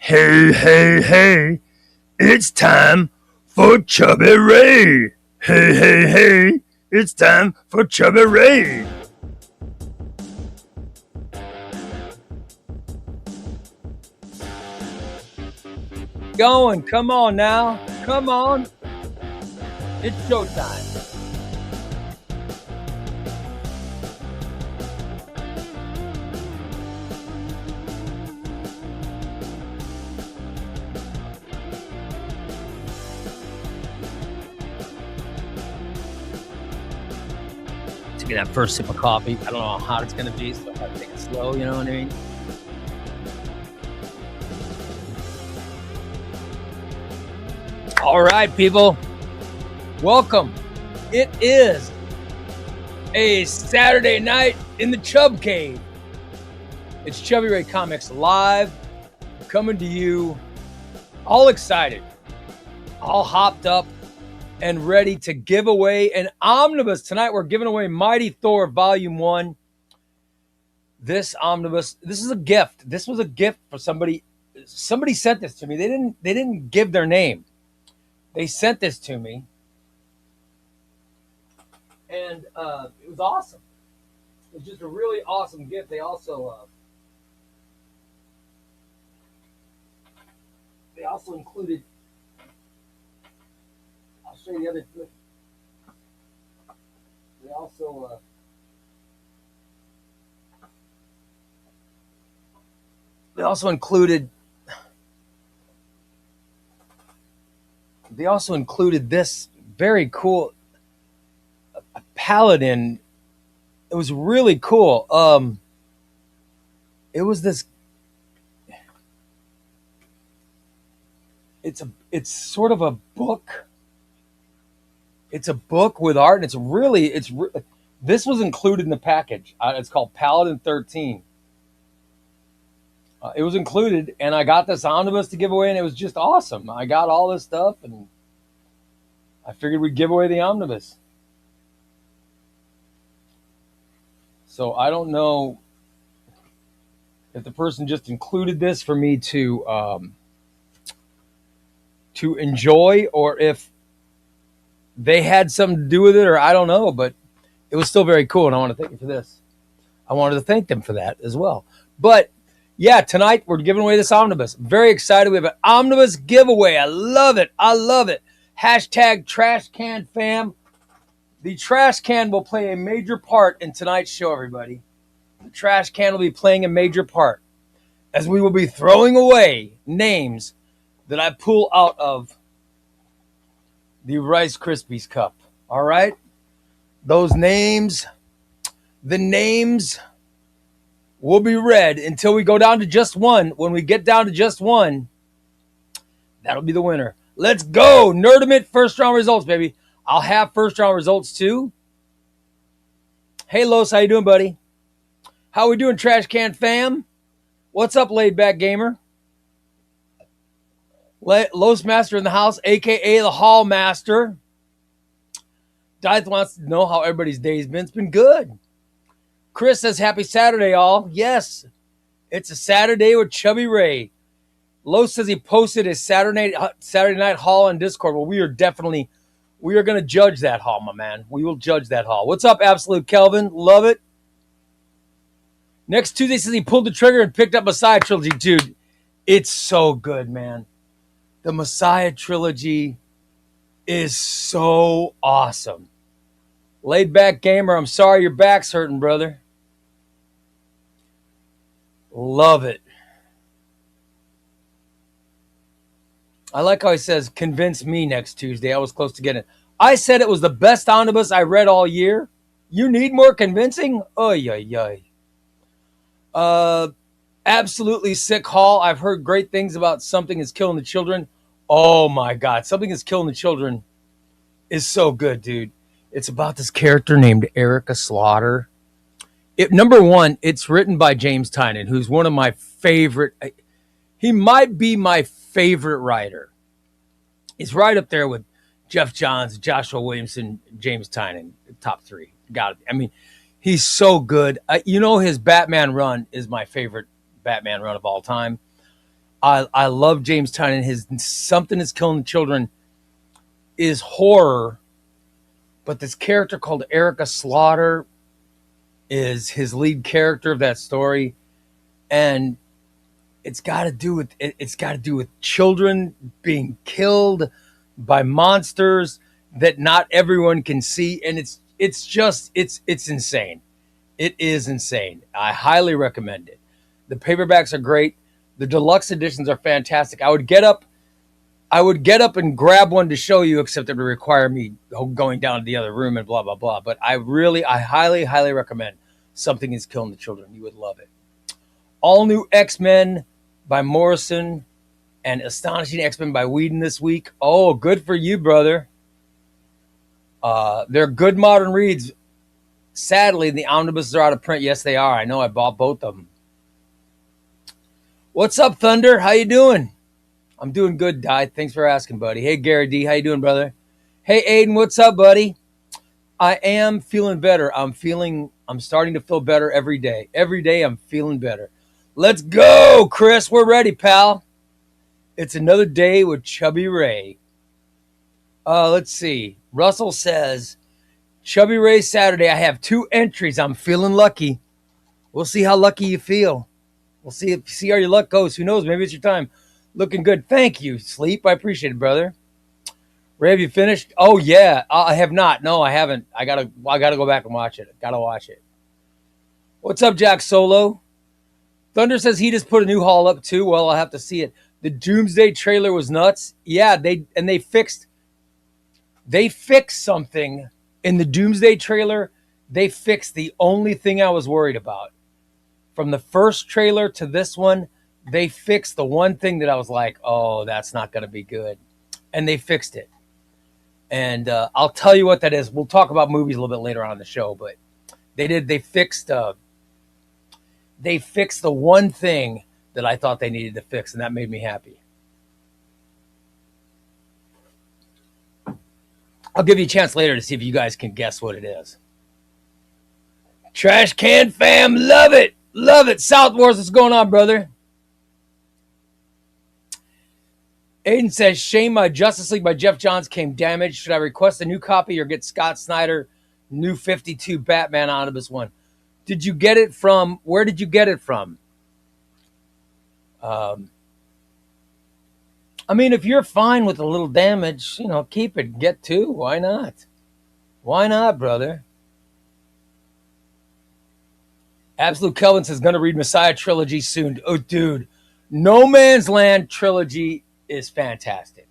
Hey, hey, hey, it's time for Chubbyray. Hey, hey, hey, it's time for Chubbyray. Going, come on now, come on. It's showtime. Taking that first sip of coffee. I don't know how hot it's going to be, so I got to take it slow, you know what I mean? All right, people. Welcome. It is a Saturday night in the Chub Cave. It's Chubbyray Comics live, coming to you all excited, all hopped up, and ready to give away an omnibus. Tonight we're giving away Mighty Thor Volume 1. This omnibus, this is a gift. This was a gift for somebody. Somebody sent this to me. They didn't give their name. They sent this to me. And it was awesome. It was just a really awesome gift. They also included, I'll show you the other flip. They also included this very cool paladin. It was really cool. It was this. It's sort of a book. It's a book with art, and this was included in the package. It's called Paladin 13. It was included, and I got this omnibus to give away, and it was just awesome. I got all this stuff, and I figured we'd give away the omnibus. So I don't know if the person just included this for me to enjoy, or if they had something to do with it, or I don't know, but it was still very cool, and I want to thank you for this. I wanted to thank them for that as well. But yeah, tonight we're giving away this omnibus. Very excited. We have an omnibus giveaway. I love it. I love it. Hashtag Trash Can Fam. The trash can will play a major part in tonight's show, everybody. The trash can will be playing a major part as we will be throwing away names that I pull out of the Rice Krispies cup. All right? Those names, the names will be read until we go down to just one. When we get down to just one, that'll be the winner. Let's go. NERDAMENT first round results, baby. I'll have first round results too. Hey, Los, how you doing, buddy? How we doing, Trash Can Fam? What's up, Laid Back Gamer? Los Master in the house, a.k.a. the Hall Master. Dieth wants to know how everybody's day's been. It's been good. Chris says, happy Saturday, all. Yes, it's a Saturday with Chubbyray. Los says he posted his Saturday night haul on Discord. Well, we are going to judge that haul, my man. We will judge that haul. What's up, Absolute Kelvin? Love it. Next Tuesday says he pulled the trigger and picked up Messiah Trilogy. Dude, it's so good, man. The Messiah Trilogy is so awesome. Laid Back Gamer, I'm sorry your back's hurting, brother. Love it. I like how he says, convince me next Tuesday. I was close to getting it. I said it was the best omnibus I read all year. You need more convincing? Oy. Absolutely sick haul. I've heard great things about Something Is Killing the Children. Oh my God. Something Is Killing the Children is so good, dude. It's about this character named Erica Slaughter. Number one, it's written by James Tynion, who's one of my favorite. He might be my favorite writer. He's right up there with Jeff Johns, Joshua Williamson, James Tynion, top three. Got it. I mean, he's so good. His Batman run is my favorite Batman run of all time. I love James Tynion. His Something Is Killing the Children is horror, but this character called Erica Slaughter is his lead character of that story, and it's got to do with children being killed by monsters that not everyone can see, and it's insane. It is insane. I highly recommend it. The paperbacks are great. The deluxe editions are fantastic. I would get up and grab one to show you, except it would require me going down to the other room and blah, blah, blah. But I highly, highly recommend Something Is Killing the Children. You would love it. All New X-Men by Morrison and Astonishing X-Men by Whedon this week. Oh, good for you, brother. They're good modern reads. Sadly, the omnibuses are out of print. Yes, they are. I know. I bought both of them. What's up, Thunder? How you doing? I'm doing good, Di. Thanks for asking, buddy. Hey, Gary D. How you doing, brother? Hey, Aiden. What's up, buddy? I am feeling better. I'm starting to feel better every day. Every day I'm feeling better. Let's go, Chris. We're ready, pal. It's another day with Chubbyray. Let's see. Russell says, Chubbyray Saturday. I have 2 entries. I'm feeling lucky. We'll see how lucky you feel. We'll see how your luck goes. Who knows? Maybe it's your time. Looking good. Thank you, Sleep. I appreciate it, brother. Ray, have you finished? Oh, yeah. I have not. No, I haven't. I gotta go back and watch it. Gotta watch it. What's up, Jack Solo? Thunder says he just put a new haul up, too. Well, I'll have to see it. The Doomsday trailer was nuts. Yeah, they fixed something in the Doomsday trailer. They fixed the only thing I was worried about. From the first trailer to this one, they fixed the one thing that I was like, oh, that's not going to be good. And they fixed it. And I'll tell you what that is. We'll talk about movies a little bit later on in the show, but they fixed the one thing that I thought they needed to fix, and that made me happy. I'll give you a chance later to see if you guys can guess what it is. Trash Can Fam, love it. Love it. South Wars, what's going on, brother? Aiden says, shame my Justice League by Jeff Johns came damaged. Should I request a new copy or get Scott Snyder new 52 Batman Omnibus 1? Did you get it from, where did you get it from? I mean, if you're fine with a little damage, keep it. Get 2. Why not? Why not, brother? Absolute Kelvin says, going to read Messiah Trilogy soon. Oh, dude. No Man's Land Trilogy is fantastic.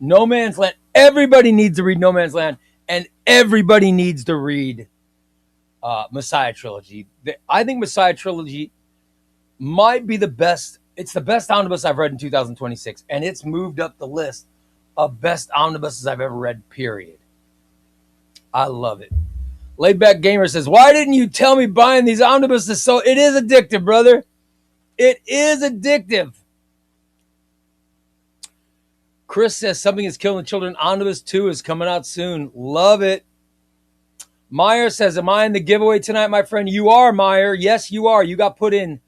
No Man's Land. Everybody needs to read No Man's Land, and everybody needs to read Messiah Trilogy. I think Messiah Trilogy might be the best. It's the best omnibus I've read in 2026, and it's moved up the list of best omnibuses I've ever read, period. I love it. Laidback Gamer says, why didn't you tell me buying these omnibuses? So it is addictive, brother. It is addictive. Chris says, Something Is Killing the Children. Omnibus 2 is coming out soon. Love it. Meyer says, am I in the giveaway tonight, my friend? You are, Meyer. Yes, you are. You got put in.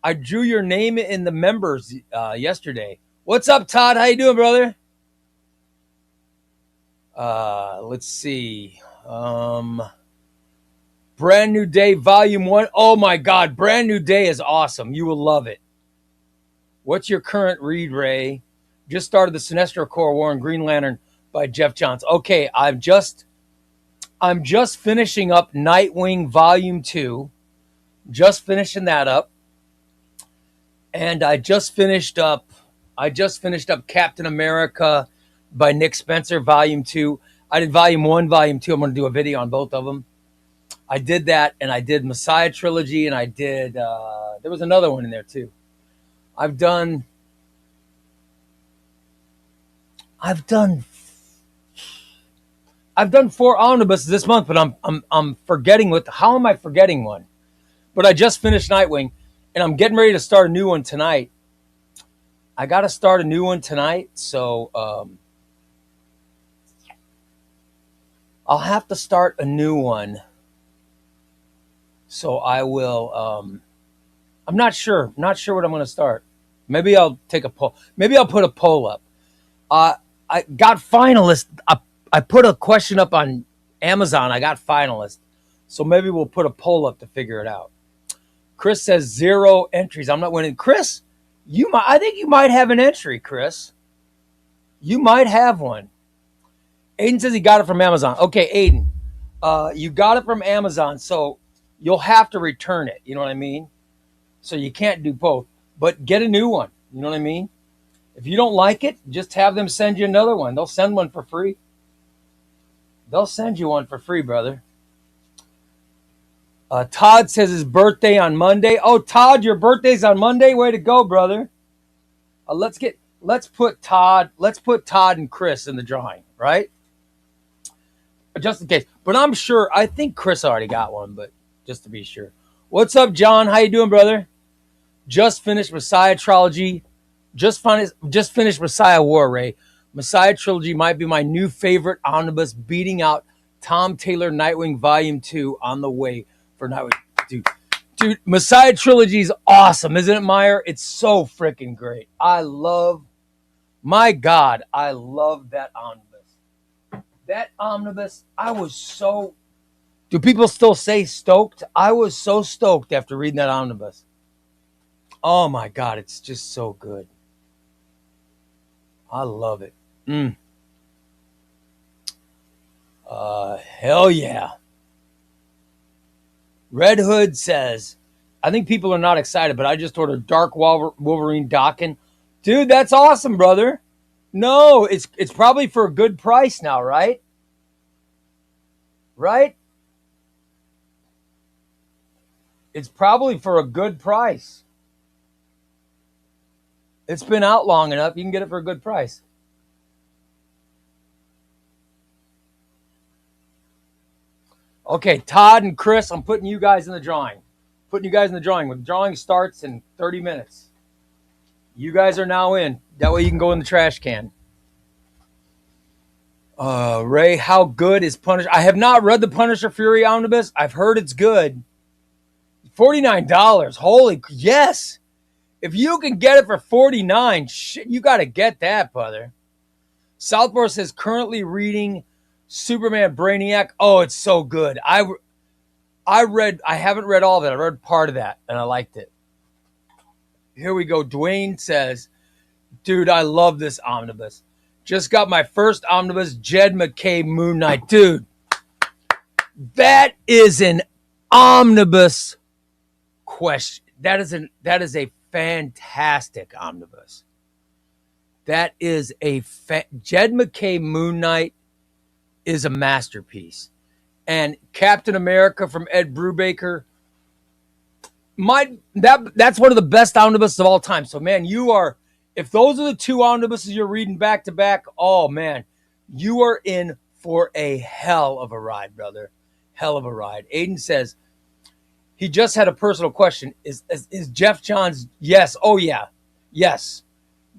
I drew your name in the members yesterday. What's up, Todd? How you doing, brother? Let's see. Brand New Day, Volume 1. Oh, my God. Brand New Day is awesome. You will love it. What's your current read, Ray? Just started the Sinestro Corps War and Green Lantern by Jeff Johns. Okay, I'm just finishing up Nightwing Volume 2. Just finishing that up. And I just finished up Captain America by Nick Spencer, Volume 2. I did Volume 1, Volume 2. I'm going to do a video on both of them. I did that, and I did Messiah Trilogy, and I did, there was another one in there, too. I've done 4 omnibuses this month, but I'm forgetting how am I forgetting one? But I just finished Nightwing, and I'm getting ready to start a new one tonight. I got to start a new one tonight, so I'll have to start a new one. So I will. I'm not sure. Not sure what I'm going to start. Maybe I'll take a poll. Maybe I'll put a poll up. I got finalists. I put a question up on Amazon. I got finalists. So maybe we'll put a poll up to figure it out. Chris says 0 entries. I'm not winning. Chris, I think you might have an entry, Chris. You might have one. Aiden says he got it from Amazon. Okay, Aiden, you got it from Amazon, so you'll have to return it. You know what I mean? So you can't do both, but get a new one. You know what I mean? If you don't like it, just have them send you another one. They'll send one for free. They'll send you one for free, brother. Todd says his birthday on Monday. Oh, Todd, your birthday's on Monday. Way to go, brother. Let's put Todd and Chris in the drawing, right? Just in case. But I'm sure, I think Chris already got one, but just to be sure. What's up, John? How you doing, brother? Just finished Messiah Trilogy. Just finished Messiah War, Ray. Messiah Trilogy might be my new favorite omnibus, beating out Tom Taylor Nightwing Volume 2 on the way for Nightwing. Dude, Messiah Trilogy is awesome, isn't it, Meyer? It's so freaking great. My God, I love that omnibus. That omnibus, I was so... Do people still say stoked? I was so stoked after reading that omnibus. Oh my God, it's just so good. I love it. Hell yeah. Red Hood says, I think people are not excited, but I just ordered Dark Wolverine Dokken. Dude, that's awesome, brother. No, it's probably for a good price now, right? Right? It's probably for a good price. It's been out long enough. You can get it for a good price. Okay, Todd and Chris, I'm putting you guys in the drawing. The drawing starts in 30 minutes. You guys are now in. That way you can go in the trash can. Ray, how good is Punisher? I have not read the Punisher Fury Omnibus. I've heard it's good. $49. Holy, yes. If you can get it for $49, shit, you got to get that, brother. Southmore says currently reading Superman Brainiac. Oh, it's so good. I haven't read all of it. I read part of that, and I liked it. Here we go. Dwayne says, dude, I love this omnibus. Just got my first omnibus, Jed McKay Moon Knight. Dude, that is an omnibus question. That is a fantastic omnibus. That is Jed McKay Moon Knight is a masterpiece. And Captain America from Ed Brubaker, that's one of the best omnibuses of all time. So, man, if those are the two omnibuses you're reading back to back, oh, man, you are in for a hell of a ride, brother. Hell of a ride. Aiden says, he just had a personal question. Is Jeff Johns? Yes. Oh, yeah. Yes.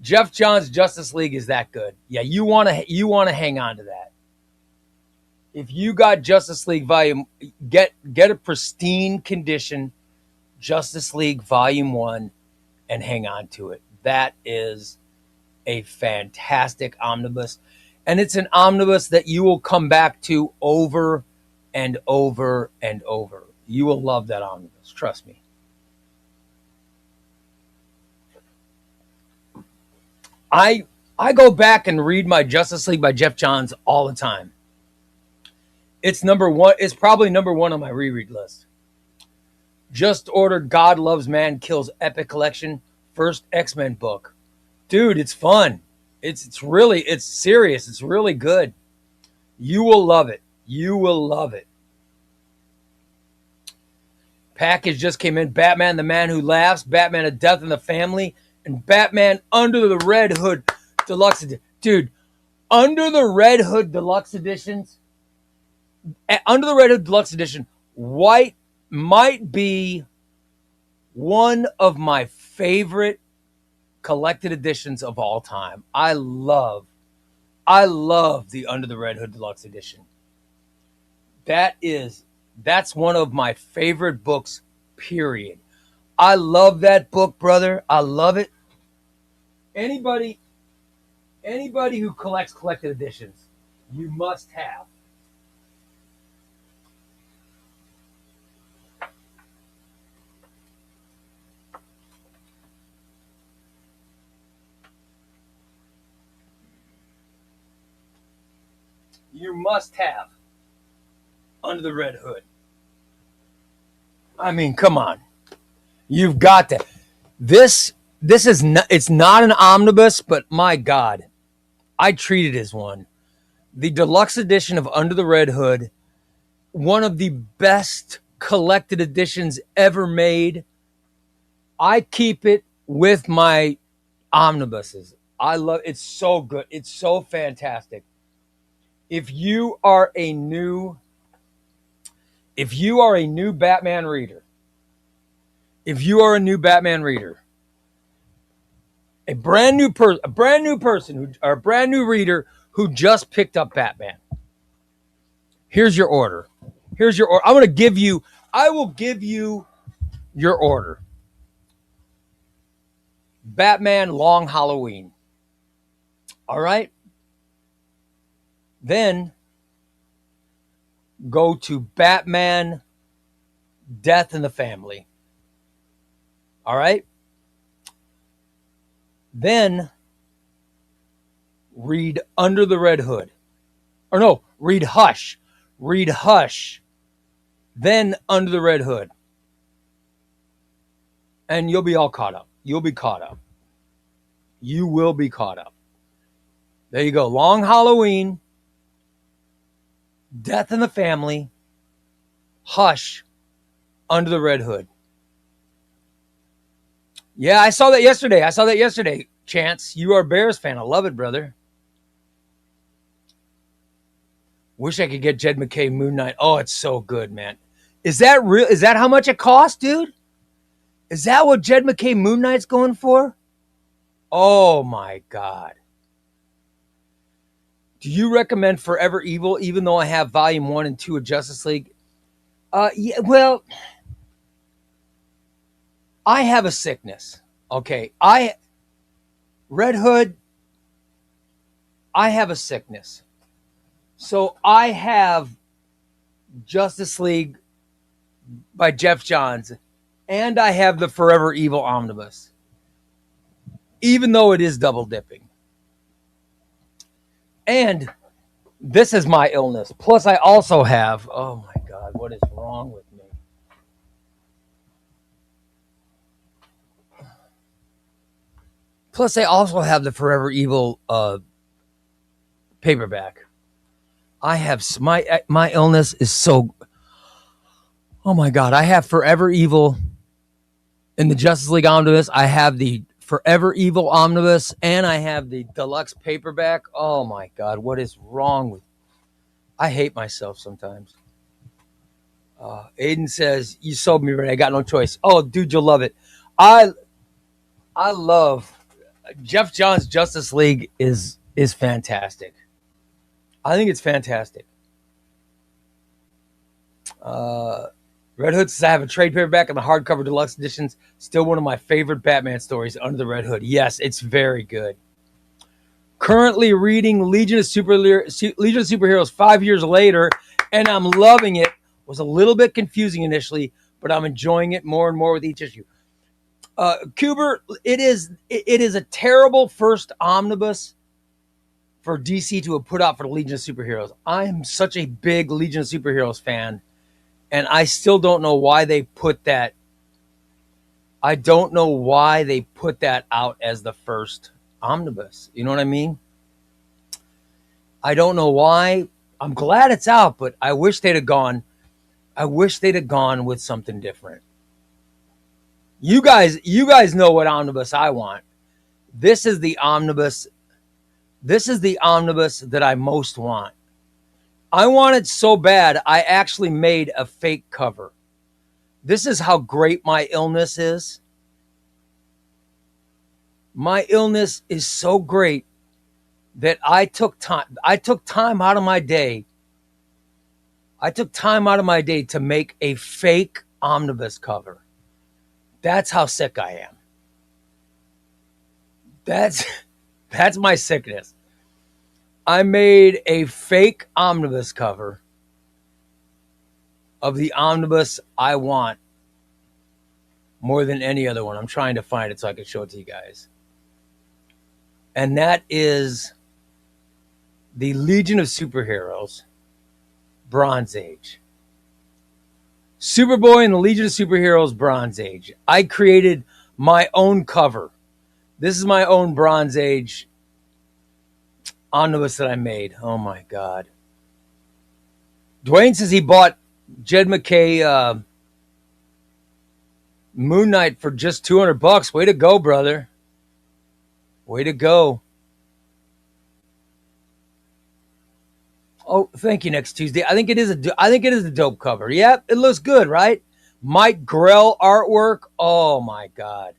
Jeff Johns' Justice League is that good. Yeah, you want to hang on to that. If you got Justice League Volume, get a pristine condition Justice League Volume 1 and hang on to it. That is a fantastic omnibus. And it's an omnibus that you will come back to over and over and over. You will love that omnibus. Trust me. I go back and read my Justice League by Jeff Johns all the time. It's number one. It's probably number one on my reread list. Just ordered God Loves Man Kills Epic Collection, first X-Men book. Dude, it's fun. It's serious. It's really good. You will love it. You will love it. Package just came in. Batman, the Man Who Laughs, Batman, A Death in the Family, and Batman Under the Red Hood Deluxe Edition. Dude, Under the Red Hood Deluxe Editions, Under the Red Hood Deluxe Edition, White might be one of my favorite collected editions of all time. I love the Under the Red Hood Deluxe Edition. That's one of my favorite books, period. I love that book, brother. I love it. Anybody who collects collected editions, you must have. You must have Under the Red Hood. I mean, come on. You've got to. This is not, it's not an omnibus, but my God, I treat it as one. The deluxe edition of Under the Red Hood, one of the best collected editions ever made. I keep it with my omnibuses. I love it's so good. It's so fantastic. If you are a new Batman reader, a brand new person or a brand new reader who just picked up Batman, here's your order. I will give you your order. Batman Long Halloween. All right? Then go to Batman Death in the Family. All right? Then read Under the Red Hood. Or no, read Hush. Read Hush. Then Under the Red Hood. And you'll be all caught up. You'll be caught up. You will be caught up. There you go. Long Halloween. Death in the Family. Hush. Under the Red Hood. Yeah, I saw that yesterday. Chance, you are a Bears fan. I love it, brother. Wish I could get Jed McKay Moon Knight. Oh, it's so good, man. Is that real? Is that how much it costs, dude? Is that what Jed McKay Moon Knight's going for? Oh my God. Do you recommend Forever Evil, even though I have volume 1 and 2 of Justice League? Yeah, well, I have a sickness. Okay. Red Hood, I have a sickness. So I have Justice League by Jeff Johns, and I have the Forever Evil Omnibus, even though it is double dipping. And this is my illness. Plus, I also have, oh my God, what is wrong with me? Plus, I also have the Forever Evil paperback. I have my illness is so. Oh my God! I have Forever Evil in the Justice League Omnibus. I have the Forever Evil Omnibus, and I have the deluxe paperback. Oh my God! What is wrong with? I hate myself sometimes. Aiden says you sold me, Ray. I got no choice. Oh, dude, you'll love it. I love Jeff Johns' Justice League is fantastic. I think it's fantastic. Red Hood says I have a trade paperback and the hardcover deluxe editions. Still one of my favorite Batman stories, Under the Red Hood. Yes, it's very good. Currently reading Legion of Superheroes 5 years later, and I'm loving it. Was a little bit confusing initially, but I'm enjoying it more and more with each issue. Kuber, it is a terrible first omnibus for DC to have put out for the Legion of Superheroes. I'm such a big Legion of Superheroes fan, and I still don't know why they put that. I don't know why they put that out as the first omnibus. You know what I mean? I don't know why. I'm glad it's out, but I wish they'd have gone. I wish they'd have gone with something different. You guys know what omnibus I want. This is the omnibus. This is the omnibus that I most want. I want it so bad, I actually made a fake cover. This is how great my illness is. My illness is so great that I took time out of my day. I took time out of my day to make a fake omnibus cover. That's how sick I am. That's my sickness. I made a fake omnibus cover of the omnibus I want more than any other one. I'm trying to find it so I can show it to you guys. And that is the Legion of Superheroes Bronze Age. Superboy and the Legion of Superheroes Bronze Age. I created my own cover. This is my own Bronze Age omnibus that I made. Oh my God. Dwayne says he bought Jed McKay Moon Knight for just $200. Way to go, brother. Way to go. Oh, thank you. Next Tuesday. I think it is a dope cover. Yep, it looks good, right? Mike Grell artwork. Oh my God.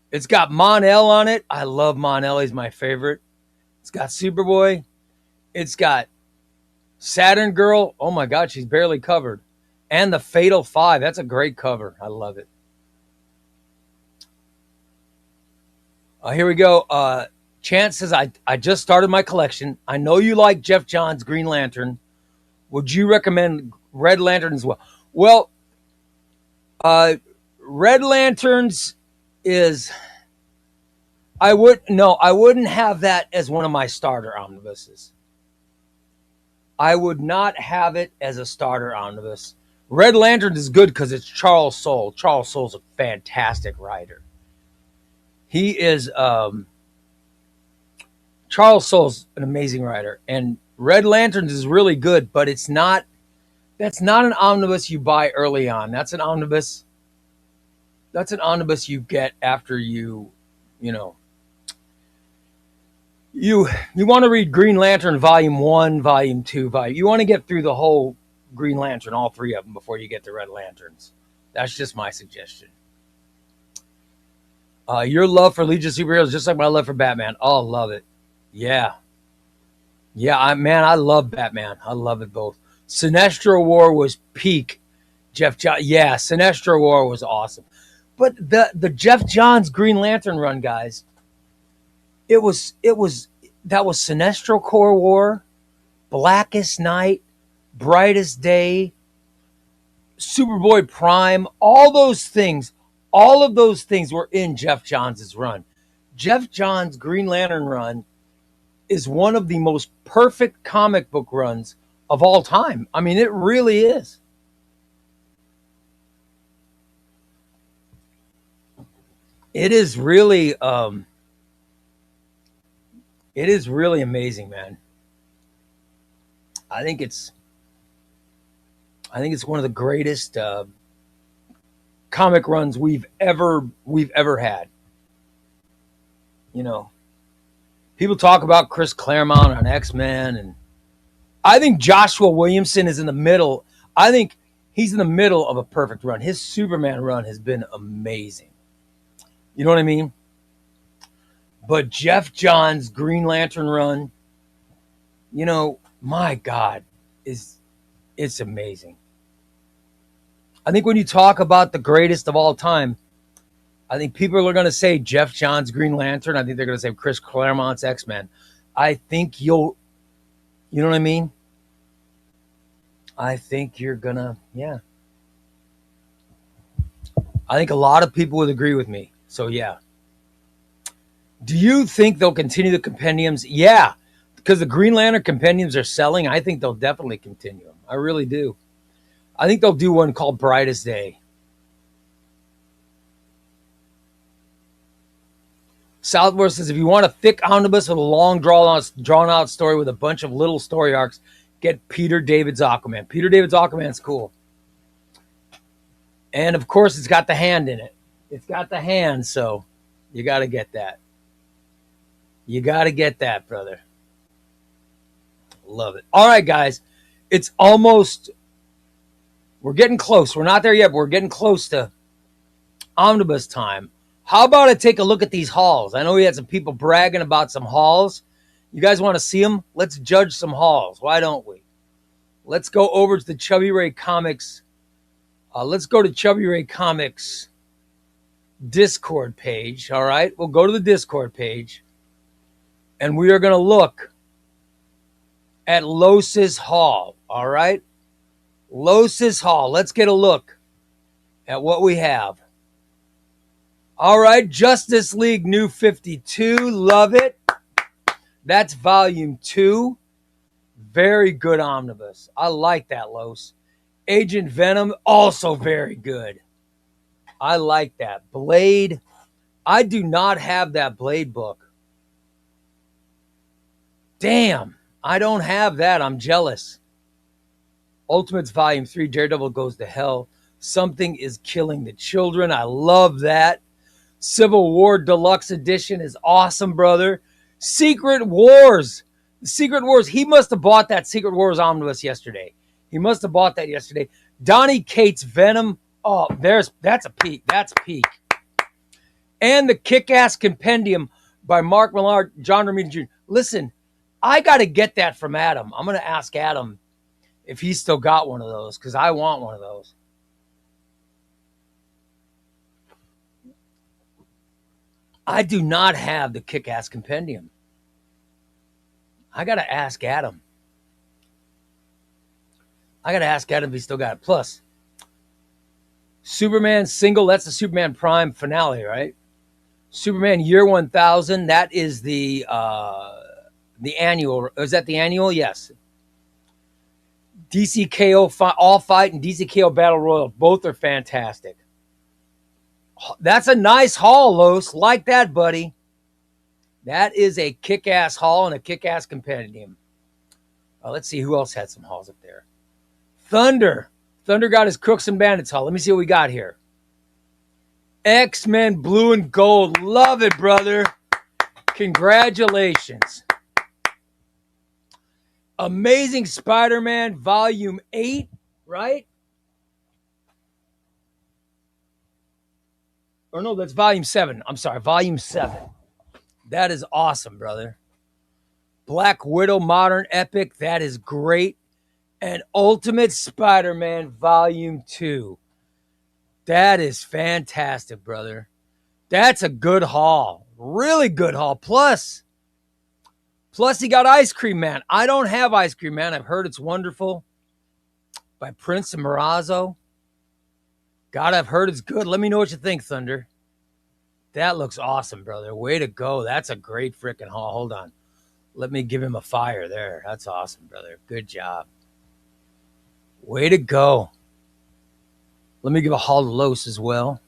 It's got Mon-El on it. I love Mon-El. He's my favorite. It's got Superboy. It's got Saturn Girl. Oh my God, she's barely covered. And the Fatal Five. That's a great cover. I love it. Here we go. Chance says, I just started my collection. I know you like Jeff Johns' Green Lantern. Would you recommend Red Lantern as well? Well, Red Lanterns is... I wouldn't have that as one of my starter omnibuses. I would not have it as a starter omnibus. Red Lantern is good because it's Charles Soule. Charles Soule's a fantastic writer. He is... Charles Soule's an amazing writer, and Red Lanterns is really good, but that's not an omnibus you buy early on. That's an omnibus you get after you want to read Green Lantern Volume 1, Volume 2, you want to get through the whole Green Lantern, all three of them, before you get to Red Lanterns. That's just my suggestion. Your love for Legion of Superheroes, just like my love for Batman. Oh, love it. Yeah. I love Batman. I love it both. Sinestro War was peak Jeff Johns. Yeah, Sinestro War was awesome. But the Jeff Johns Green Lantern run, guys, that was Sinestro Corps War, Blackest Night, Brightest Day, Superboy Prime, all of those things were in Jeff Johns' run. Jeff Johns' Green Lantern run is one of the most perfect comic book runs of all time. I mean, it really is. It is really amazing, man. I think it's one of the greatest comic runs we've ever had. People talk about Chris Claremont on X-Men, and I think Joshua Williamson is in the middle. I think he's in the middle of a perfect run. His Superman run has been amazing. You know what I mean? But Jeff Johns' Green Lantern run, my God, it's amazing. I think when you talk about the greatest of all time, I think people are going to say Jeff Johns' Green Lantern. I think they're going to say Chris Claremont's X-Men. I think you know what I mean? I think you're going to, yeah. I think a lot of people would agree with me. So, yeah. Do you think they'll continue the compendiums? Yeah, because the Green Lantern compendiums are selling. I think they'll definitely continue them. I really do. I think they'll do one called Brightest Day. Southwest says, if you want a thick omnibus with a long drawn-out story with a bunch of little story arcs, get Peter David's Aquaman. Peter David's Aquaman's cool. And, of course, it's got the hand in it. It's got the hand, so you got to get that. You got to get that, brother. Love it. All right, guys. It's almost... We're getting close. We're not there yet, but we're getting close to omnibus time. How about I take a look at these hauls? I know we had some people bragging about some hauls. You guys want to see them? Let's judge some hauls. Why don't we? Let's go over to the Chubbyray Comics. Let's go to Chubbyray Comics Discord page. All right. We'll go to the Discord page and we are going to look at Los's Hall. All right. Los's Hall. Let's get a look at what we have. All right. Justice League New 52. Love it. That's volume 2. Very good omnibus. I like that, Los. Agent Venom, also very good. I like that. Blade. I do not have that Blade book. Damn. I don't have that. I'm jealous. Ultimates Volume 3, Daredevil Goes to Hell. Something is Killing the Children. I love that. Civil War Deluxe Edition is awesome, brother. Secret Wars. Secret Wars. He must have bought that Secret Wars omnibus yesterday. He must have bought that yesterday. Donny Cates Venom. Oh, that's a peak. That's peak. And the Kick-Ass Compendium by Mark Millar, John Romita Jr. Listen, I got to get that from Adam. I'm going to ask Adam if he's still got one of those because I want one of those. I do not have the Kick-Ass Compendium. I got to ask Adam. If he still got it. Plus, Superman single, that's the Superman Prime finale, right? Superman Year 1000, that is the annual. Is that the annual? Yes. DCKO All Fight and DCKO Battle Royal, both are fantastic. That's a nice haul, Los. Like that, buddy. That is a kick-ass haul and a kick-ass compendium. Let's see who else had some hauls up there. Thunder got his Crooks and Bandits haul. Let me see what we got here. X-Men Blue and Gold. Love it, brother. Congratulations. Amazing Spider-Man Volume 8, right? Or no, that's Volume 7. I'm sorry, Volume 7. That is awesome, brother. Black Widow Modern Epic. That is great. And Ultimate Spider-Man Volume 2. That is fantastic, brother. That's a good haul. Really good haul. Plus he got Ice Cream Man. I don't have Ice Cream Man. I've heard it's wonderful. By Prince and Morazzo. God, I've heard it's good. Let me know what you think, Thunder. That looks awesome, brother. Way to go. That's a great freaking haul. Hold on. Let me give him a fire there. That's awesome, brother. Good job. Way to go. Let me give a haul to Los as well.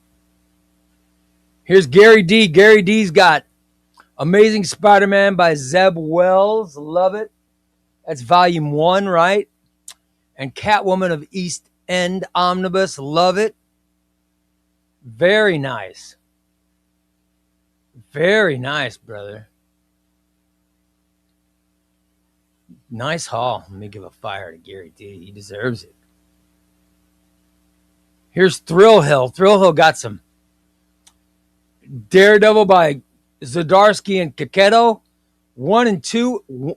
Here's Gary D. Gary D's got Amazing Spider-Man by Zeb Wells. Love it. That's Volume 1, right? And Catwoman of East End Omnibus. Love it. Very nice. Very nice, brother. Nice haul. Let me give a fire to Gary D. He deserves it. Here's Thrill Hill. Thrill Hill got some Daredevil by Zdarsky and Kaketto. 1 and 2.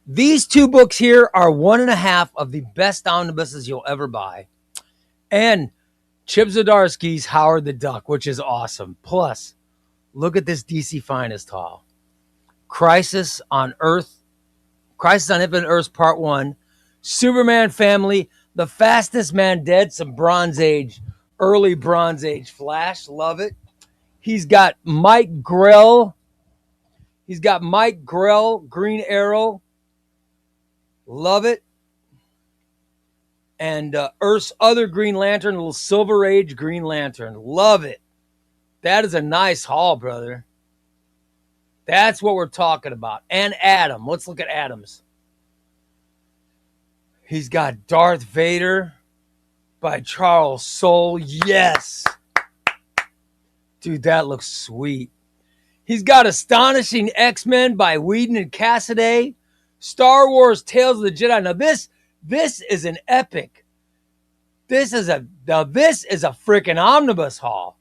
These two books here are 1.5 of the best omnibuses you'll ever buy. And Chip Zdarsky's Howard the Duck, which is awesome. Plus, look at this DC Finest haul. Crisis on Infinite Earths Part 1. Superman Family. The Fastest Man Dead. Some Bronze Age, early Bronze Age Flash. Love it. He's got Mike Grell. Green Arrow. Love it. And Earth's other Green Lantern, little Silver Age Green Lantern. Love it. That is a nice haul, brother. That's what we're talking about. And Adam. Let's look at Adam's. He's got Darth Vader by Charles Soule. Yes. Dude, that looks sweet. He's got Astonishing X-Men by Whedon and Cassaday. Star Wars Tales of the Jedi. Now this is an epic. This is a freaking omnibus haul.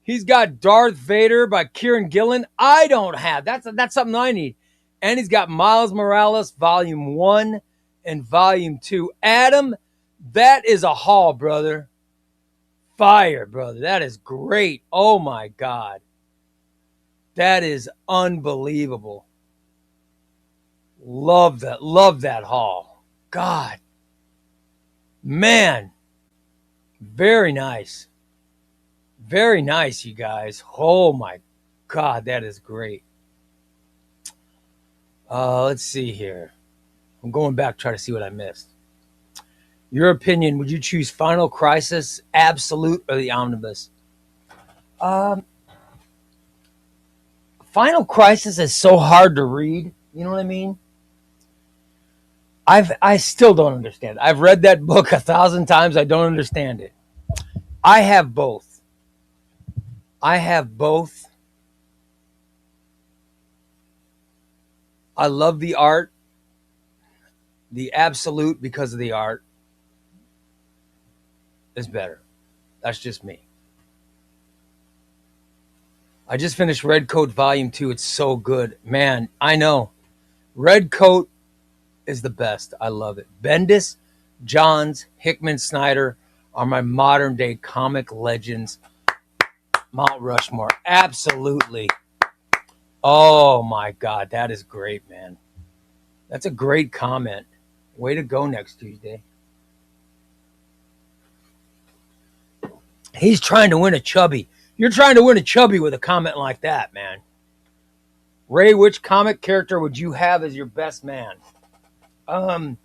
He's got Darth Vader by Kieran Gillen. I don't have. That's something I need. And he's got Miles Morales Volume 1 and Volume 2. Adam, that is a haul, brother. fire, brother. That is great. Oh my God. That is unbelievable. Love that. Love that haul. God. Man. Very nice. Very nice, you guys. Oh my God, that is great. Let's see here. I'm going back, try to see what I missed. Your opinion, would you choose Final Crisis, Absolute, or the Omnibus? Final Crisis is so hard to read. You know what I mean? I still don't understand it. I've read that book 1,000 times. I don't understand it. I have both. I love the art. The Absolute, because of the art, is better. That's just me. I just finished Red Coat Volume 2. It's so good. Man, I know. Red Coat is the best. I love it. Bendis, Johns, Hickman, Snyder are my modern day comic legends. Mount Rushmore. Absolutely. Oh my God. That is great, man. That's a great comment. Way to go next Tuesday. He's trying to win a Chubby. You're trying to win a Chubby with a comment like that, man. Ray, which comic character would you have as your best man? I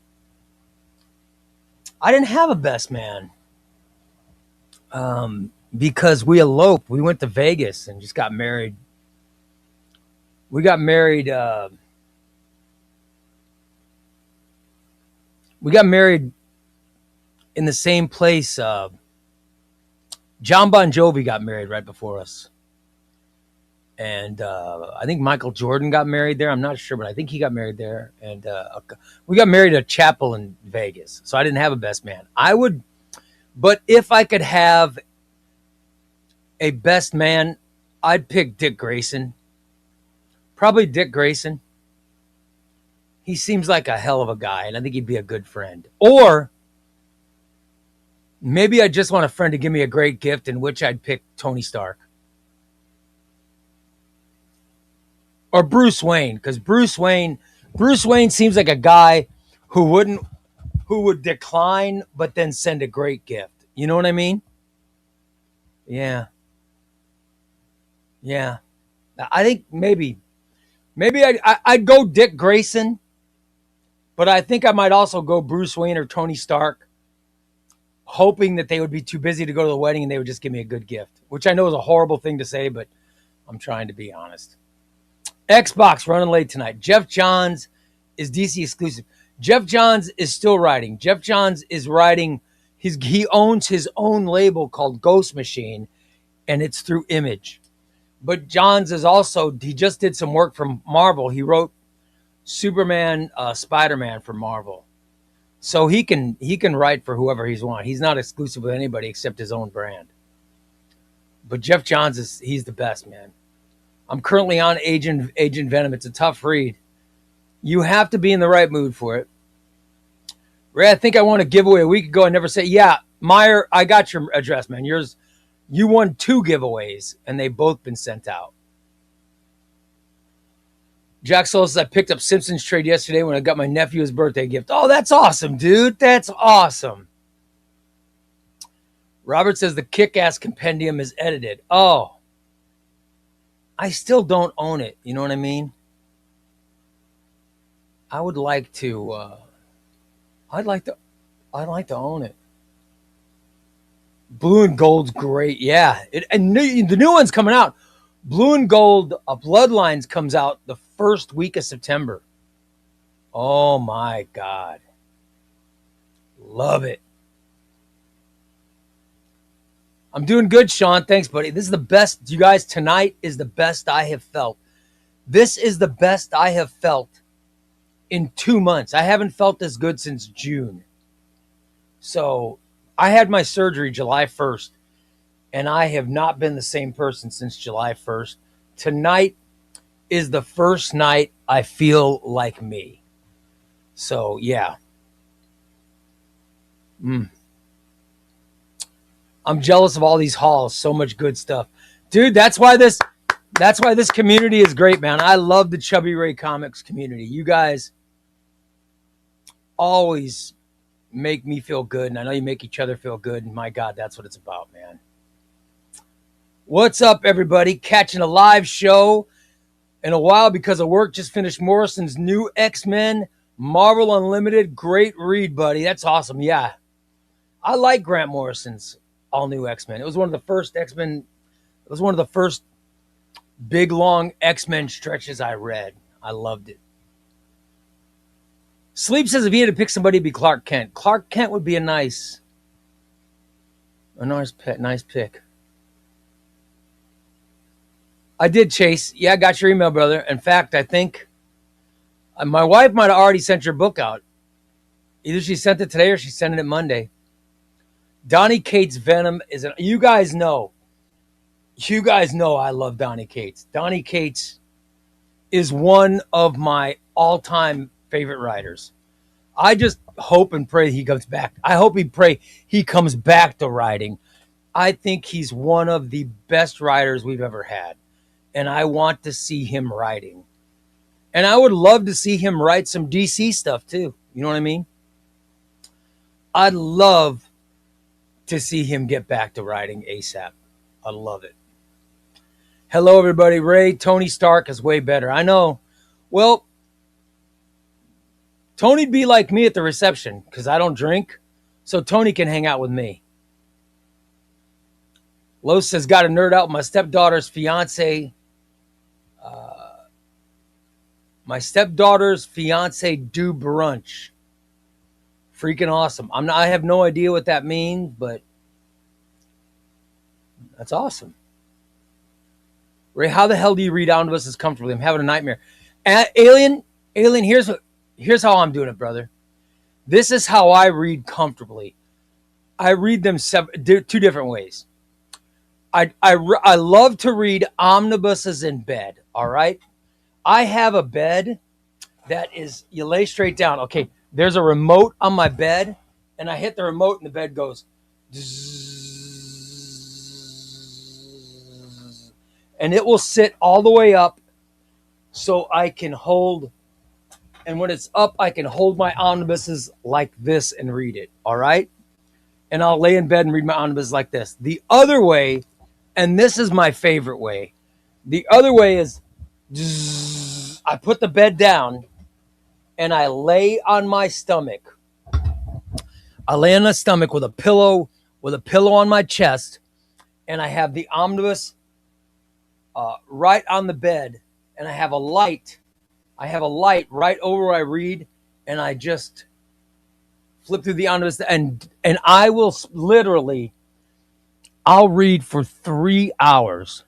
didn't have a best man. Because we eloped. We went to Vegas and just got married. We got married in the same place. John Bon Jovi got married right before us. And I think Michael Jordan got married there. I'm not sure, but I think he got married there. And we got married at a chapel in Vegas. So I didn't have a best man. But if I could have a best man, I'd pick Dick Grayson. Probably Dick Grayson. He seems like a hell of a guy, and I think he'd be a good friend. Or maybe I just want a friend to give me a great gift, in which I'd pick Tony Stark. Or Bruce Wayne, because Bruce Wayne seems like a guy who would decline, but then send a great gift. You know what I mean? Yeah. I think maybe I'd go Dick Grayson, but I think I might also go Bruce Wayne or Tony Stark, hoping that they would be too busy to go to the wedding and they would just give me a good gift, which I know is a horrible thing to say, but I'm trying to be honest. Xbox running late tonight. Jeff Johns is DC exclusive. Jeff Johns is still writing. Jeff Johns is writing. He owns his own label called Ghost Machine, and it's through Image. But Johns is also, he just did some work from Marvel. He wrote Superman, Spider-Man for Marvel. So he can write for whoever he's want. He's not exclusive with anybody except his own brand. But Jeff Johns he's the best, man. I'm currently on Agent Venom. It's a tough read. You have to be in the right mood for it. Ray, I think I won a giveaway a week ago. I never said, yeah, Meyer, I got your address, man. You won 2 giveaways, and they've both been sent out. Jack Soul says, I picked up Simpsons trade yesterday when I got my nephew his birthday gift. Oh, that's awesome, dude. That's awesome. Robert says the Kick-Ass Compendium is edited. Oh, I still don't own it. You know what I mean? I would like to. I'd like to own it. Blue and Gold's great. Yeah, the new one's coming out. Blue and Gold Bloodlines comes out the first week of September. Oh my God, love it. I'm doing good, Sean. Thanks, buddy. This is the best. You guys, tonight is the best I have felt. This is the best I have felt in 2 months. I haven't felt this good since June. So I had my surgery July 1st, and I have not been the same person since July 1st. Tonight is the first night I feel like me. So, yeah. I'm jealous of all these halls. So much good stuff, dude. That's why this community is great, man. I love the Chubbyray Comics community. You guys always make me feel good, and I know you make each other feel good. And my God, that's what it's about, man. What's up, everybody? Catching a live show in a while because of work. Just finished Morrison's new X-Men Marvel Unlimited. Great read, buddy. That's awesome. Yeah, I like Grant Morrison's all new X-Men. It was one of the first X-Men. It was one of the first big, long X-Men stretches I read. I loved it. Sleep says if he had to pick somebody, it'd be Clark Kent. Clark Kent would be a nice pick. I did, Chase. Yeah, I got your email, brother. In fact, I think my wife might have already sent your book out. Either she sent it today or she's sending it Monday. Donny Cates' Venom is you guys know I love Donny Cates. Donny Cates is one of my all-time favorite writers. I just hope and pray he comes back. I hope and pray he comes back to writing. I think he's one of the best writers we've ever had. And I want to see him writing. And I would love to see him write some DC stuff too. You know what I mean? I'd love to see him get back to writing ASAP. I love it. Hello, everybody. Ray, Tony Stark is way better. I know. Well, Tony'd be like me at the reception because I don't drink. So Tony can hang out with me. Los says, got to nerd out my stepdaughter's fiance. My stepdaughter's fiance do brunch. Freaking awesome. I have no idea what that means, but that's awesome. Ray, how the hell do you read omnibuses comfortably? I'm having a nightmare. Alien, here's how I'm doing it, brother. This is how I read comfortably. I read them two different ways. I love to read omnibuses in bed, all right? I have a bed that is, you lay straight down. Okay, there's a remote on my bed, and I hit the remote, and the bed goes zzz, and it will sit all the way up so I can hold, and when it's up, I can hold my omnibuses like this and read it, all right? And I'll lay in bed and read my omnibus like this. The other way, and this is my favorite way, the other way is I put the bed down and I lay on my stomach. I lay on my stomach with a pillow on my chest, and I have the omnibus right on the bed, and I have a light. I have a light right over where I read, and I just flip through the omnibus, and I will literally, I'll read for 3 hours.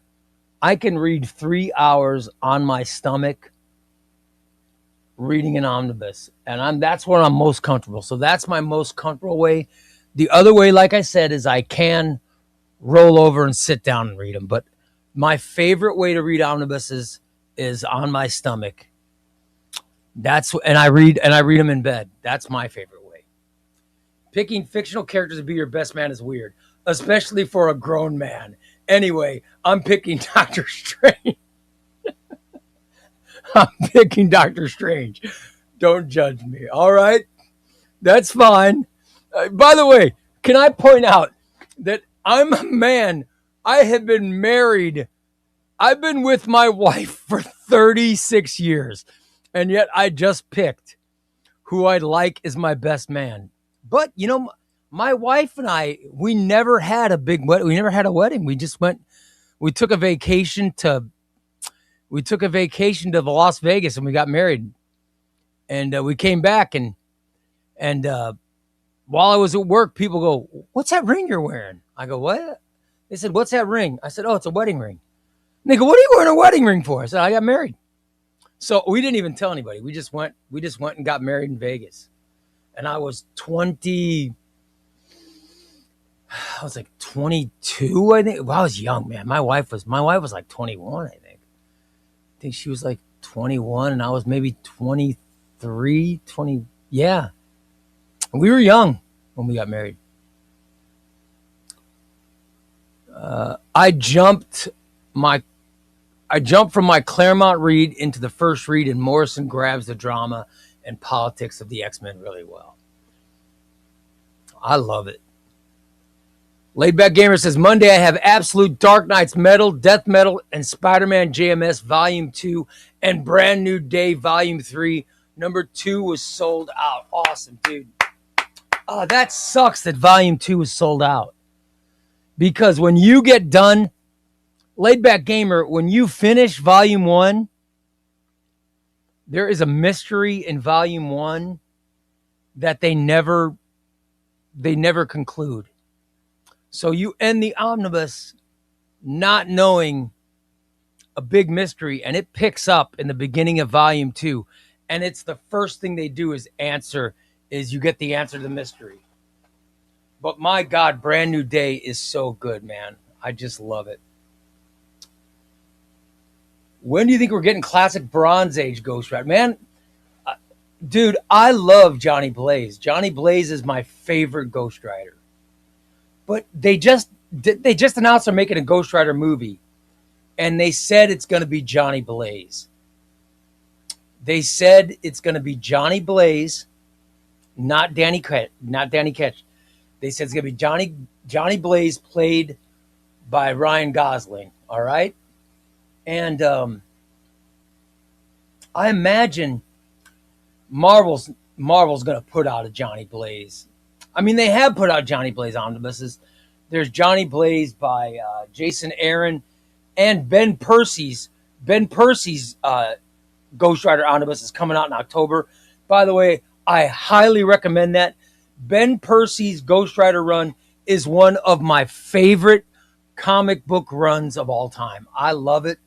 I can read 3 hours on my stomach reading an omnibus, and that's where I'm most comfortable. So that's my most comfortable way. The other way, like I said, is I can roll over and sit down and read them. But my favorite way to read omnibuses is on my stomach. And I read them in bed. That's my favorite way. Picking fictional characters to be your best man is weird, especially for a grown man. Anyway, I'm picking Doctor Strange. I'm picking Doctor Strange. Don't judge me. All right? That's fine. By the way, can I point out that I'm a man. I have been married. I've been with my wife for 36 years. And yet I just picked who I'd like as my best man. But, you know, my wife and I, we never had a big wedding. We never had a wedding. We just we took a vacation to the Las Vegas and we got married. And we came back and while I was at work, people go, "What's that ring you're wearing?" I go, "What?" They said, "What's that ring?" I said, "Oh, it's a wedding ring." And they go, "What are you wearing a wedding ring for?" I said, "I got married." So we didn't even tell anybody. We just went and got married in Vegas. And I was 22, I think. Well, I was young, man. My wife was like 21, I think. I think she was like 21 and I was maybe 23, 20. Yeah. We were young when we got married. I jumped from my Claremont read into the first read, and Morrison grabs the drama and politics of the X-Men really well. I love it. Laidback Gamer says, Monday I have Absolute, Dark Knights Metal, Death Metal, and Spider-Man JMS Volume 2 and Brand New Day Volume 3. Number 2 was sold out. Awesome, dude. Oh, that sucks that Volume 2 was sold out. Because when you get done, Laidback Gamer, when you finish Volume 1, there is a mystery in Volume 1 that they never conclude. So you end the omnibus not knowing a big mystery, and it picks up in the beginning of Volume 2. And it's the first thing they do is you get the answer to the mystery. But my God, Brand New Day is so good, man. I just love it. When do you think we're getting classic Bronze Age Ghost Rider? Man, dude, I love Johnny Blaze. Johnny Blaze is my favorite Ghost Rider. But they just announced they're making a Ghost Rider movie, and they said it's going to be Johnny Blaze. They said it's going to be Johnny Blaze, not Danny Ketch. They said it's going to be Johnny Blaze played by Ryan Gosling. All right, and I imagine Marvel's going to put out a Johnny Blaze. I mean, they have put out Johnny Blaze omnibuses. There's Johnny Blaze by Jason Aaron and Ben Percy's Ghost Rider omnibus is coming out in October. By the way, I highly recommend that. Ben Percy's Ghost Rider run is one of my favorite comic book runs of all time. I love it.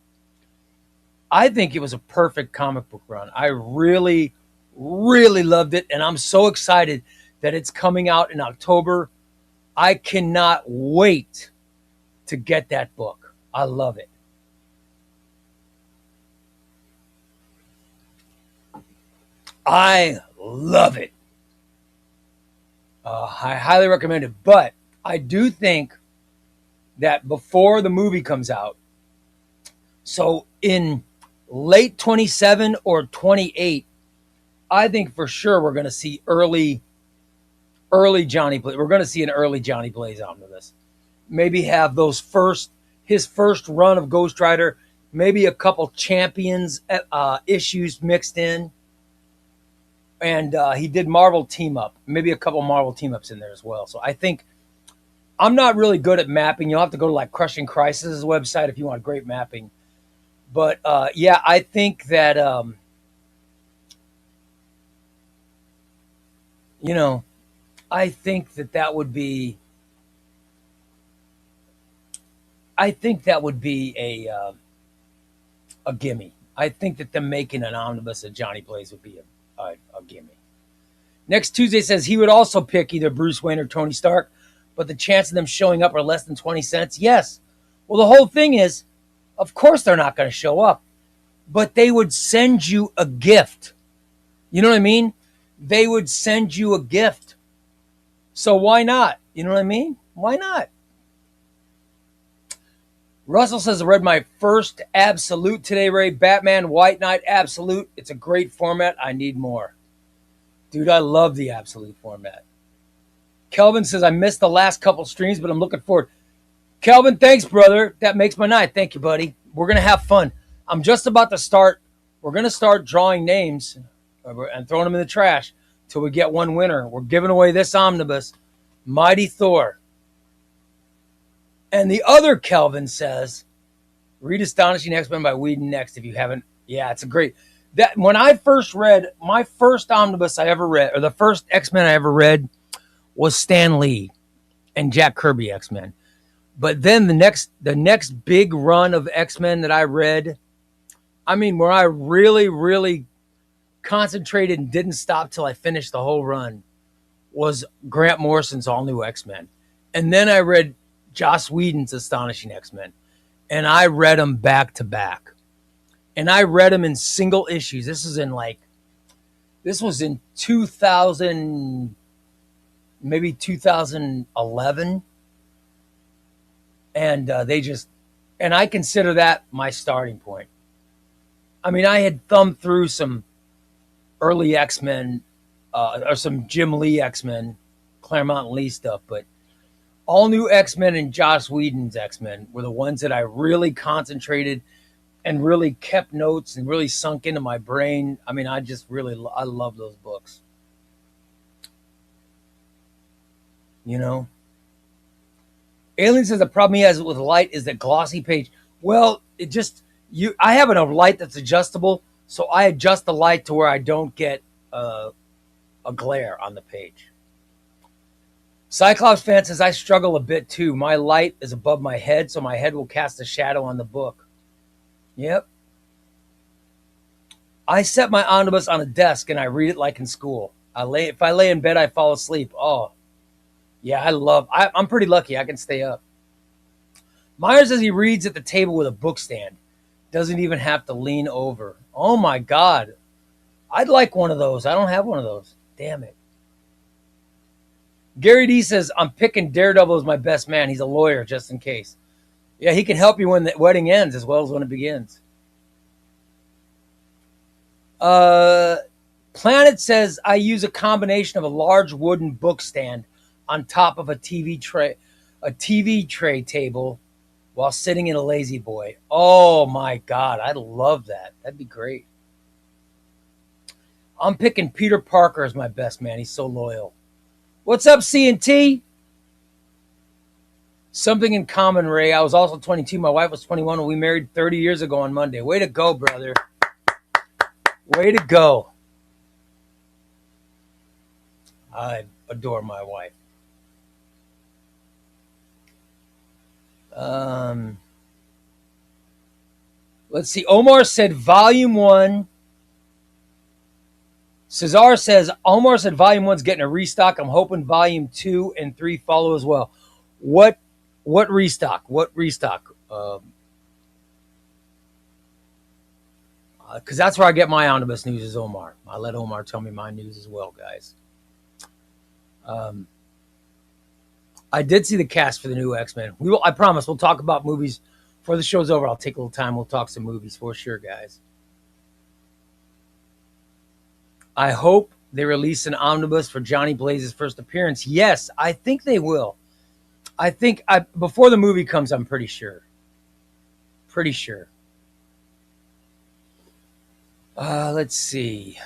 I think it was a perfect comic book run. I really, really loved it, and I'm so excited that it's coming out in October. I cannot wait to get that book. I love it. I love it. I highly recommend it. But I do think that before the movie comes out, so in late 27 or 28, I think for sure we're going to see early Johnny Blaze. We're going to see an early Johnny Blaze omnibus. Maybe have his first run of Ghost Rider, maybe a couple Champions issues mixed in. And he did Marvel team up, maybe a couple Marvel team ups in there as well. So I think I'm not really good at mapping. You'll have to go to like Crushing Crisis' website if you want great mapping. But yeah, I think that, I think that would be a gimme. I think that them making an omnibus of Johnny Blaze would be a gimme. Next Tuesday says he would also pick either Bruce Wayne or Tony Stark, but the chance of them showing up are less than 20 cents. Yes. Well, the whole thing is, of course they're not going to show up, but they would send you a gift. You know what I mean? They would send you a gift. So why not? You know what I mean? Why not? Russell says, I read my first Absolute today, Ray. Batman White Knight Absolute. It's a great format. I need more. Dude, I love the Absolute format. Kelvin says, I missed the last couple streams, but I'm looking forward. Kelvin, thanks, brother. That makes my night. Thank you, buddy. We're going to have fun. I'm just about to start. We're going to start drawing names and throwing them in the trash till we get one winner. We're giving away this omnibus, Mighty Thor. And the other Kelvin says, read Astonishing X-Men by Whedon next if you haven't. Yeah, it's a great. That when I first read, my first omnibus I ever read, or the first X-Men I ever read, was Stan Lee and Jack Kirby X-Men. But then the next big run of X-Men that I read, I mean, where I really, really concentrated and didn't stop till I finished the whole run, was Grant Morrison's All New X-Men. And then I read Joss Whedon's Astonishing X-Men. And I read them back to back. And I read them in single issues. This was in 2000, maybe 2011. And and I consider that my starting point. I mean, I had thumbed through some early X-Men, or some Jim Lee X-Men, Claremont and Lee stuff, but all new X-Men and Joss Whedon's X-Men were the ones that I really concentrated and really kept notes and really sunk into my brain. I mean, I love those books. You know? Alien says the problem he has with light is that glossy page. Well, I have a light that's adjustable, so I adjust the light to where I don't get a glare on the page. Cyclops fan says I struggle a bit too. My light is above my head, so my head will cast a shadow on the book. Yep. I set my omnibus on a desk and I read it like in school. If I lay in bed, I fall asleep. Oh, yeah, I'm pretty lucky. I can stay up. Myers says he reads at the table with a book stand. Doesn't even have to lean over. Oh my God. I'd like one of those. I don't have one of those. Damn it. Gary D says, I'm picking Daredevil as my best man. He's a lawyer, just in case. Yeah, he can help you when the wedding ends as well as when it begins. Planet says, I use a combination of a large wooden book stand on top of a TV tray table while sitting in a lazy boy. Oh my God, I love that. That'd be great. I'm picking Peter Parker as my best man. He's so loyal. What's up, C&T? Something in common, Ray. I was also 22. My wife was 21 when we married 30 years ago on Monday. Way to go, brother. Way to go. I adore my wife. Let's see. Omar said volume 1. Cesar says, Omar said volume 1's getting a restock. I'm hoping volume 2 and 3 follow as well. What restock? What restock? Because that's where I get my omnibus news is Omar. I let Omar tell me my news as well, guys. I did see the cast for the new X-Men. I promise we'll talk about movies before the show's over. I'll take a little time. We'll talk some movies for sure, guys. I hope they release an omnibus for Johnny Blaze's first appearance. Yes, I think they will. I think before the movie comes, I'm pretty sure. Pretty sure. Let's see.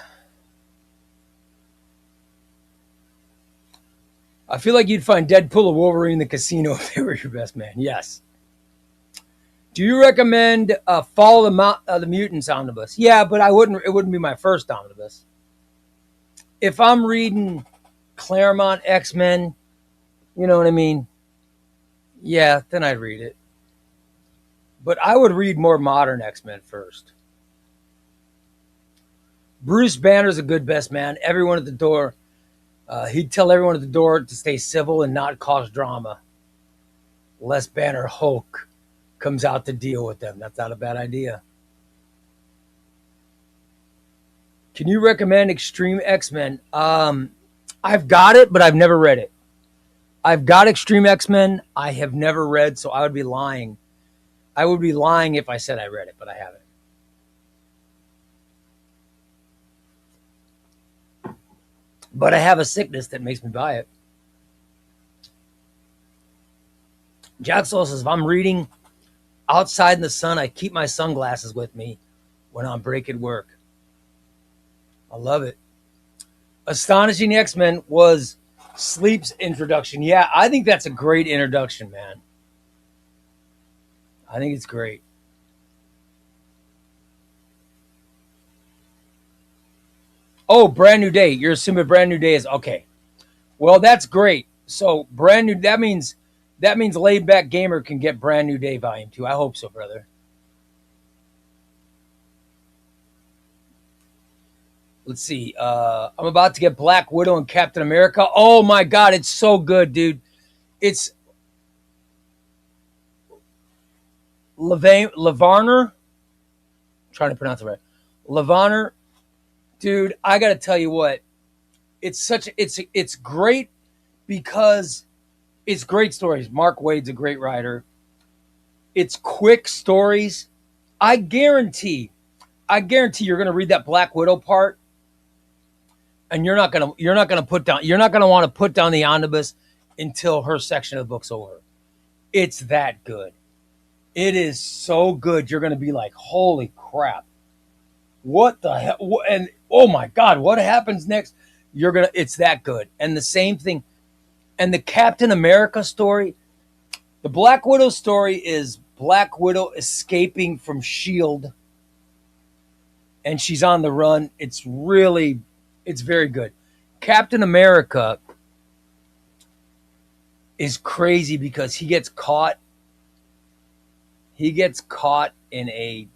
I feel like you'd find Deadpool or Wolverine in the casino if they were your best man. Yes. Do you recommend Fall of the Mutants omnibus? Yeah, but it wouldn't be my first omnibus. If I'm reading Claremont X-Men, you know what I mean? Yeah, then I'd read it. But I would read more modern X-Men first. Bruce Banner's a good best man. Everyone at the door, he'd tell everyone at the door to stay civil and not cause drama. Les Banner Hulk comes out to deal with them. That's not a bad idea. Can you recommend Extreme X-Men? I've got it, but I've never read it. I've got Extreme X-Men. I have never read, so I would be lying. I would be lying if I said I read it, but I haven't. But I have a sickness that makes me buy it. Jack Soul says, if I'm reading outside in the sun, I keep my sunglasses with me when on break at work. I love it. Astonishing X-Men was Sleep's introduction. Yeah, I think that's a great introduction, man. I think it's great. Oh, Brand New Day. You're assuming Brand New Day is okay. Well, that's great. So Brand New, that means Laid Back Gamer can get Brand New Day Volume 2. I hope so, brother. Let's see. I'm about to get Black Widow and Captain America. Oh my God, it's so good, dude. It's LeVarner. I'm trying to pronounce it right. LeVarner. Dude, I got to tell you what. It's great because it's great stories. Mark Waid's a great writer. It's quick stories. I guarantee you're going to read that Black Widow part, and you're not going to want to put down the omnibus until her section of the book's over. It's that good. It is so good. You're going to be like, holy crap. What the hell? And oh my God, what happens next? It's that good. And the same thing. And the Captain America story, the Black Widow story is Black Widow escaping from S.H.I.E.L.D. and she's on the run. It's very good. Captain America is crazy because he gets caught in a,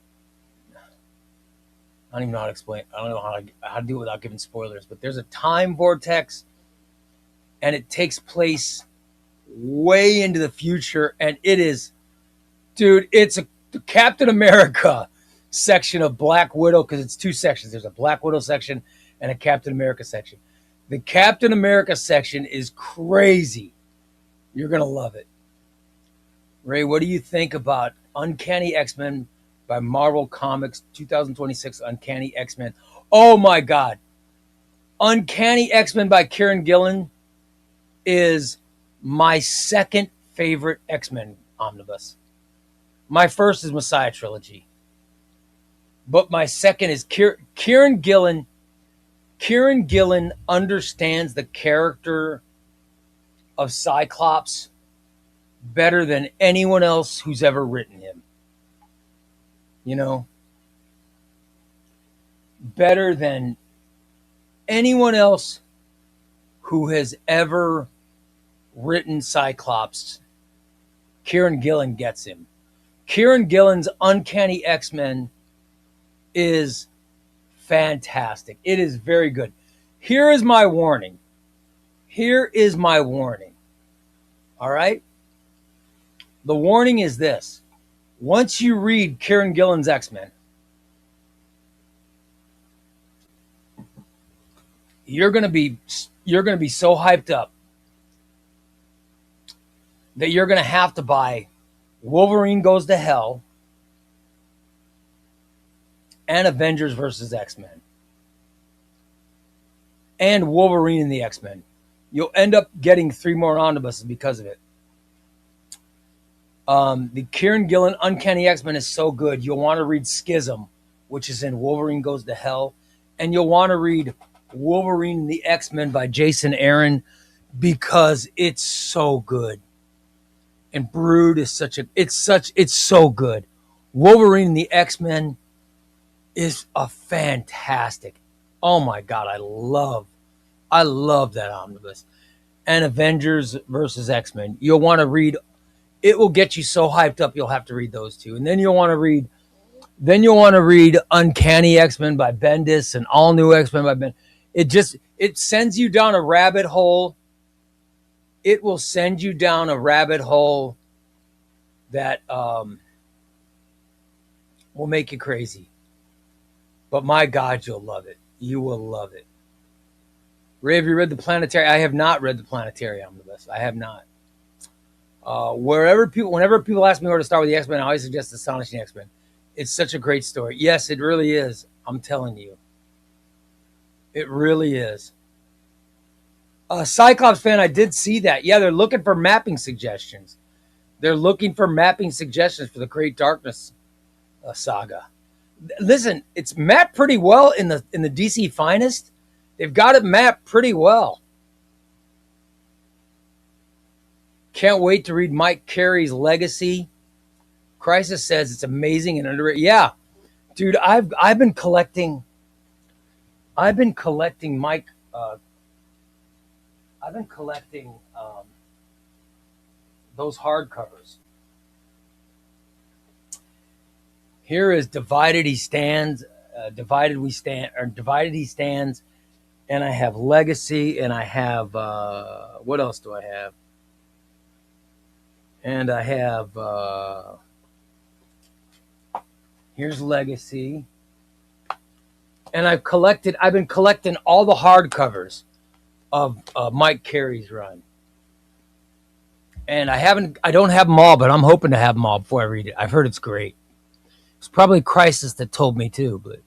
I don't even know how to explain. I don't know how to do it without giving spoilers, but there's a time vortex and it takes place way into the future. And it is, dude, it's the Captain America section of Black Widow, because it's two sections. There's a Black Widow section and a Captain America section. The Captain America section is crazy. You're going to love it. Ray, what do you think about Uncanny X-Men by Marvel Comics 2026 Uncanny X-Men? Oh my God. Uncanny X-Men by Kieran Gillen is my second favorite X-Men omnibus. My first is Messiah Trilogy. But my second is Kieran Gillen. Kieran Gillen understands the character of Cyclops better than anyone else who's ever written him. You know? Better than anyone else who has ever written Cyclops. Kieran Gillen gets him. Kieran Gillen's Uncanny X-Men is fantastic. It is very good. Here is my warning. All right? The warning is this. Once you read Kieran Gillen's X-Men, you're going to be so hyped up that you're going to have to buy Wolverine Goes to Hell and Avengers versus X-Men and Wolverine and the X-Men. You'll end up getting 3 more omnibuses because of it. The Kieran Gillen Uncanny X-Men is so good. You'll want to read Schism, which is in Wolverine Goes to Hell, and you'll want to read Wolverine and the X-Men by Jason Aaron because it's so good. And Brood is it's so good. Wolverine and the X-Men is a fantastic. Oh my God, I love that omnibus. And Avengers versus X-Men. You'll want to read. It will get you so hyped up. You'll have to read those two, and then you'll want to read. Uncanny X-Men by Bendis and All New X-Men by Ben. It sends you down a rabbit hole. It will send you down a rabbit hole that will make you crazy. But my God, you'll love it. You will love it. Ray, have you read The Planetary? I have not read The Planetary omnibus. I have not. Whenever people ask me where to start with the X-Men, I always suggest Astonishing X-Men. It's such a great story. Yes, it really is. I'm telling you. It really is. Cyclops fan, I did see that. Yeah, they're looking for mapping suggestions. They're looking for mapping suggestions for the Great Darkness saga. Listen, it's mapped pretty well in the DC Finest. They've got it mapped pretty well. Can't wait to read Mike Carey's Legacy. Crisis says it's amazing and underrated. Yeah, dude, I've been collecting. I've been collecting Mike. I've been collecting those hardcovers. Here is Divided He Stands, Divided We Stand, or Divided He Stands, and I have Legacy, and I have what else do I have? And I have here's Legacy, and I've been collecting all the hardcovers of Mike Carey's run. And I don't have them all, but I'm hoping to have them all before I read it. I've heard it's great. It's probably Crisis that told me too, but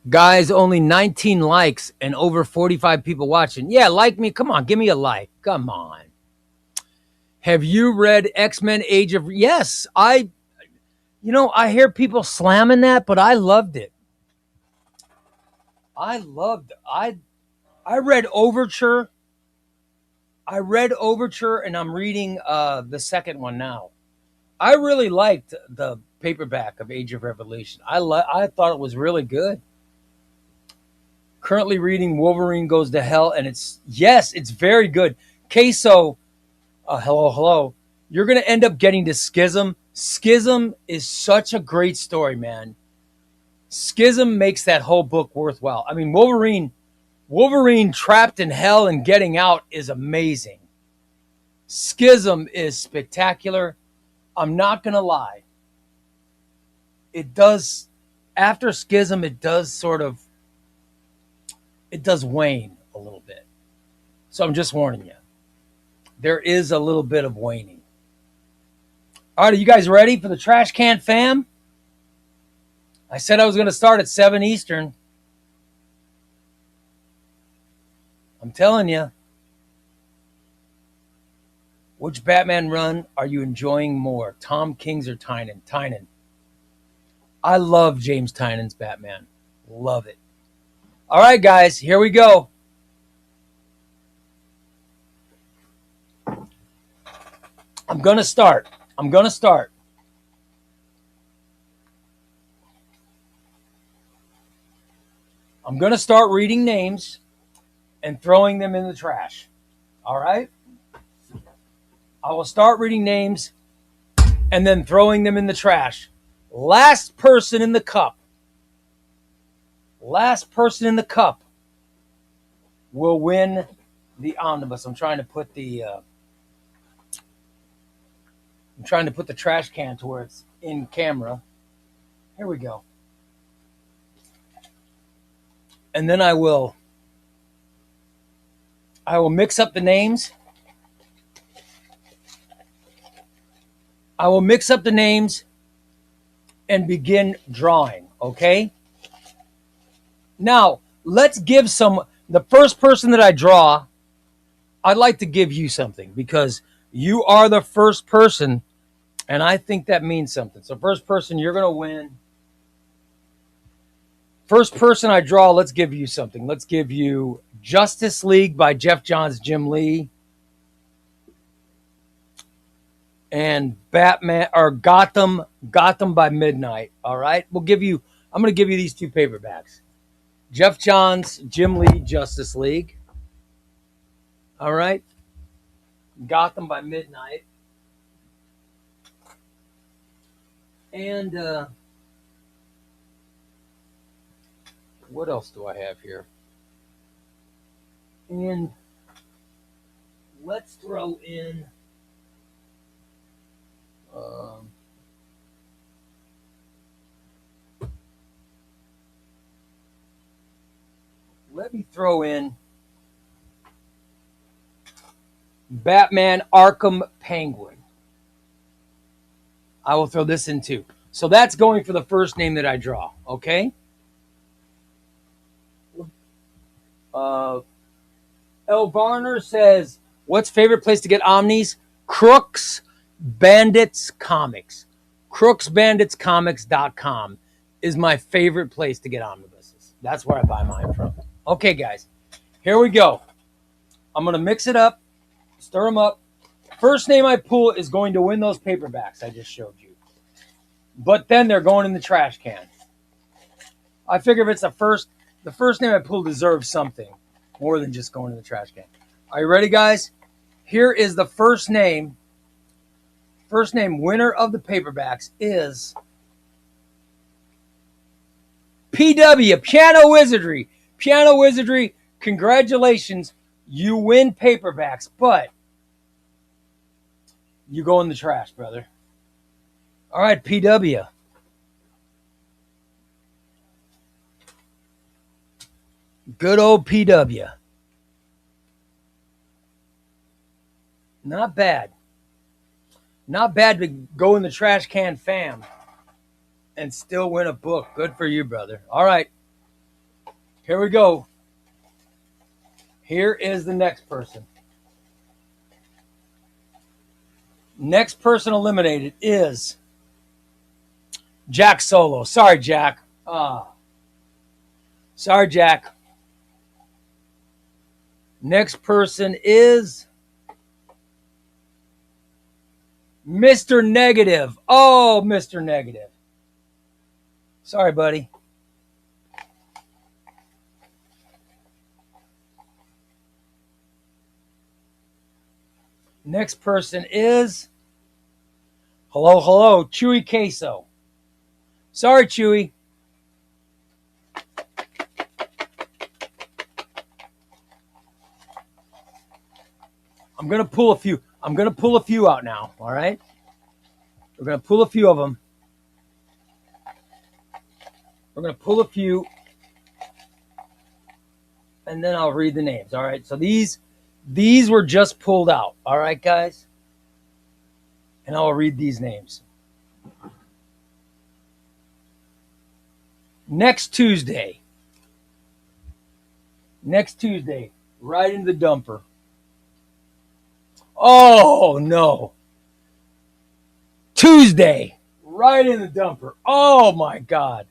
guys, only 19 likes and over 45 people watching. Yeah, like me. Come on, give me a like. Come on. Have you read X-Men Age of... Yes, I hear people slamming that, but I loved it. I read Overture. And I'm reading the second one now. I really liked the paperback of Age of Revolution. I thought it was really good. Currently reading Wolverine Goes to Hell, and it's very good. Queso, hello. You're going to end up getting to Schism. Schism is such a great story, man. Schism makes that whole book worthwhile. I mean, Wolverine trapped in hell and getting out is amazing. Schism is spectacular. I'm not going to lie. It does, after Schism, it does wane a little bit. So I'm just warning you. There is a little bit of waning. All right, are you guys ready for the Trash Can Fam? I said I was going to start at 7 Eastern. I'm telling you. Which Batman run are you enjoying more, Tom King's or Tynan? Tynan. I love James Tynan's Batman. Love it. All right, guys, here we go. I'm going to start. I'm going to start reading names and throwing them in the trash. All right? I will start reading names and then throwing them in the trash. Last person in the cup will win the omnibus. I'm trying to put the trash can to where it's in camera. Here we go. And then I will mix up the names. And begin drawing, okay? Now, let's give the first person that I draw, I'd like to give you something because you are the first person, and I think that means something. So first person, you're going to win. First person I draw, let's give you something. Let's give you Justice League by Jeff Johns, Jim Lee. And Batman or Gotham by Midnight. All right. I'm going to give you these two paperbacks. Jeff Johns, Jim Lee, Justice League. All right. Gotham by Midnight. And what else do I have here? And let's throw in let me throw in Batman Arkham Penguin. I will throw this in too. So that's going for the first name that I draw, okay? Varner says, what's favorite place to get omnis? Crooks Bandits Comics. crooksbanditscomics.com is my favorite place to get omnibuses. That's where I buy mine from. Okay, guys, here we go. I'm going to mix it up, stir them up. First name I pull is going to win those paperbacks I just showed you. But then they're going in the trash can. I figure if it's the first name I pull deserves something more than just going in the trash can. Are you ready, guys? Here is the first name. First name winner of the paperbacks is PW, Piano Wizardry. Piano Wizardry, congratulations. You win paperbacks, but you go in the trash, brother. All right, PW. Good old PW. Not bad. Not bad to go in the trash can fam and still win a book. Good for you, brother. All right. Here we go. Here is the next person. Next person eliminated is Jack Solo. Sorry, Jack. Sorry, Jack. Next person is Mr. Negative. Oh, Mr. Negative. Sorry, buddy. Next person is hello, Chewy Queso. Sorry, Chewy. I'm gonna pull a few out now. All right. We're gonna pull a few of them. We're gonna pull a few, and then I'll read the names. All right. So these were just pulled out. All right, guys. And I'll read these names. Next Tuesday, right into the dumper. Oh, no. Tuesday, right in the dumper. Oh, my God.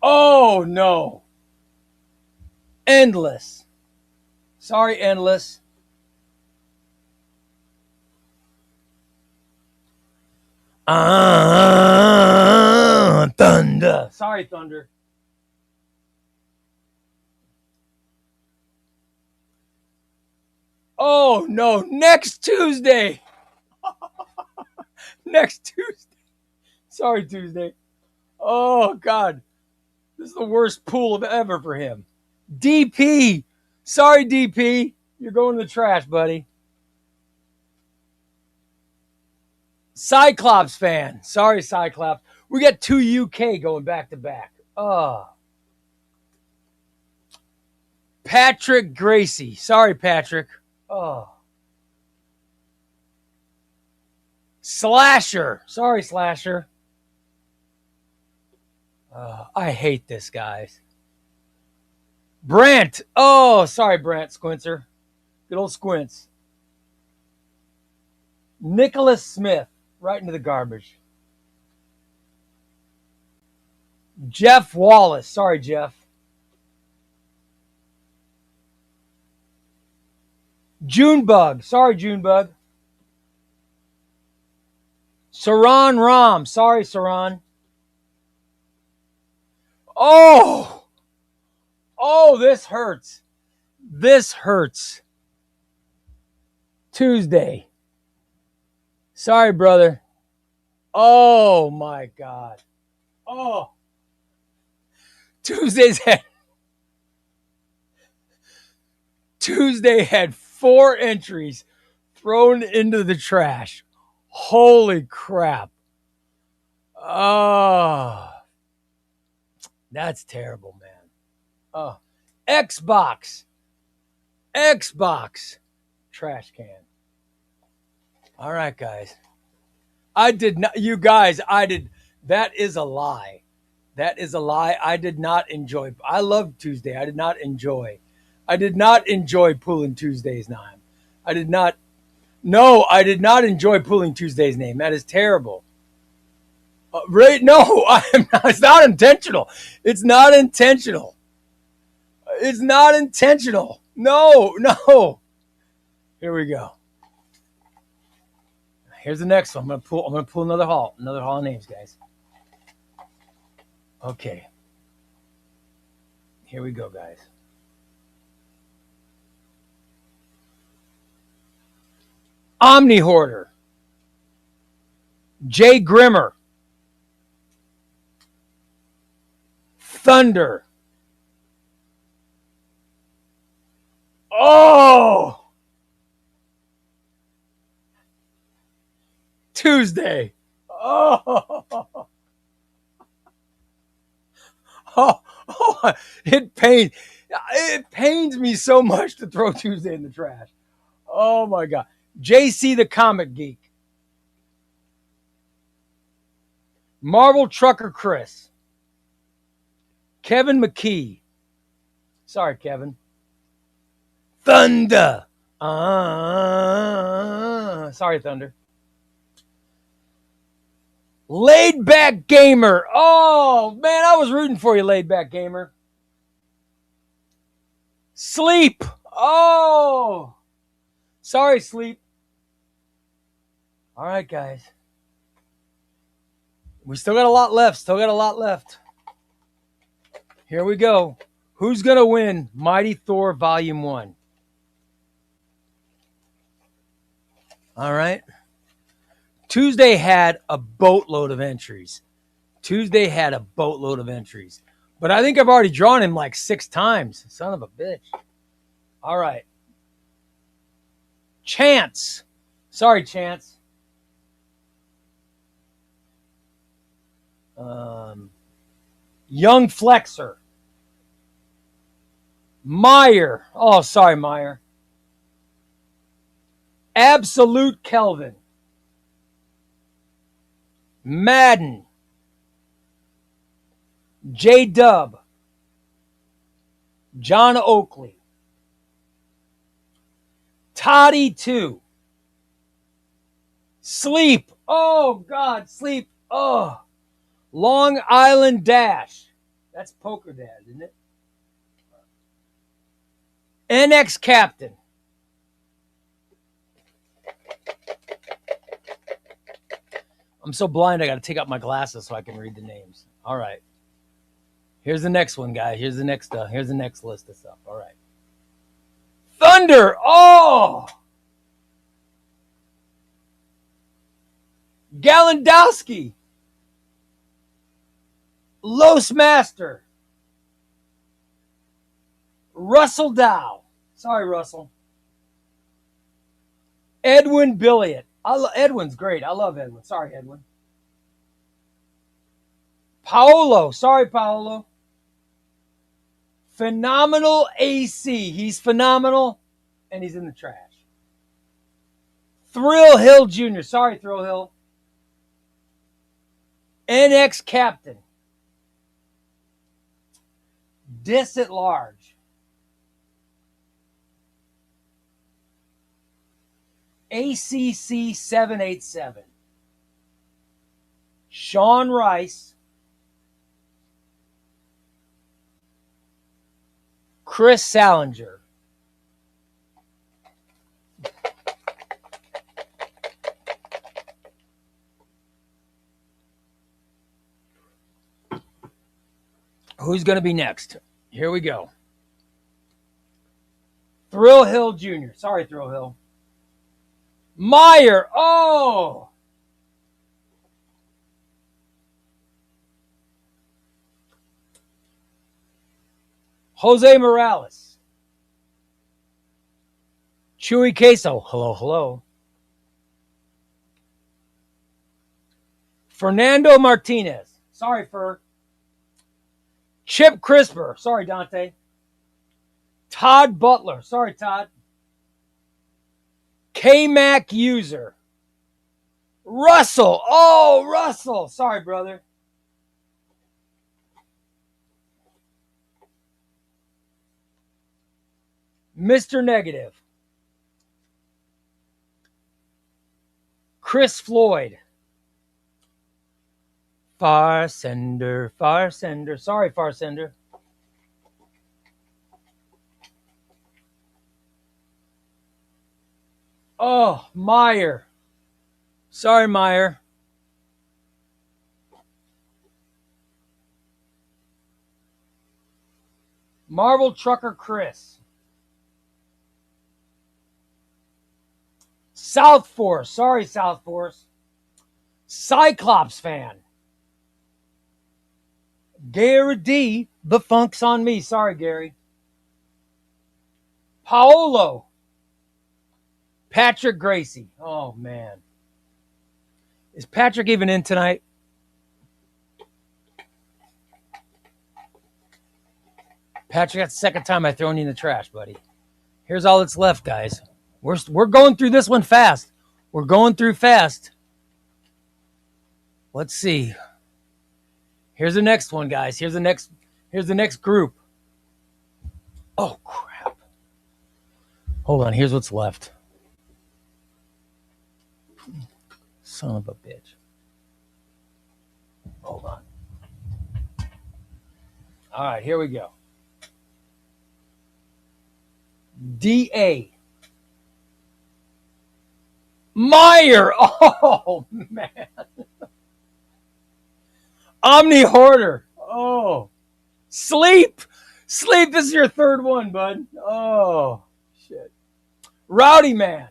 Oh, no. Endless. Sorry, Endless. Thunder. Sorry, Thunder. Oh, no. Next Tuesday. Next Tuesday. Sorry, Tuesday. Oh, God. This is the worst pool of ever for him. DP. Sorry, DP. You're going to the trash, buddy. Cyclops fan. Sorry, Cyclops. We got 2 UK going back to back. Oh. Patrick Gracie. Sorry, Patrick. Oh. Slasher. Sorry, Slasher. I hate this, guys. Brant. Oh, sorry, Brant Squincer. Good old Squints. Nicholas Smith. Right into the garbage. Jeff Wallace. Sorry, Jeff. Junebug. Sorry, Junebug. Saran Ram. Sorry, Saran. Oh! Oh, this hurts. This hurts. Tuesday. Sorry, brother. Oh, my God. Oh. Tuesday had 4 entries thrown into the trash. Holy crap. Oh. That's terrible, man. Oh. Xbox. Trash can. All right, guys. I did not, you guys, that is a lie. That is a lie. I did not enjoy, I love Tuesday. I did not enjoy pulling Tuesday's name. I did not enjoy pulling Tuesday's name. That is terrible. Right? No, I'm not, it's not intentional. It's not intentional. No. Here we go. Here's the next one. I'm gonna pull another haul of names, guys. Okay. Here we go, guys. Omni Hoarder. Jay Grimmer. Thunder. Oh! Tuesday. Oh, It pains me so much to throw Tuesday in the trash. Oh my God. JC the Comic Geek. Marvel Trucker Chris. Kevin McKee. Sorry, Kevin. Thunder. Sorry, Thunder. Laid Back Gamer. Oh, man, I was rooting for you, Laid Back Gamer. Sleep. Oh. Sorry, Sleep. All right, guys. We still got a lot left. Here we go. Who's going to win Mighty Thor Volume 1? All right. Tuesday had a boatload of entries. But I think I've already drawn him like 6 times. Son of a bitch. All right. Chance. Sorry, Chance. Young Flexer. Meyer. Oh, sorry, Meyer. Absolute Kelvin. Madden. J-Dub. John Oakley. Toddy 2. Sleep. Oh, God, Sleep. Oh. Long Island Dash. That's Poker Dad, isn't it? NX Captain. I'm so blind I got to take out my glasses so I can read the names. All right. Here's the next one, guys. Here's the next list of stuff. All right. Thunder. Oh. Galandowski. Los Master. Russell Dow. Sorry, Russell. Edwin Billiot. Edwin's great. I love Edwin. Sorry, Edwin. Paolo. Sorry, Paolo. Phenomenal AC. He's phenomenal, and he's in the trash. Thrill Hill Jr. Sorry, Thrill Hill. NX Captain. Dis at Large. ACC 787. Sean Rice. Chris Salinger. Who's going to be next? Here we go. Thrill Hill Jr. Sorry, Thrill Hill. Meyer. Oh. Jose Morales. Chewy Queso. Hello, hello. Fernando Martinez. Sorry, Fer. Chip Crisper. Sorry, Dante. Todd Butler. Sorry, Todd. K-Mac User. Russell. Oh, Russell. Sorry, brother. Mr. Negative. Chris Floyd. Farsender. Sorry, Farsender. Oh, Meyer. Sorry, Meyer. Marvel Trucker Chris. South Force. Sorry, South Force. Cyclops fan. Gary D. The Funk's on me. Sorry, Gary. Paolo. Patrick Gracie. Oh, man. Is Patrick even in tonight? Patrick, that's the second time I've thrown you in the trash, buddy. Here's all that's left, guys. We're going through this one fast. We're going through fast. Let's see. Here's the next one, guys. Here's the next group. Oh, crap. Hold on. Here's what's left. Son of a bitch. Hold on. All right, here we go. D.A. Meyer. Oh, man. Omni Hoarder. Oh. Sleep. Sleep is your third one, bud. Oh, shit. Rowdy Man.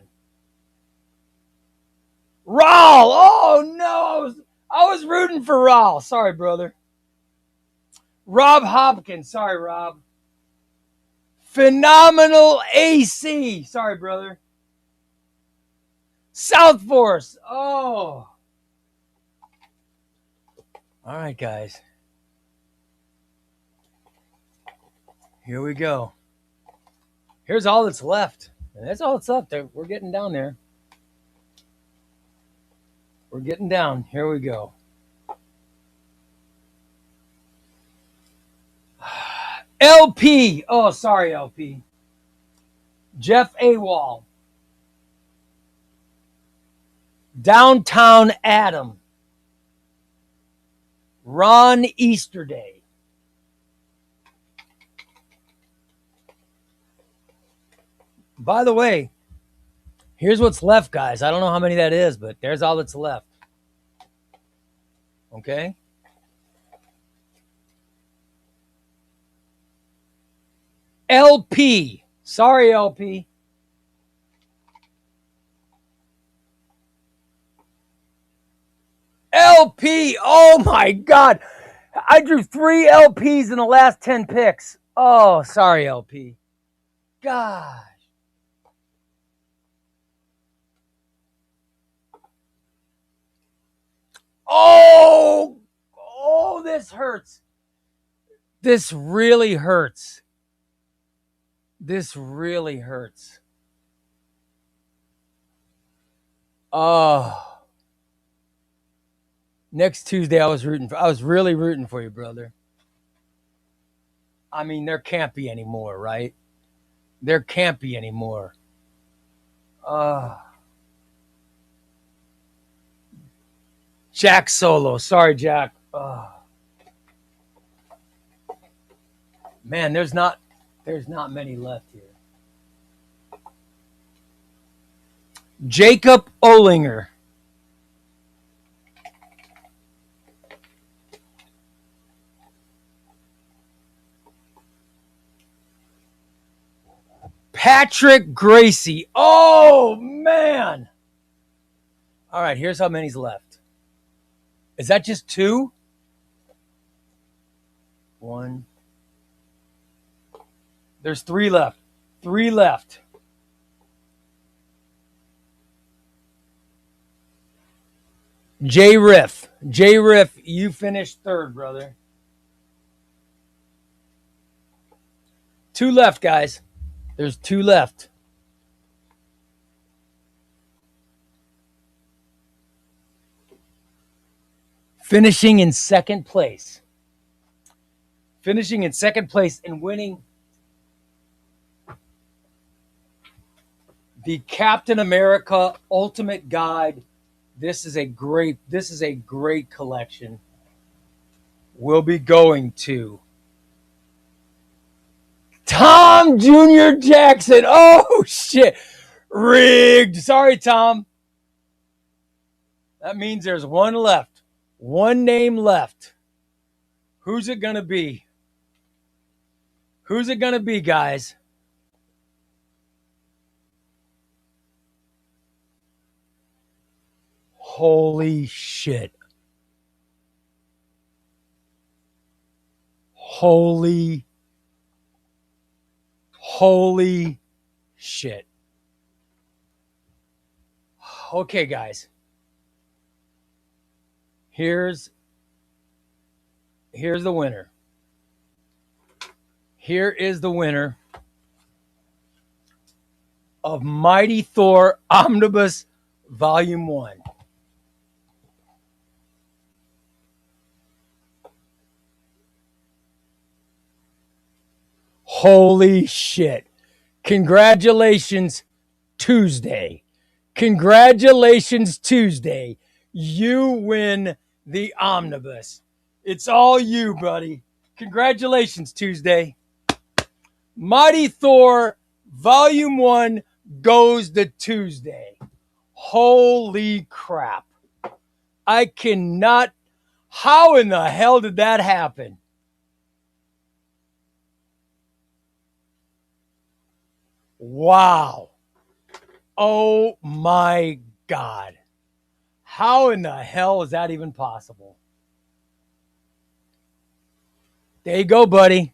Raul. Oh, no. I was rooting for Raul. Sorry, brother. Rob Hopkins. Sorry, Rob. Phenomenal AC. Sorry, brother. South Force. Oh. All right, guys. Here we go. Here's all that's left. And that's all that's left. We're getting down there. We're getting down. Here we go. LP. Oh, sorry, LP. Jeff AWOL. Downtown Adam. Ron Easterday. By the way, here's what's left, guys. I don't know how many that is, but there's all that's left. Okay? LP. Sorry, LP. LP. Oh, my God. I drew 3 LPs in the last 10 picks. Oh, sorry, LP. Gosh. Oh, this hurts. This really hurts. This really hurts. Oh. Next Tuesday, I was really rooting for you, brother. I mean, there can't be any more, right? There can't be any more. Jack Solo. Sorry, Jack. Man, there's not many left here. Jacob Olinger. Patrick Gracie. Oh, man. All right, here's how many's left. Is that just 2? 1. There's 3 left. 3 left. J Riff. J Riff, you finished 3rd, brother. 2 left, guys. There's 2 left. Finishing in 2nd place. Finishing in 2nd place and winning the Captain America Ultimate Guide. This is a great collection. We'll be going to Tom Jr. Jackson. Oh, shit. Rigged. Sorry, Tom. That means there's 1 left. 1 name left. Who's it going to be? Who's it going to be, guys? Holy shit. Holy shit. Okay, guys. Here's the winner. Here is the winner of Mighty Thor Omnibus Volume 1. Holy shit. Congratulations, Tuesday. Congratulations, Tuesday. You win the Omnibus. It's all you, buddy. Congratulations, Tuesday. Mighty Thor Volume 1 goes to Tuesday. Holy crap. I cannot. How in the hell did that happen? Wow. Oh my God. How in the hell is that even possible? There you go, buddy.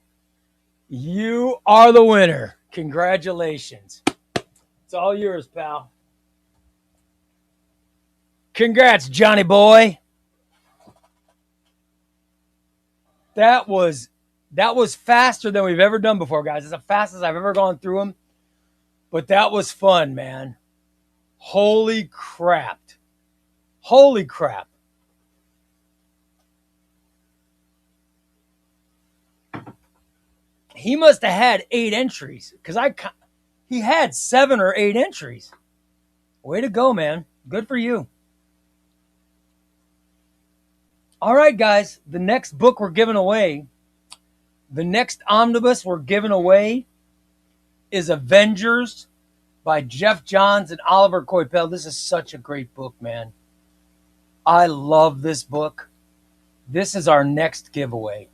You are the winner. Congratulations. It's all yours, pal. Congrats, Johnny boy. That was faster than we've ever done before, guys. It's the fastest I've ever gone through them. But that was fun, man. Holy crap. Holy crap. He must have had 8 entries because he had 7 or 8 entries. Way to go, man. Good for you. All right, guys. The next book we're giving away, the next omnibus we're giving away is Avengers by Jeff Johns and Oliver Coipel. This is such a great book, man. I love this book. This is our next giveaway.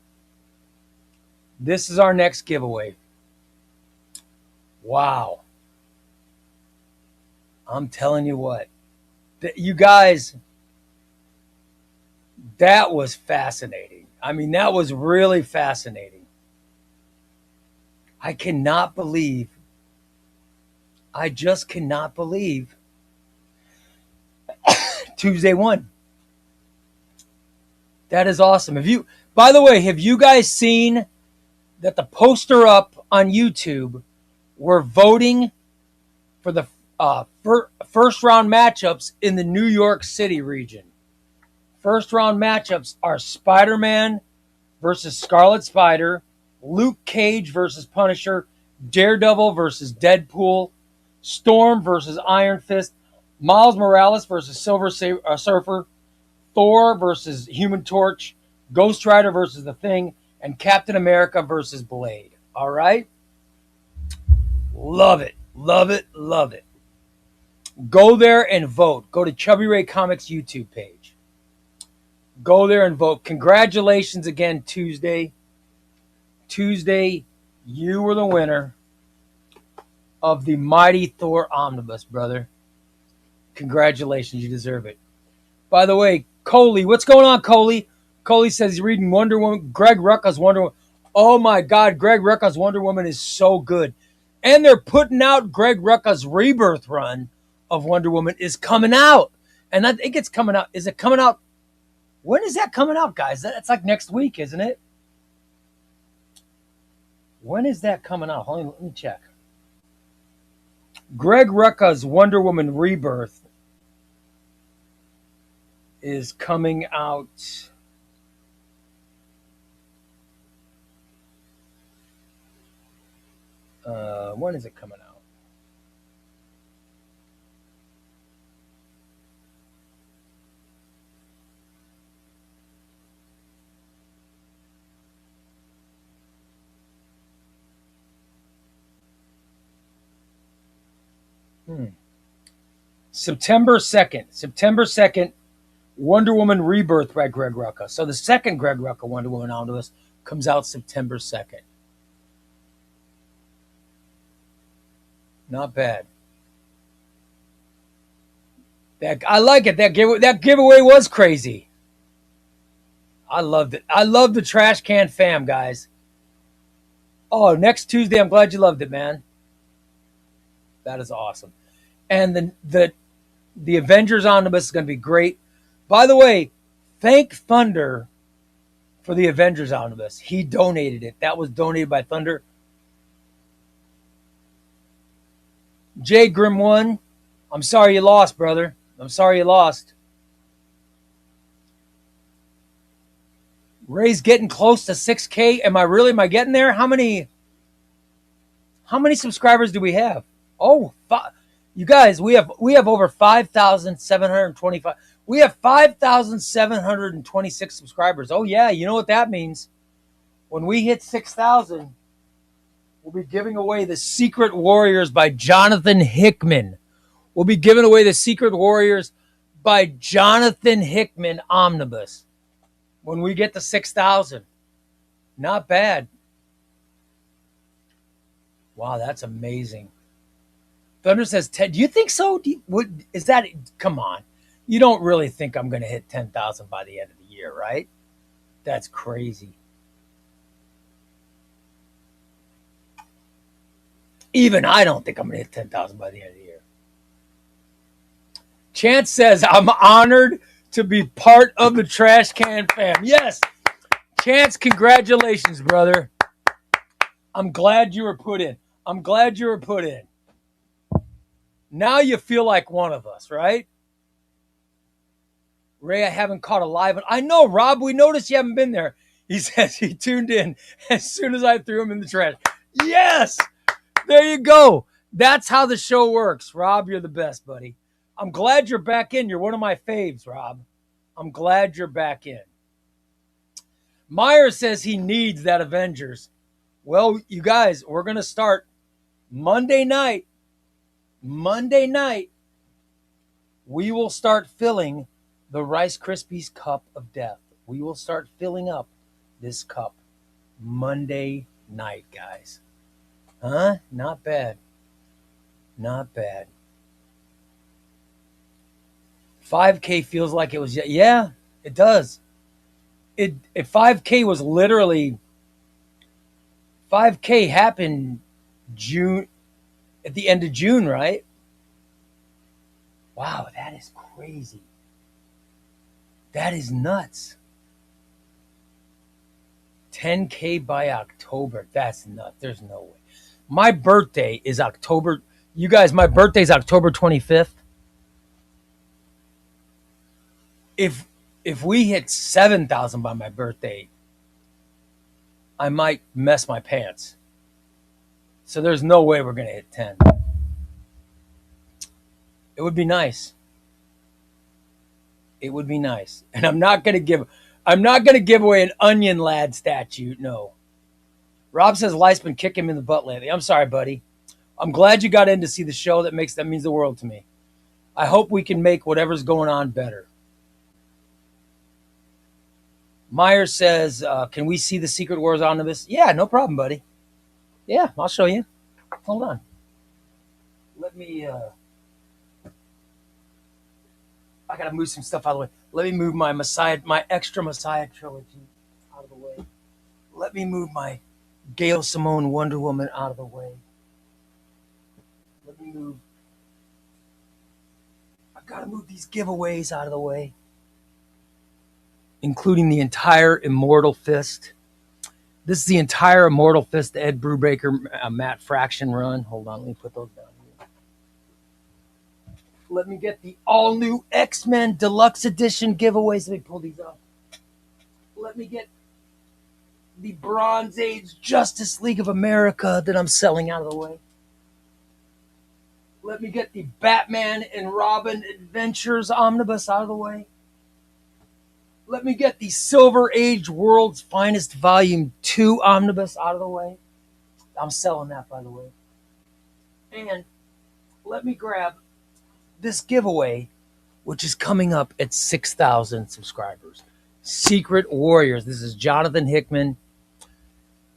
This is our next giveaway. Wow. I'm telling you what. You guys, that was fascinating. I mean, that was really fascinating. I cannot believe. I just cannot believe Tuesday won. That is awesome. By the way, have you guys seen that the poster up on YouTube, we're voting for the first round matchups in the New York City region. First round matchups are Spider-Man versus Scarlet Spider, Luke Cage versus Punisher, Daredevil versus Deadpool, Storm versus Iron Fist, Miles Morales versus Silver Surfer, Thor versus Human Torch, Ghost Rider versus The Thing, and Captain America versus Blade. All right? Love it. Love it. Love it. Go there and vote. Go to Chubbyray Comics YouTube page. Go there and vote. Congratulations again, Tuesday. Tuesday, you were the winner of the Mighty Thor Omnibus, brother. Congratulations. You deserve it. By the way, Coley, what's going on, Coley? Coley says he's reading Wonder Woman. Greg Rucka's Wonder Woman. Oh my God, Greg Rucka's Wonder Woman is so good. And they're putting out Greg Rucka's Rebirth run of Wonder Woman is coming out. And I think it's coming out. Is it coming out? When is that coming out, guys? That's like next week, isn't it? When is that coming out? Hold on, let me check. Greg Rucka's Wonder Woman Rebirth is coming out. When is it coming out? September 2nd. September 2nd, Wonder Woman Rebirth by Greg Rucka. So the second Greg Rucka Wonder Woman Omnibus comes out September 2nd. Not bad. I like it. That giveaway was crazy. I loved it. I love the Trash Can Fam, guys. Oh, next Tuesday. I'm glad you loved it, man. That is awesome. And the Avengers Omnibus is going to be great. By the way, thank Thunder for the Avengers Omnibus. He donated it. That was donated by Thunder. Jay Grim 1, I'm sorry you lost, brother. I'm sorry you lost. Ray's getting close to 6K. Am I getting there? How many subscribers do we have? Oh, you guys, we have over 5,725. We have 5,726 subscribers. Oh yeah, you know what that means? When we hit 6,000, we'll be giving away the Secret Warriors by Jonathan Hickman. We'll be giving away the Secret Warriors by Jonathan Hickman Omnibus when we get to 6,000. Not bad. Wow, that's amazing. Thunder says, Ted, do you think so? Come on. You don't really think I'm going to hit 10,000 by the end of the year, right? That's crazy. Even I don't think I'm going to hit 10,000 by the end of the year. Chance says, I'm honored to be part of the Trash Can fam. Yes. Chance, congratulations, brother. I'm glad you were put in. Now you feel like one of us, right? Ray, I haven't caught a live. I know, Rob, we noticed you haven't been there. He says he tuned in as soon as I threw him in the trash. Yes! There you go. That's how the show works. Rob, you're the best, buddy. I'm glad you're back in. You're one of my faves, Rob. I'm glad you're back in. Meyer says he needs that Avengers. Well, you guys, we're going to start Monday night. We will start filling the Rice Krispies cup of death. We will start filling up this cup Monday night, guys. Huh? Not bad. 5K feels like it was, yeah, it does. If 5K was literally, 5K happened June, at the end of June, right? Wow, that is crazy. That is nuts. 10K by October. That's nuts. There's no way. My birthday is October. You guys, my birthday is October 25th. If we hit 7,000 by my birthday, I might mess my pants. So there's no way we're going to hit 10. It would be nice. And I'm not going to give away an Onion Lad statue. No. Rob says life's been kicking him in the butt lately. I'm sorry, buddy. I'm glad you got in to see the show. That means the world to me. I hope we can make whatever's going on better. Meyer says, can we see the Secret Wars Omnibus? Yeah, no problem, buddy. Yeah, I'll show you. Hold on. Let me, I got to move some stuff out of the way. Let me move my extra Messiah trilogy out of the way. Let me move my Gail Simone Wonder Woman out of the way. I've got to move these giveaways out of the way, including the entire Immortal Fist. This is the entire Immortal Fist Ed Brubaker, Matt Fraction run. Hold on, let me put those down here. Let me get the all-new X-Men Deluxe Edition giveaways. Let me pull these up. Let me get the Bronze Age Justice League of America that I'm selling out of the way. Let me get the Batman and Robin Adventures Omnibus out of the way. Let me get the Silver Age World's Finest Volume 2 Omnibus out of the way. I'm selling that, by the way. And let me grab this giveaway, which is coming up at 6,000 subscribers. Secret Warriors. This is Jonathan Hickman.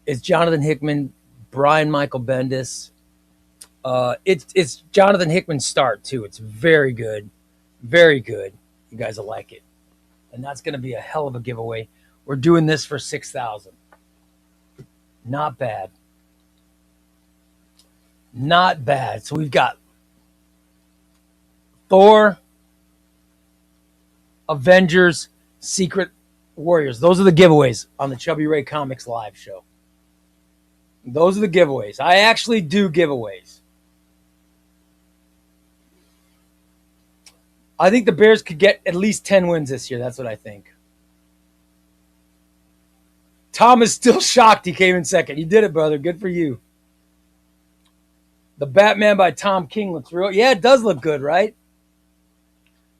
It's Jonathan Hickman, Brian Michael Bendis. It's Jonathan Hickman's start, too. It's very good. Very good. You guys will like it. And that's going to be a hell of a giveaway. We're doing this for 6,000. Not bad. Not bad. So we've got Thor, Avengers, Secret Warriors. Those are the giveaways on the Chubbyray Comics live show. Those are the giveaways. I actually do giveaways. I think the Bears could get at least 10 wins this year. That's what I think. Tom is still shocked he came in second. You did it, brother. Good for you. The Batman by Tom King looks real. Yeah, it does look good, right?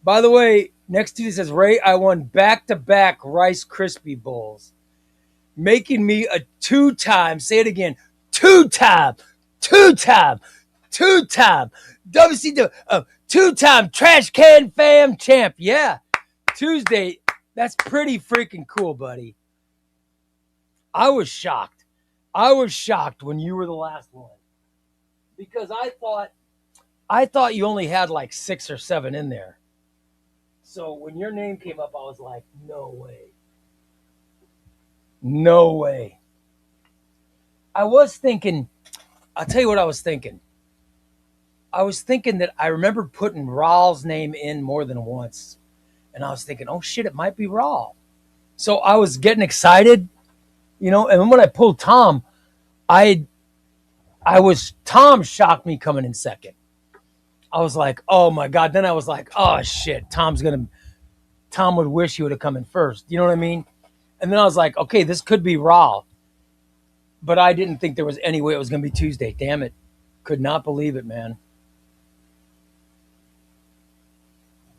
By the way, next Tuesday says, Ray, I won back-to-back Rice Krispie Bowls, making me a two-time, say it again, two-time WCW, two-time Trash Can Fam champ. Yeah, Tuesday. That's pretty freaking cool, buddy. I was shocked. I was shocked when you were the last one. Because I thought you only had like 6 or 7 in there. So when your name came up, I was like, no way. No way. I was thinking, I'll tell you what I was thinking. I was thinking that I remember putting Raw's name in more than once. And I was thinking, oh shit, it might be Raw. So I was getting excited, you know, and when I pulled Tom, Tom shocked me coming in second. I was like, oh my God. Then I was like, oh shit, Tom would wish he would have come in first. You know what I mean? And then I was like, okay, this could be Raw. But I didn't think there was any way it was going to be Tuesday. Damn it. Could not believe it, man.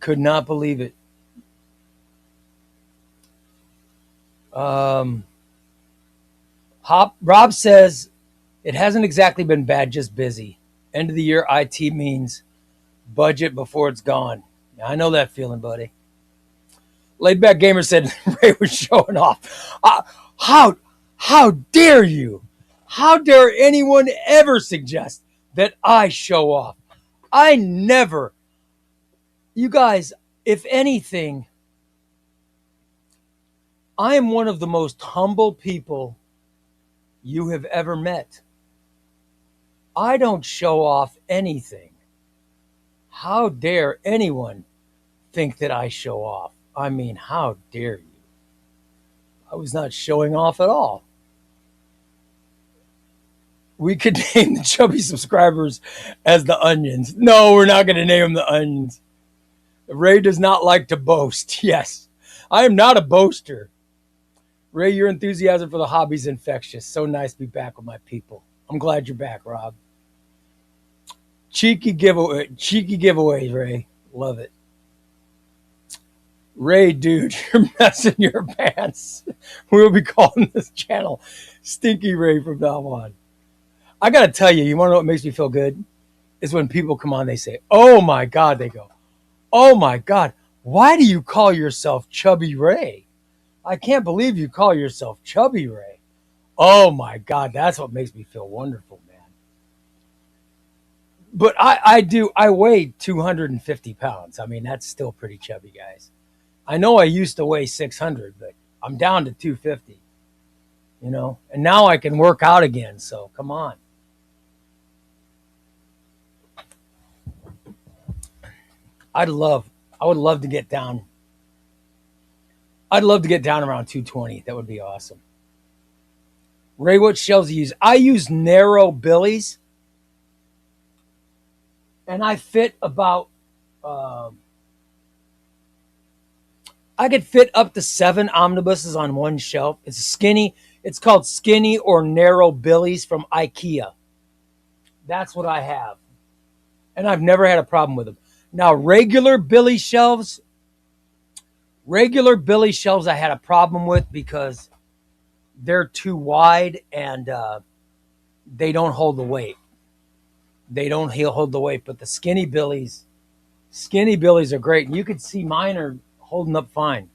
Could not believe it. Rob says, it hasn't exactly been bad, just busy. End of the year IT means budget before it's gone. I know that feeling, buddy. Laid Back Gamer said Ray was showing off. How dare you? How dare anyone ever suggest that I show off? I never. You guys, if anything, I am one of the most humble people you have ever met. I don't show off anything. How dare anyone think that I show off? I mean, how dare you? I was not showing off at all. We could name the chubby subscribers as the Onions. No, we're not going to name them the Onions. Ray does not like to boast. Yes, I am not a boaster. Ray, your enthusiasm for the hobby is infectious. So nice to be back with my people. I'm glad you're back, Rob. Cheeky giveaways, Ray. Love it. Ray, dude, you're messing your pants. We'll be calling this channel Stinky Ray from now on. I got to tell you, you want to know what makes me feel good? Is when people come on, they say, oh my God, they go, oh my God, why do you call yourself Chubby Ray? I can't believe you call yourself Chubby Ray. Oh my God, that's what makes me feel wonderful, man. But I weigh 250 pounds. I mean, that's still pretty chubby, guys. I know I used to weigh 600, but I'm down to 250, you know, and now I can work out again. So come on. I would love to get down. I'd love to get down around 220. That would be awesome. Ray, what shells do you use? I use narrow billies. And I fit about, I could fit up to 7 omnibuses on one shelf. It's called skinny or narrow billies from IKEA. That's what I have. And I've never had a problem with them. Now, regular billy shelves I had a problem with because they're too wide and they don't hold the weight. They don't hold the weight, but the skinny billies are great. And you can see mine are holding up fine.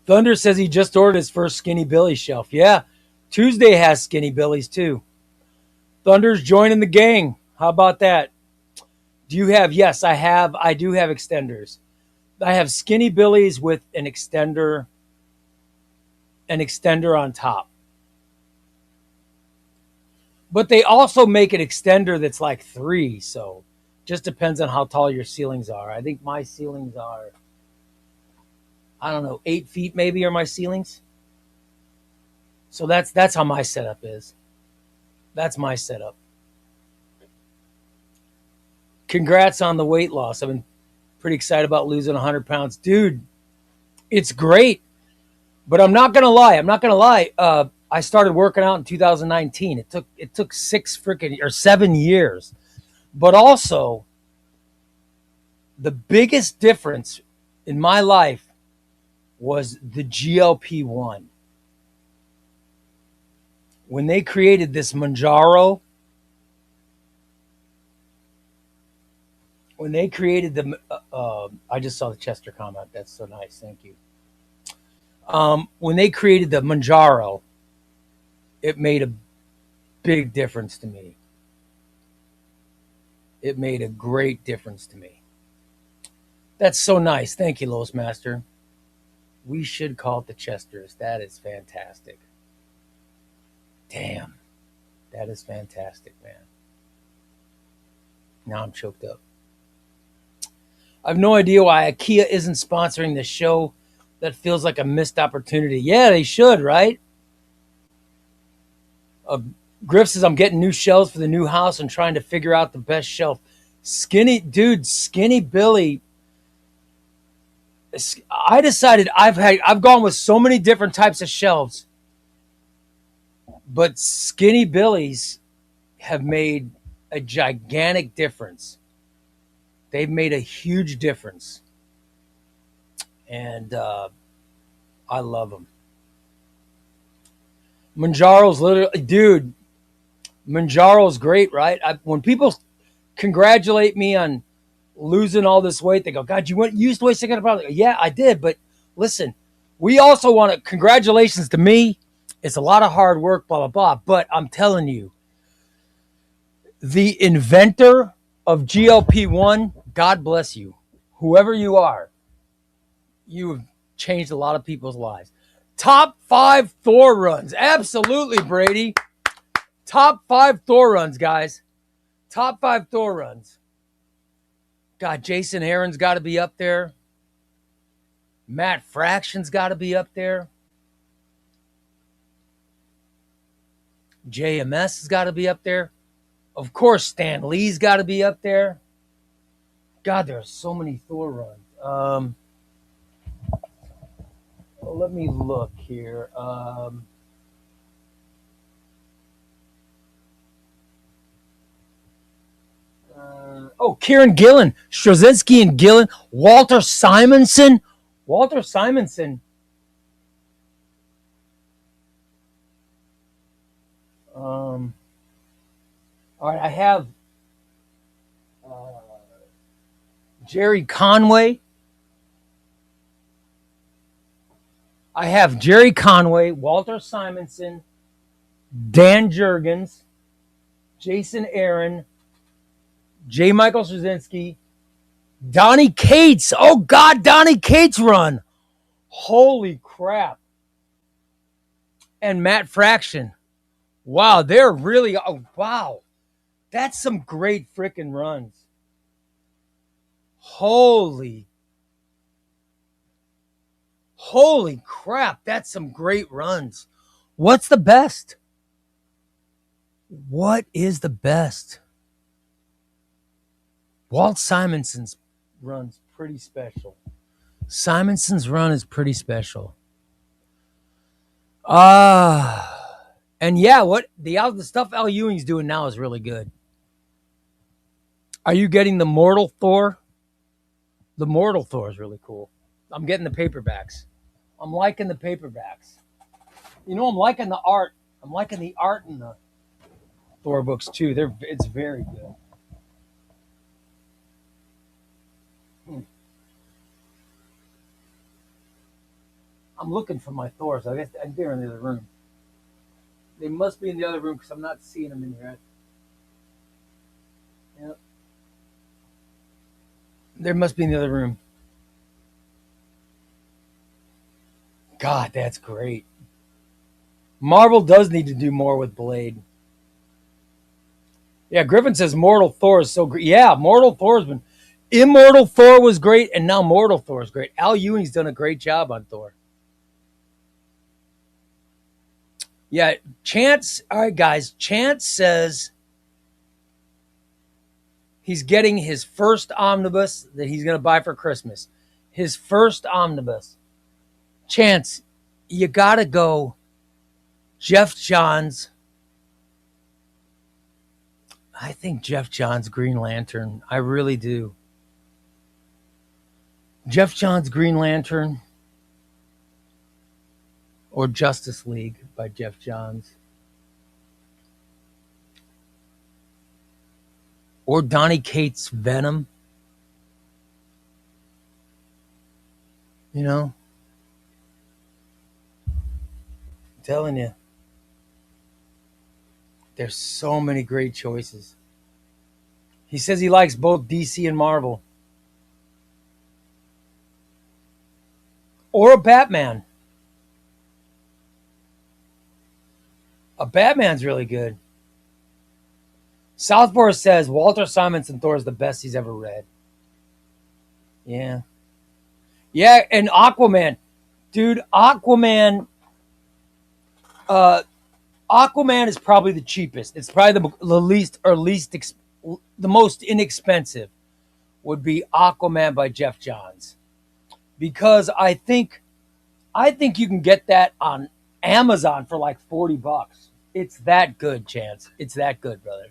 Thunder says he just ordered his first skinny billy shelf. Yeah, Tuesday has skinny billies too. Thunder's joining the gang. How about that? Do you have? Yes, I have. I do have extenders. I have skinny billies with an extender on top. But they also make an extender that's like 3. So Just depends on how tall your ceilings are. I think my ceilings are, I don't know, 8 feet maybe are my ceilings. So that's how my setup is. That's my setup. Congrats on the weight loss. I've been pretty excited about losing 100 pounds. Dude, it's great. But I'm not gonna lie. I started working out in 2019. It took 7 years. But also, the biggest difference in my life was the GLP-1. When they created this Manjaro, when they created I just saw the Chester comment. That's so nice. Thank you. When they created the Manjaro, it made a big difference to me. It made a great difference to me. That's so nice. Thank you, Lois Master. We should call it the Chesters. That is fantastic. Damn. That is fantastic, man. Now I'm choked up. I have no idea why IKEA isn't sponsoring this show. That feels like a missed opportunity. Yeah, they should, right? Griff says, I'm getting new shelves for the new house and trying to figure out the best shelf. Skinny Billy. I decided I've gone with so many different types of shelves, but Skinny Billy's have made a gigantic difference. They've made a huge difference. And I love them. Manjaro's literally, dude, Manjaro's great, right? When people congratulate me on losing all this weight, they go, God, you used to weigh 600 pounds. Yeah, I did. But listen, we also want to, congratulations to me. It's a lot of hard work, blah, blah, blah. But I'm telling you, the inventor of GLP-1, God bless you. Whoever you are, you have changed a lot of people's lives. Top 5 Thor runs. Absolutely, Brady. Top 5 Thor runs, guys. Top 5 Thor runs. God, Jason Aaron's got to be up there. Matt Fraction's got to be up there. JMS has got to be up there. Of course, Stan Lee's got to be up there. God, there are so many Thor runs. Well, let me look here. Kieran Gillen, Straczynski and Gillen, Walter Simonson. All right, I have Jerry Conway. Walter Simonson, Dan Jurgens, Jason Aaron, J. Michael Straczynski, Donnie Cates. Oh, God, Donnie Cates run. Holy crap. And Matt Fraction. Wow, they're really, wow. That's some great freaking runs. Holy crap, that's some great runs. What's the best? What is the best? Walt Simonson's run's pretty special. Simonson's run is pretty special. And yeah, what the stuff Al Ewing's doing now is really good. Are you getting the Mortal Thor? The Mortal Thor is really cool. I'm getting the paperbacks. I'm liking the paperbacks. You know, I'm liking the art. I'm liking the art in the Thor books too. It's very good. I'm looking for my Thors. I guess they're in the other room. They must be in the other room because I'm not seeing them in here. Yep. They must be in the other room. God, that's great. Marvel does need to do more with Blade. Yeah, Griffin says Mortal Thor is so great. Yeah, Mortal Thor's been... Immortal Thor was great, and now Mortal Thor is great. Al Ewing's done a great job on Thor. Yeah, Chance... All right, guys. Chance says he's getting his first omnibus that he's going to buy for Christmas. His first omnibus. Chance, you got to go Jeff Johns. I think Jeff Johns' Green Lantern. I really do. Jeff Johns' Green Lantern or Justice League by Jeff Johns. Or Donny Cates' Venom. You know? I'm telling you. There's so many great choices. He says he likes both DC and Marvel. Or a Batman. A Batman's really good. Southport says Walter Simonson Thor is the best he's ever read. Yeah. Yeah, and Aquaman. Dude, Aquaman... Aquaman is probably the cheapest. It's probably the most inexpensive would be Aquaman by Jeff Johns. Because I think you can get that on Amazon for like $40. It's that good, Chance. It's that good, brother.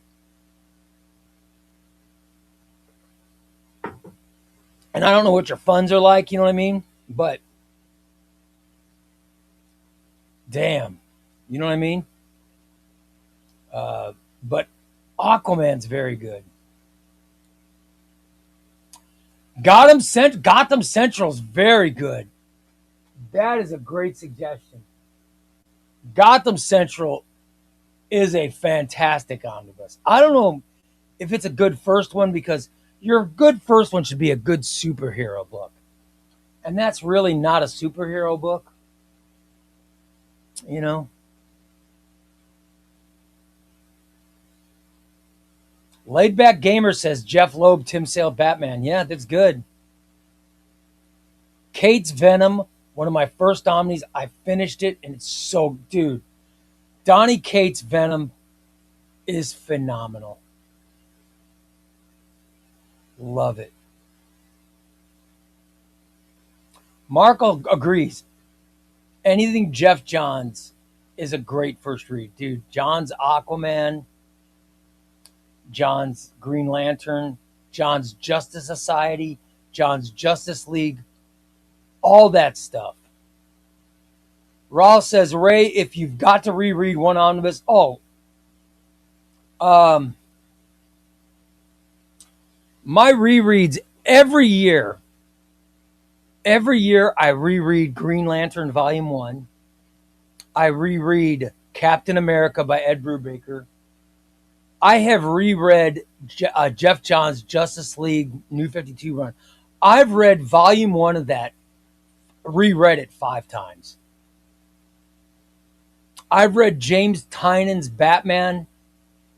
And I don't know what your funds are like, you know what I mean? But damn, you know what I mean? But Aquaman's very good. Gotham Central's very good. That is a great suggestion. Gotham Central is a fantastic omnibus. I don't know if it's a good first one because your good first one should be a good superhero book. And that's really not a superhero book. You know? Laid Back Gamer says Jeff Loeb, Tim Sale, Batman. Yeah, that's good. Kate's Venom, one of my first omnis. I finished it and it's so... Dude, Donny Cates' Venom is phenomenal. Love it. Mark agrees. Anything Jeff Johns is a great first read. Dude, John's Aquaman... John's Green Lantern, John's Justice Society, John's Justice League, all that stuff. Raw says, Ray, if you've got to reread one omnibus, my rereads every year I reread Green Lantern Volume 1. I reread Captain America by Ed Brubaker. I have reread Jeff Johns' Justice League New 52 run. I've read Volume 1 of that, reread it 5 times. I've read James Tynan's Batman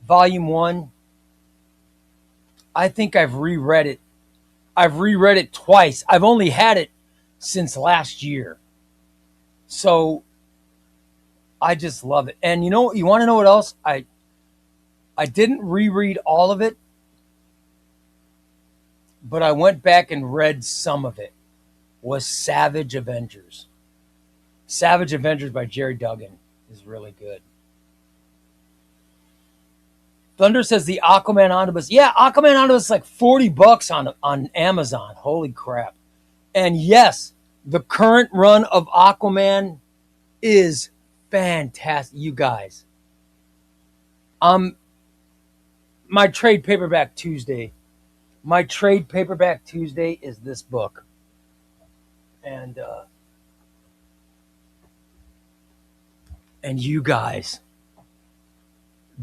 Volume 1. I think I've reread it. I've reread it twice. I've only had it since last year. So I just love it. And you want to know what else? I didn't reread all of it, but I went back and read some of it. Was Savage Avengers. Savage Avengers by Jerry Duggan is really good. Thunder says the Aquaman omnibus. Yeah, Aquaman omnibus is like $40 on Amazon. Holy crap. And yes, the current run of Aquaman is fantastic. You guys. My trade paperback Tuesday. My trade paperback Tuesday is this book. And you guys,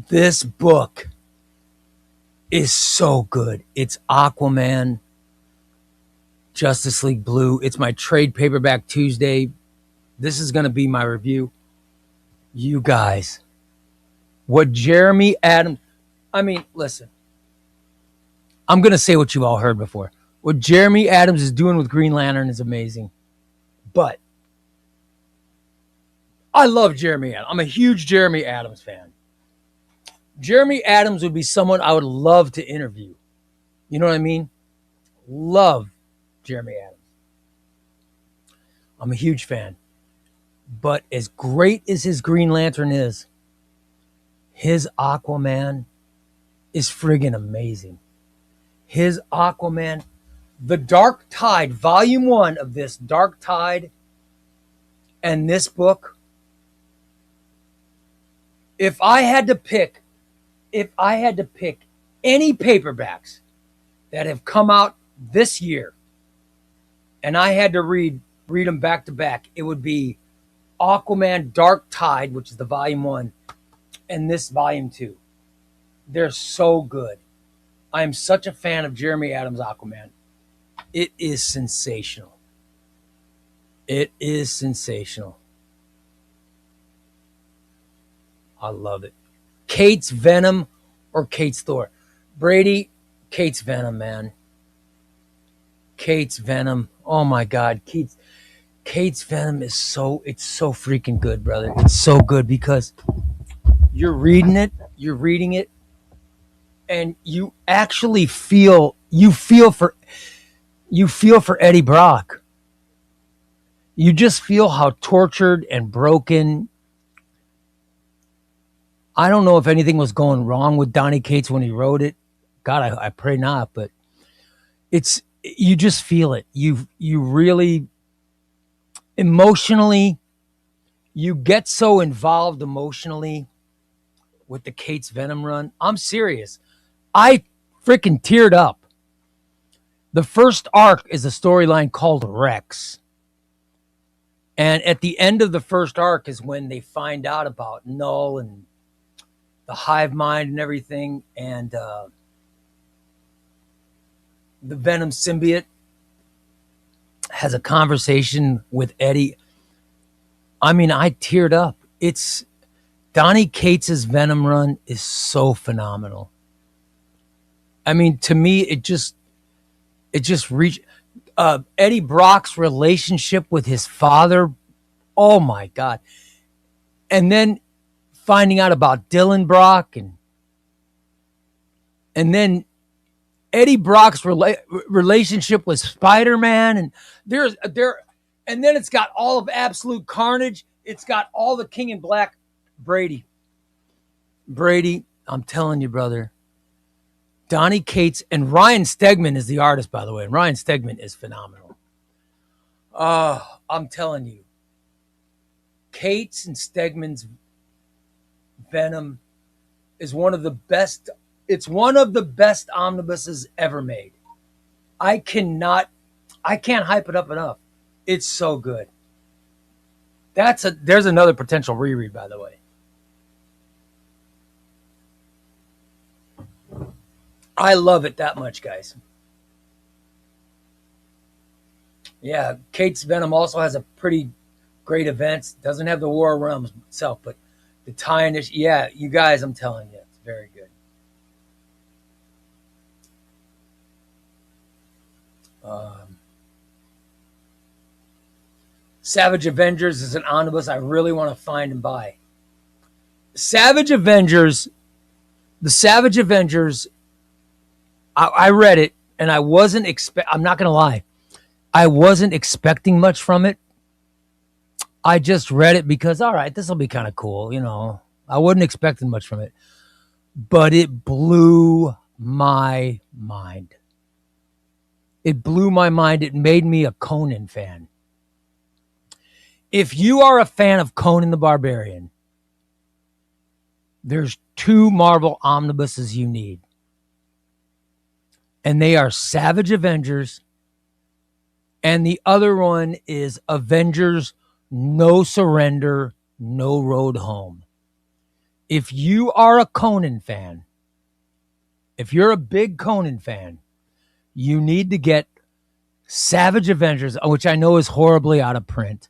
this book is so good. It's Aquaman, Justice League Blue. It's my trade paperback Tuesday. This is going to be my review. You guys, what Jeremy Adams... I mean, listen. I'm going to say what you've all heard before. What Jeremy Adams is doing with Green Lantern is amazing. But I love Jeremy Adams. I'm a huge Jeremy Adams fan. Jeremy Adams would be someone I would love to interview. You know what I mean? Love Jeremy Adams. I'm a huge fan. But as great as his Green Lantern is, his Aquaman is friggin' amazing. His Aquaman, the Dark Tide, volume 1 of this Dark Tide and this book, if I had to pick any paperbacks that have come out this year and I had to read them back to back, it would be Aquaman Dark Tide, which is the volume 1, and this volume 2. They're so good. I am such a fan of Jeremy Adams' Aquaman. It is sensational. It is sensational. I love it. Kate's Venom or Kate's Thor? Brady, Kate's Venom, man. Kate's Venom. Oh my God. Kate's Venom is so freaking good, brother. It's so good because you're reading it, and you actually feel for Eddie Brock. You just feel how tortured and broken. I don't know if anything was going wrong with Donny Cates when he wrote it. God, I pray not, but you just feel it. You really emotionally, you get so involved emotionally with the Kate's Venom run. I'm serious. I freaking teared up. The first arc is a storyline called Rex. And at the end of the first arc is when they find out about Null and the hive mind and everything. And the Venom symbiote has a conversation with Eddie. I mean, I teared up. It's Donny Cates' Venom run is so phenomenal. I mean, to me, it just reached Eddie Brock's relationship with his father. Oh my God. And then finding out about Dylan Brock and then Eddie Brock's relationship with Spider-Man, and and then it's got all of Absolute Carnage. It's got all the King in Black. Brady, I'm telling you, brother. Donny Cates and Ryan Stegman is the artist, by the way. And Ryan Stegman is phenomenal. I'm telling you, Cates and Stegman's Venom is one of the best. It's one of the best omnibuses ever made. I can't hype it up enough. It's so good. There's another potential reread, by the way. I love it that much, guys. Yeah, Kate's Venom also has a pretty great event. Doesn't have the War of Realms itself, but the tie-in is, yeah, you guys, I'm telling you, it's very good. Savage Avengers is an omnibus I really want to find and buy. The Savage Avengers, I read it and I wasn't I'm not going to lie. I wasn't expecting much from it. I just read it because, all right, this will be kind of cool. You know, I wasn't expecting much from it, but it blew my mind. It blew my mind. It made me a Conan fan. If you are a fan of Conan the Barbarian, there's 2 Marvel omnibuses you need. And they are Savage Avengers, and the other one is Avengers No Surrender, No Road Home. If you are a Conan fan, if you're a big Conan fan, you need to get Savage Avengers, which I know is horribly out of print.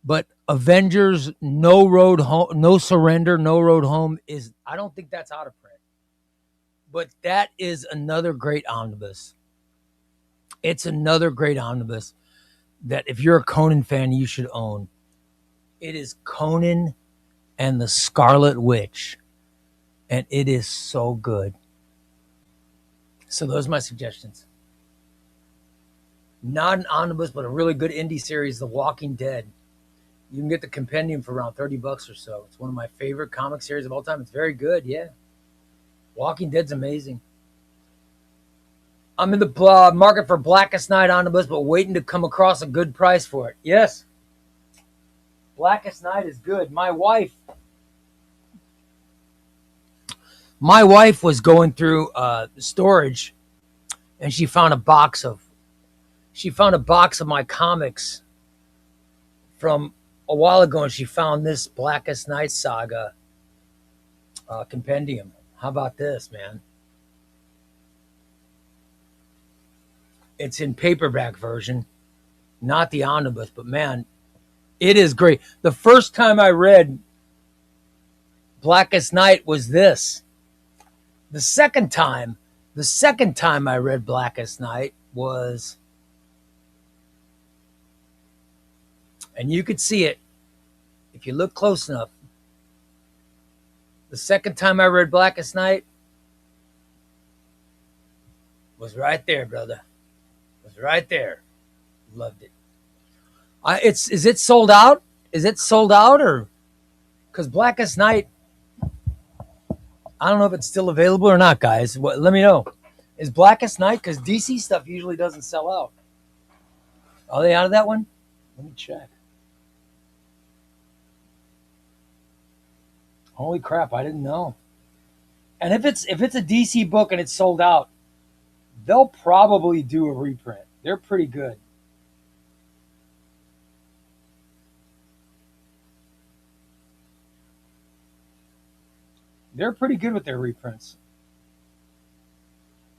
But Avengers No Road Home, No Surrender, No Road Home I don't think that's out of print. But that is another great omnibus. It's another great omnibus that if you're a Conan fan, you should own. It is Conan and the Scarlet Witch, and it is so good. So those are my suggestions. Not an omnibus, but a really good indie series, The Walking Dead. You can get the compendium for around $30 or so. It's one of my favorite comic series of all time. It's very good, yeah. Walking Dead's amazing. I'm in the market for Blackest Night omnibus, but waiting to come across a good price for it. Yes. Blackest Night is good. My wife was going through storage, and she found a box of my comics from a while ago, and she found this Blackest Night Saga compendium. How about this, man? It's in paperback version, not the omnibus, but man, it is great. The first time I read Blackest Night was this. The second time I read Blackest Night was, and you could see it if you look close enough. The second time I read Blackest Night was right there, brother. Was right there. Loved it. Is it sold out? Is it sold out, or because Blackest Night? I don't know if it's still available or not, guys. Let me know. Is Blackest Night, because DC stuff usually doesn't sell out. Are they out of that one? Let me check. Holy crap, I didn't know. And if it's a DC book and it's sold out, they'll probably do a reprint. They're pretty good. They're pretty good with their reprints.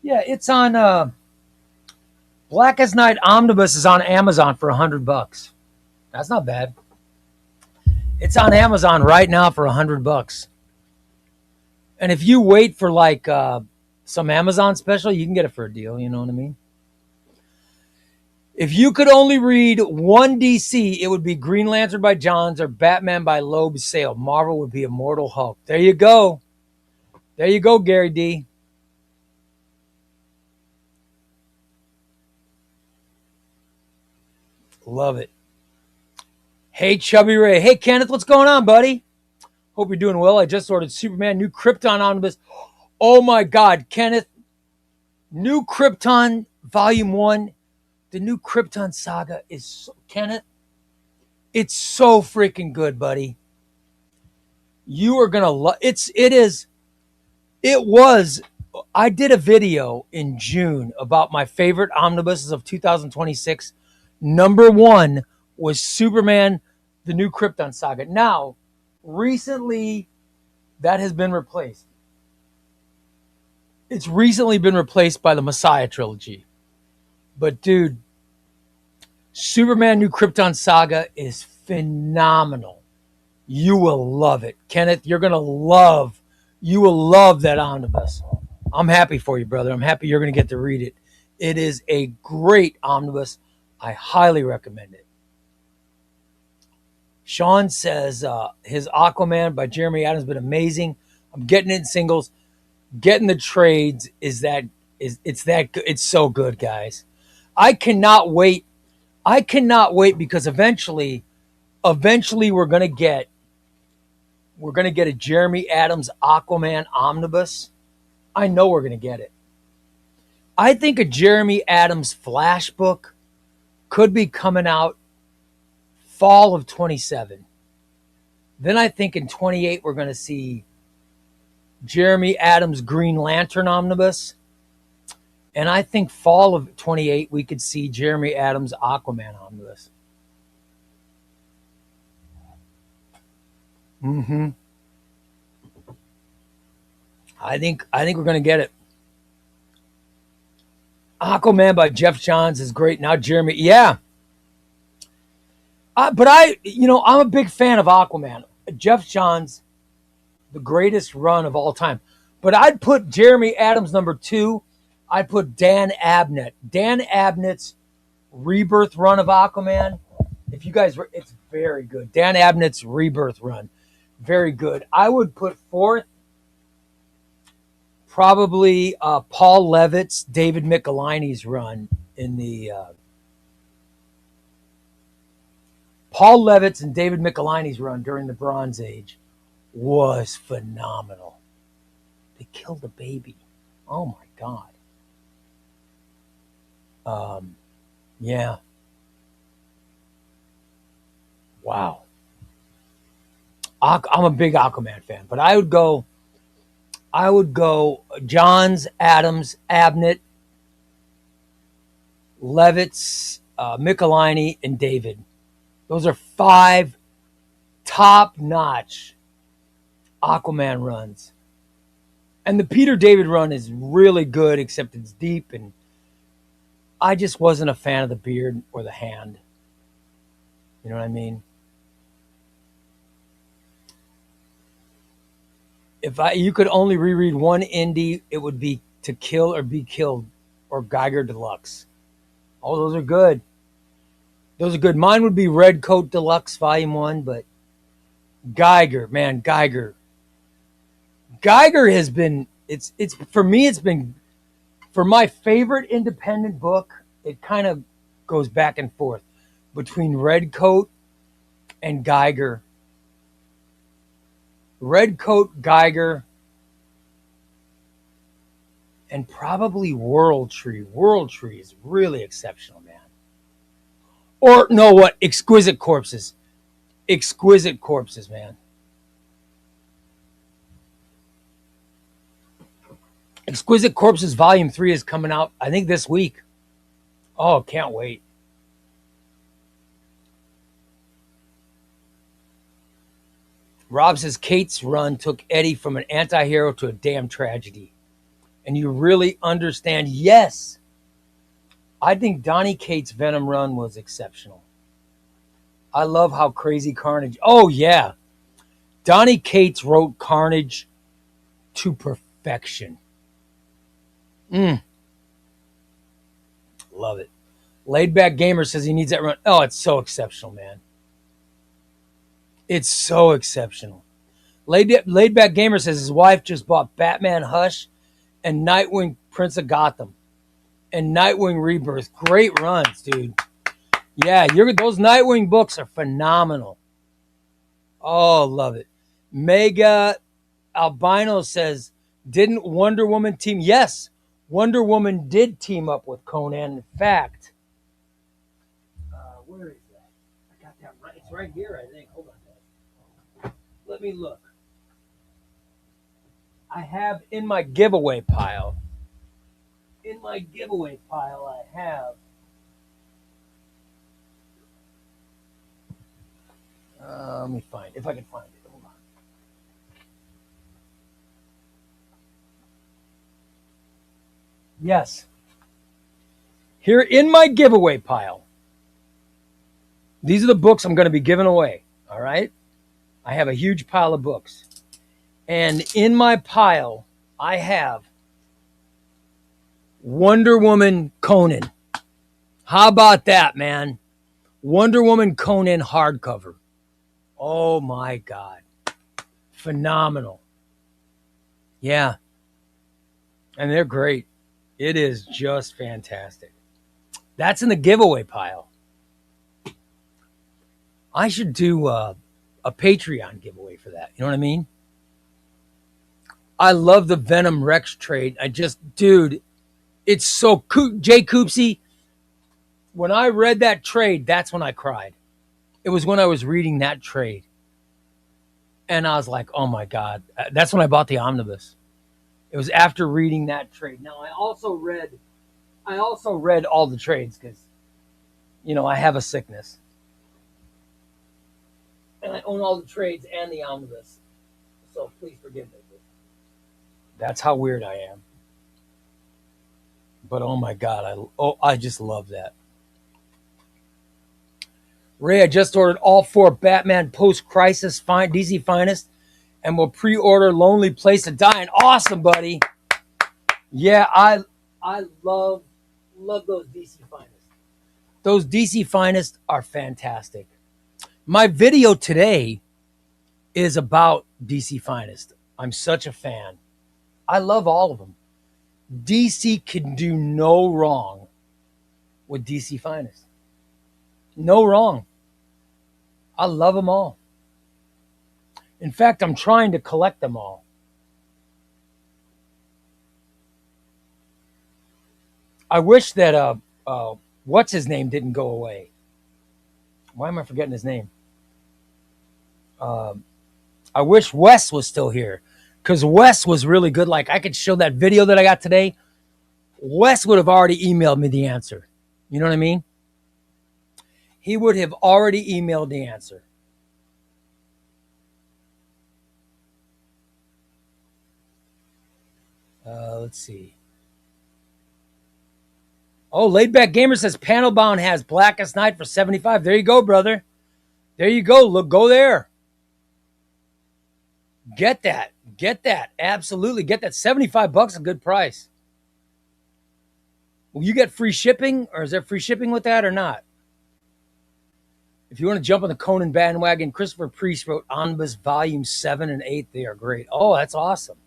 Yeah, it's on Blackest Night Omnibus is on Amazon for $100. That's not bad. It's on Amazon right now for $100. And if you wait for like some Amazon special, you can get it for a deal. You know what I mean? If you could only read one DC, it would be Green Lantern by Johns or Batman by Loeb Sale. Marvel would be Immortal Hulk. There you go. There you go, Gary D. Love it. Hey, Chubbyray. Hey, Kenneth, what's going on, buddy? Hope you're doing well. I just ordered Superman New Krypton Omnibus. Oh, my God, Kenneth. New Krypton Volume 1. The New Krypton Saga is, Kenneth, it's so freaking good, buddy. You are going to love I did a video in June about my favorite omnibuses of 2026. Number 1 was Superman, the New Krypton Saga. Now, recently, that has been replaced. It's recently been replaced by the Messiah trilogy. But, dude, Superman New Krypton Saga is phenomenal. You will love it. Kenneth, you will love that omnibus. I'm happy for you, brother. I'm happy you're going to get to read it. It is a great omnibus. I highly recommend it. Sean says his Aquaman by Jeremy Adams has been amazing. I'm getting it in singles. Getting the trades it's that good. It's so good, guys. I cannot wait because eventually we're gonna get a Jeremy Adams Aquaman omnibus. I know we're gonna get it. I think a Jeremy Adams Flash book could be coming out fall of 27. Then I think in 28 we're gonna see Jeremy Adams Green Lantern omnibus. And I think fall of 28, we could see Jeremy Adams Aquaman omnibus. I think we're going to get it. Aquaman by Jeff Johns is great. Now Jeremy, yeah. But I'm a big fan of Aquaman. Jeff Johns, the greatest run of all time. But I'd put Jeremy Adams number 2. I'd put Dan Abnett. Dan Abnett's Rebirth run of Aquaman. If you guys were, it's very good. Dan Abnett's Rebirth run, very good. I would put 4th probably Paul Levitt's David Michelinie's run in the Paul Levitt's and David Michelinie's run during the Bronze Age was phenomenal. They killed a baby. Oh my God. Yeah. Wow. I'm a big Aquaman fan, but I would go Johns, Adams, Abnett, Levitt's, Michelinie, and David. Those are 5 top-notch Aquaman runs. And the Peter David run is really good, except it's deep, and I just wasn't a fan of the beard or the hand. You know what I mean? If you could only reread one indie, it would be To Kill or Be Killed or Geiger Deluxe. Oh, those are good. Those are good. Mine would be Red Coat Deluxe Volume 1, but Geiger, man, Geiger has been, it's for me, it's been, for my favorite independent book, it kind of goes back and forth between Red Coat and Geiger. Red Coat, Geiger, and probably World Tree. World Tree is really exceptional, man. Or, no, what? Exquisite Corpses. Exquisite Corpses, man. Exquisite Corpses Volume 3 is coming out, I think, this week. Oh, can't wait. Rob says Kate's run took Eddie from an anti-hero to a damn tragedy. And you really understand. Yes. I think Donny Cates' Venom run was exceptional. I love how Crazy Carnage. Oh, yeah. Donny Cates wrote Carnage to perfection. Love it. Laid Back Gamer says he needs that run. Oh, it's so exceptional, man. It's so exceptional. Laid Back Gamer says his wife just bought Batman Hush and Nightwing Prince of Gotham and Nightwing Rebirth. Great runs, dude. Yeah, those Nightwing books are phenomenal. Oh, love it. Mega Albino says, didn't Wonder Woman team? Yes, Wonder Woman did team up with Conan. In fact, where is that? I got that right. It's right here, I think. Hold on. Let me look. I have in my giveaway pile. In my giveaway pile, I have. Let me find, if I can find it. Hold on. Yes. Here in my giveaway pile. These are the books I'm going to be giving away. All right. I have a huge pile of books. And in my pile, I have Wonder Woman Conan. How about that, man? Wonder Woman Conan hardcover. Oh my God. Phenomenal. Yeah. And they're great. It is just fantastic. That's in the giveaway pile. I should do a Patreon giveaway for that. You know what I mean? I love the Venom Rex trade. Dude, it's so cool. Jay Coopsy, when I read that trade, that's when I cried. It was when I was reading that trade. And I was like, oh my God. That's when I bought the omnibus. It was after reading that trade. Now, I also read all the trades because, I have a sickness. And I own all the trades and the omnibus. So please forgive me. That's how weird I am. But oh my God, I just love that. Ray, I just ordered all 4 Batman post-crisis DC Finest and will pre-order Lonely Place of Dying. Awesome, buddy. Yeah, I love those DC Finest. Those DC Finest are fantastic. My video today is about DC Finest. I'm such a fan. I love all of them. DC can do no wrong with DC Finest. No wrong. I love them all. In fact, I'm trying to collect them all. I wish that what's his name didn't go away. Why am I forgetting his name? I wish Wes was still here, because Wes was really good. Like, I could show that video that I got today. Wes would have already emailed me the answer. You know what I mean? He would have already emailed the answer. Let's see. Oh, Laidback Gamer says Panelbound has Blackest Night for $75. There you go, brother. There you go. Look, go there. Get that. Get that. Absolutely. Get that. $75, a good price. Will you get free shipping, or is there free shipping with that or not? If you want to jump on the Conan bandwagon, Christopher Priest wrote Omnibus Volume 7 and 8. They are great. Oh, that's awesome.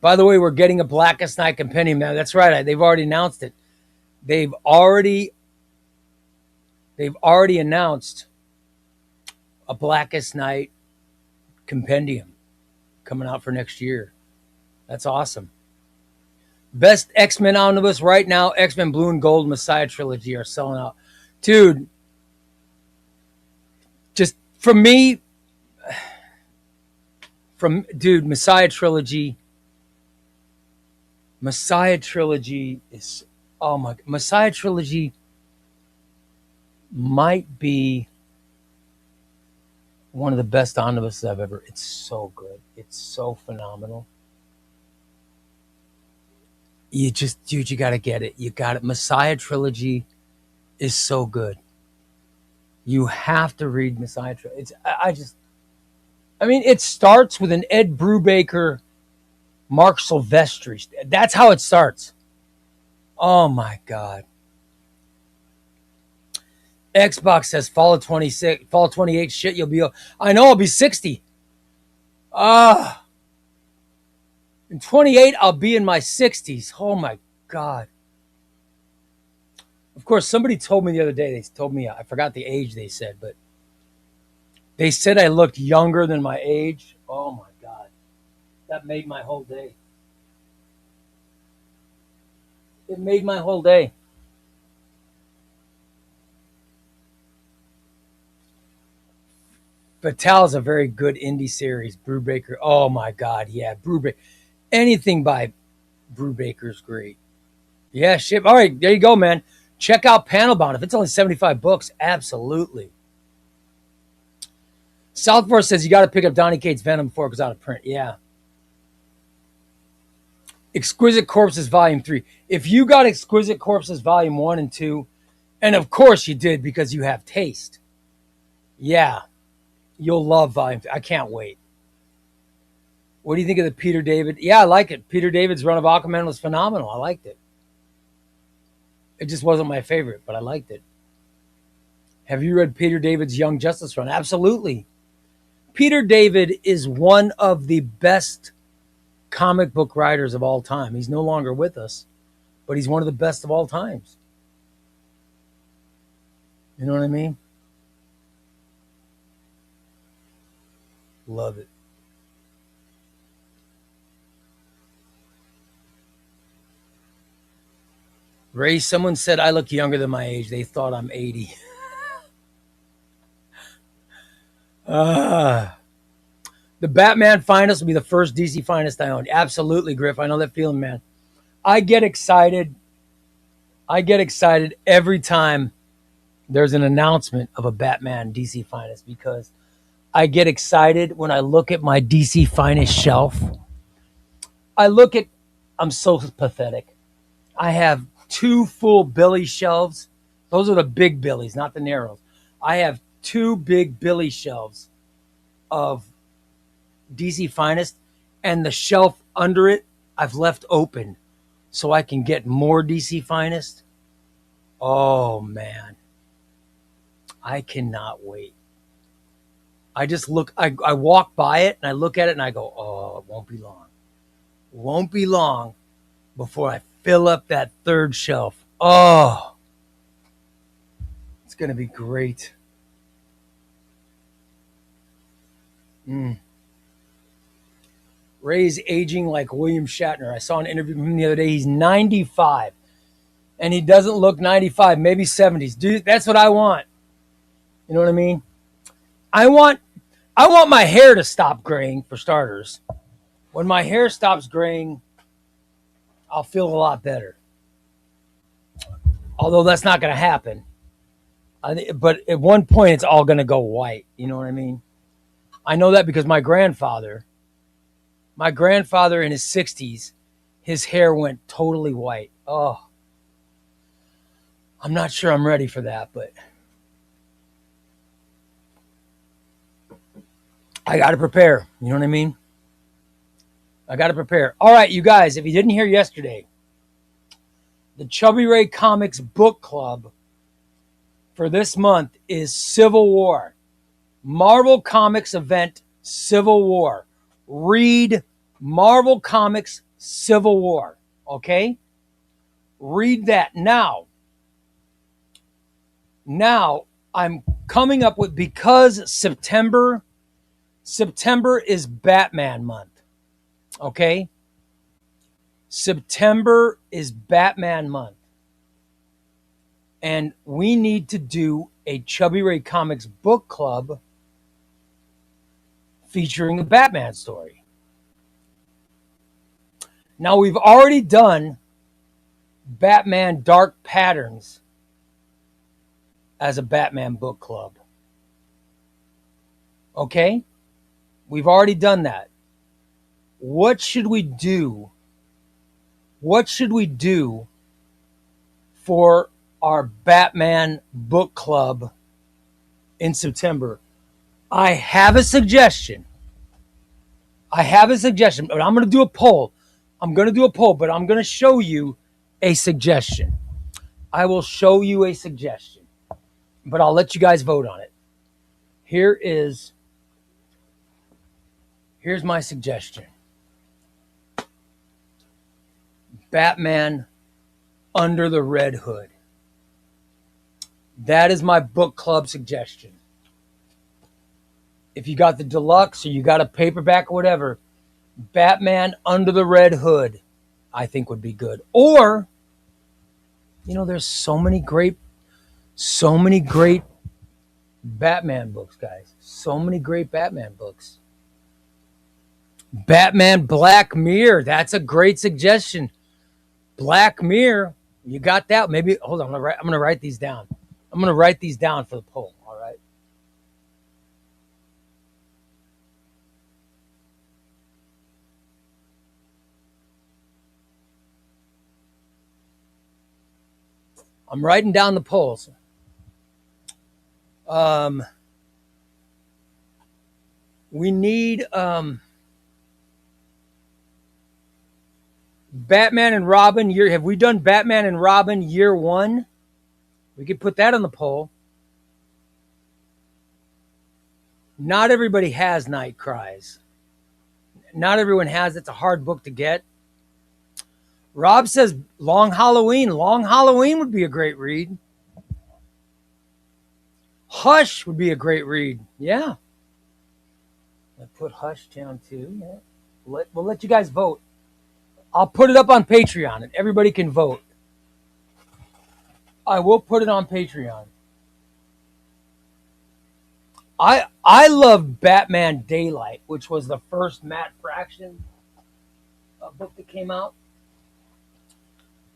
By the way, we're getting a Blackest Night compendium now. That's right. They've already announced it. They've already announced a Blackest Night compendium coming out for next year. That's awesome. Best X-Men Omnibus right now, X-Men Blue and Gold Messiah Trilogy are selling out. Dude, just for me, Messiah Trilogy is, oh my, Messiah Trilogy might be one of the best omnibuses I've ever. It's so good. It's so phenomenal. You got to get it. You got it. Messiah Trilogy is so good. You have to read Messiah Trilogy. It starts with an Ed Brubaker, Mark Silvestri. That's how it starts. Oh my God. Xbox says fall of 26, fall 28. Shit, you'll be. I know I'll be 60. In 28, I'll be in my 60s. Oh my God. Of course, somebody told me the other day. They told me, I forgot the age they said, but they said I looked younger than my age. Oh my God. That made my whole day. It made my whole day. Fatal is a very good indie series. Brubaker. Oh my God. Yeah. Brubaker. Anything by Brubaker is great. Yeah. Shit. All right. There you go, man. Check out Panelbound. If it's only $75, absolutely. Southport says you got to pick up Donny Cates' Venom before it goes out of print. Yeah. Exquisite Corpses Volume 3. If you got Exquisite Corpses Volume 1 and 2, and of course you did because you have taste. Yeah. You'll love Volume 3. I can't wait. What do you think of the Peter David? Yeah, I like it. Peter David's run of Aquaman was phenomenal. I liked it. It just wasn't my favorite, but I liked it. Have you read Peter David's Young Justice run? Absolutely. Peter David is one of the best comic book writers of all time. He's no longer with us, but he's one of the best of all times. You know what I mean? Love it. Ray, someone said I look younger than my age. They thought I'm 80. The Batman Finest will be the first DC Finest I own. Absolutely, Griff. I know that feeling, man. I get excited every time there's an announcement of a Batman DC Finest, because I get excited when I look at my DC Finest shelf. I'm so pathetic. I have 2 full Billy shelves. Those are the big Billies, not the narrows. I have 2 big Billy shelves of DC Finest, and the shelf under it I've left open so I can get more DC Finest. Oh man, I cannot wait. I just look, I walk by it and I look at it and I go, oh, it won't be long. Won't be long before I fill up that 3rd shelf. Oh, it's going to be great. Ray's aging like William Shatner. I saw an interview with him the other day. He's 95 and he doesn't look 95, maybe 70s. Dude, that's what I want. You know what I mean? I want my hair to stop graying, for starters. When my hair stops graying, I'll feel a lot better. Although that's not going to happen. But at one point, it's all going to go white. You know what I mean? I know that because my grandfather in his 60s, his hair went totally white. Oh, I'm not sure I'm ready for that, but I got to prepare. You know what I mean? I got to prepare. All right, you guys, if you didn't hear yesterday, the Chubbyray Comics Book Club for this month is Civil War. Marvel Comics event, Civil War. Read Marvel Comics Civil War. Okay? Read that. Now, I'm coming up with, because September is Batman month. Okay? September is Batman month. And we need to do a Chubbyray Comics book club featuring a Batman story. Now, we've already done Batman Dark Patterns as a Batman book club. Okay? We've already done that. What should we do? What should we do for our Batman book club in September? I have a suggestion. But I'm going to do a poll. But I'm going to show you a suggestion. I will show you a suggestion, but I'll let you guys vote on it. Here's my suggestion. Batman Under the Red Hood. That is my book club suggestion. If you got the deluxe or you got a paperback or whatever, Batman Under the Red Hood, I think would be good. Or, there's so many great Batman books, guys. So many great Batman books. Batman Black Mirror. That's a great suggestion. Black Mirror. You got that? Maybe, hold on. I'm going to write these down. I'm going to write these down for the poll. All right. I'm writing down the polls. We need Batman and Robin year. Have we done Batman and Robin year 1? We could put that on the poll. Not everybody has Night Cries. Not everyone has. It's a hard book to get. Rob says Long Halloween. Long Halloween would be a great read. Hush would be a great read. Yeah. I put Hush down too. Yeah. We'll let you guys vote. I'll put it up on Patreon and everybody can vote. I will put it on Patreon. I love Batman Daylight, which was the first Matt Fraction book that came out.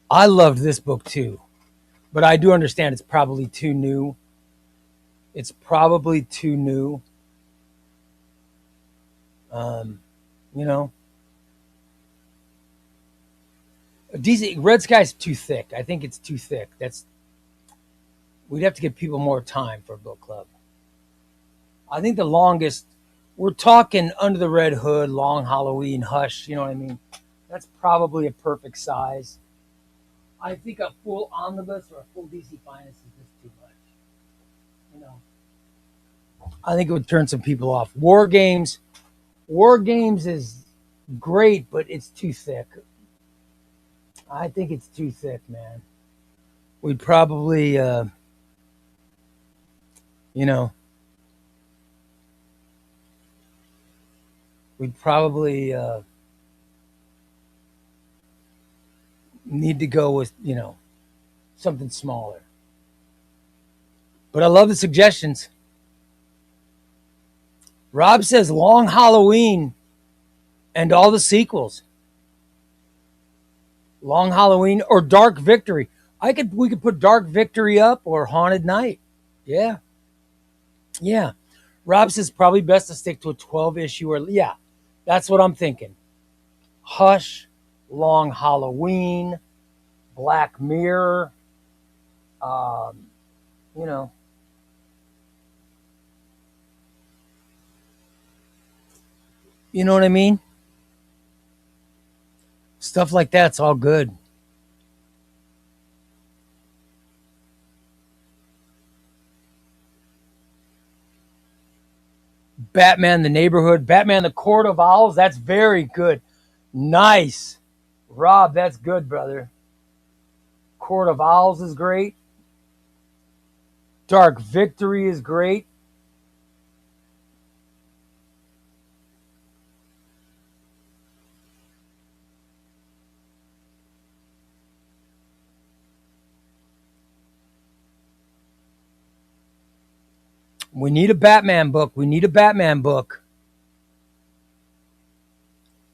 I loved this book too, but I do understand it's probably too new. DC Red Sky's too thick. I think it's too thick. We'd have to give people more time for a book club. I think the longest, we're talking Under the Red Hood, Long Halloween, Hush, you know what I mean? That's probably a perfect size. I think a full omnibus or a full DC Finest is just too much. You know, I think it would turn some people off. War Games is great, but it's too thick. I think it's too thick, man. We'd probably, you know, we'd probably need to go with, you know, something smaller. But I love the suggestions. Rob says Long Halloween and all the sequels. Long Halloween or Dark Victory. We could put Dark Victory up or Haunted Night. Yeah. Yeah. Rob says probably best to stick to a 12 issue or yeah. That's what I'm thinking. Hush, Long Halloween, Black Mirror, you know. You know what I mean? Stuff like that's all good. Batman the Neighborhood, Batman the Court of Owls, that's very good. Nice. Rob, that's good, brother. Court of Owls is great. Dark Victory is great. We need a Batman book. We need a Batman book.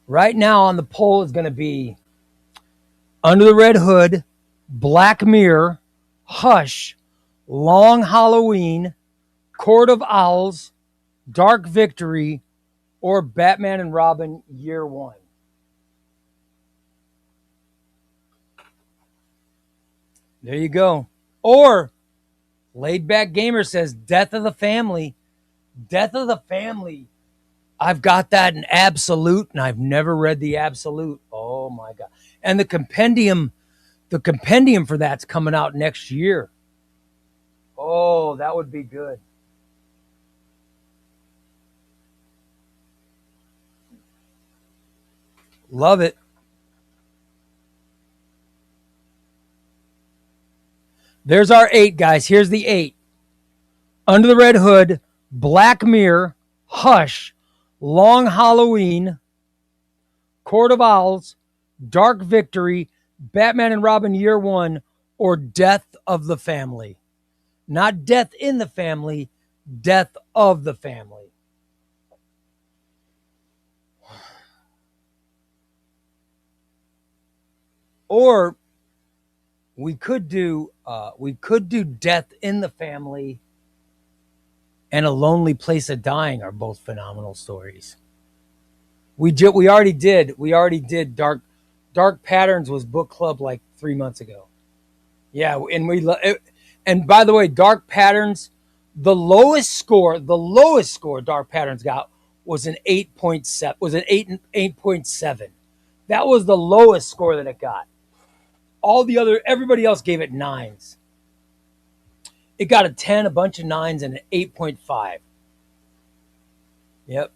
Right now on the poll is going to be Under the Red Hood, Black Mirror, Hush, Long Halloween, Court of Owls, Dark Victory, or Batman and Robin Year One. There you go. Or Laid Back Gamer says Death of the Family. Death of the Family. I've got that in Absolute, and I've never read the Absolute. Oh my God. And the compendium for that's coming out next year. Oh, that would be good. Love it. There's our 8, guys. Here's the 8. Under the Red Hood, Black Mirror, Hush, Long Halloween, Court of Owls, Dark Victory, Batman and Robin Year One, or Death of the Family. Not Death in the Family, Death of the Family. Or we could do Death in the Family and A Lonely Place of Dying are both phenomenal stories. We already did Dark Patterns was book club like 3 months ago. Yeah, and by the way, Dark Patterns, the lowest score Dark Patterns got was an 8.7. Was an 8.7. That was the lowest score that it got. Everybody else gave it 9s. It got a 10, a bunch of 9s, and an 8.5. Yep.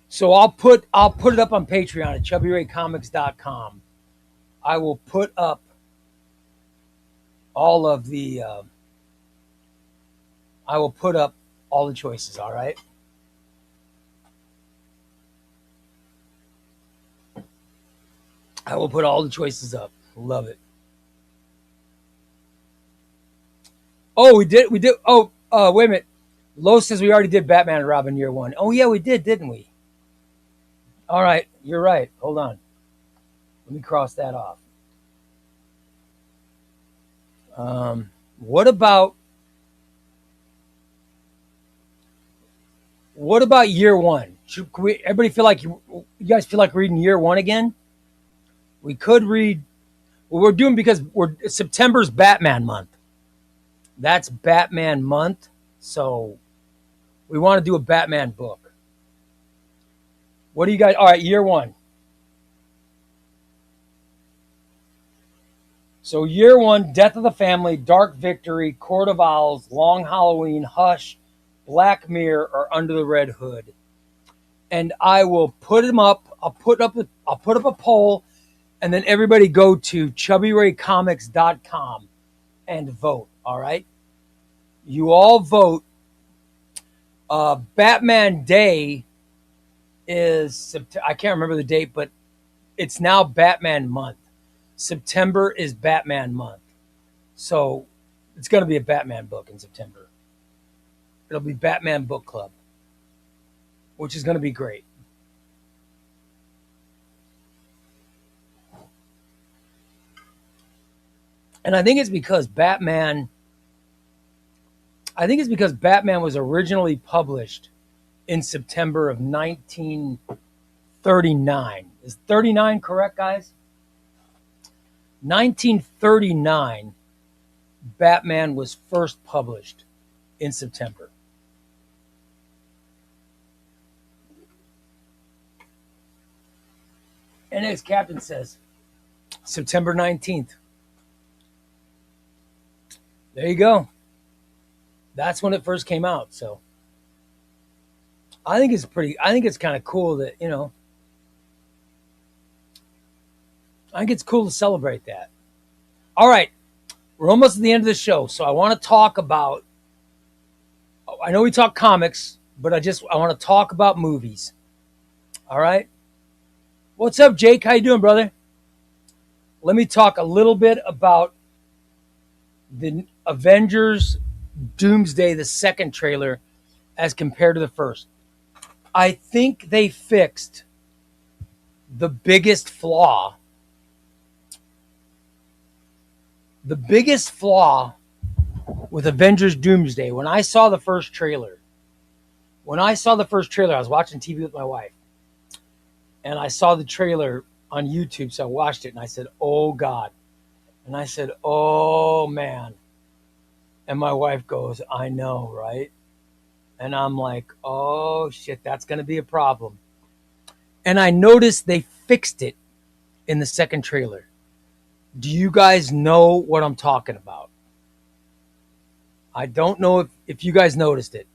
So I'll put it up on Patreon at chubbyraycomics.com. I will put up all of the I will put up all the choices, all right? I will put all the choices up. Love it. Oh, we did. Oh, wait a minute. Lo says we already did Batman and Robin Year One. Oh, yeah, we did, didn't we? All right. You're right. Hold on. Let me cross that off. What about Year One? Everybody feel like you guys feel like reading Year One again? We could read Well, we're doing because September's Batman month. That's Batman month, so we want to do a Batman book. What do you guys? All right, year one. So year one, Death of the Family, Dark Victory, Court of Owls, Long Halloween, Hush, Black Mirror, or Under the Red Hood. And I will put them up. I'll put up a poll, and then everybody go to chubbyraycomics.com and vote. All right, you all vote. Batman Day is I can't remember the date, but it's now Batman month. September is Batman month. So it's going to be a Batman book in September. It'll be Batman Book Club, which is going to be great. And I think it's because Batman was originally published in September of 1939. Is 39 correct, guys? 1939, Batman was first published in September. And as Captain says, September 19th. There you go. That's when it first came out. So I think it's kind of cool that, I think it's cool to celebrate that. All right. We're almost at the end of the show. So I want to talk about, I know we talk comics, but I want to talk about movies. All right. What's up, Jake? How you doing, brother? Let me talk a little bit about the Avengers Doomsday, the second trailer, as compared to the first. I think they fixed the biggest flaw. The biggest flaw with Avengers Doomsday, when I saw the first trailer, I was watching TV with my wife, and I saw the trailer on YouTube, so I watched it, and I said, oh, God. And I said, oh, man. And my wife goes, I know, right? And I'm like, oh, shit, that's going to be a problem. And I noticed they fixed it in the second trailer. Do you guys know what I'm talking about? I don't know if you guys noticed it.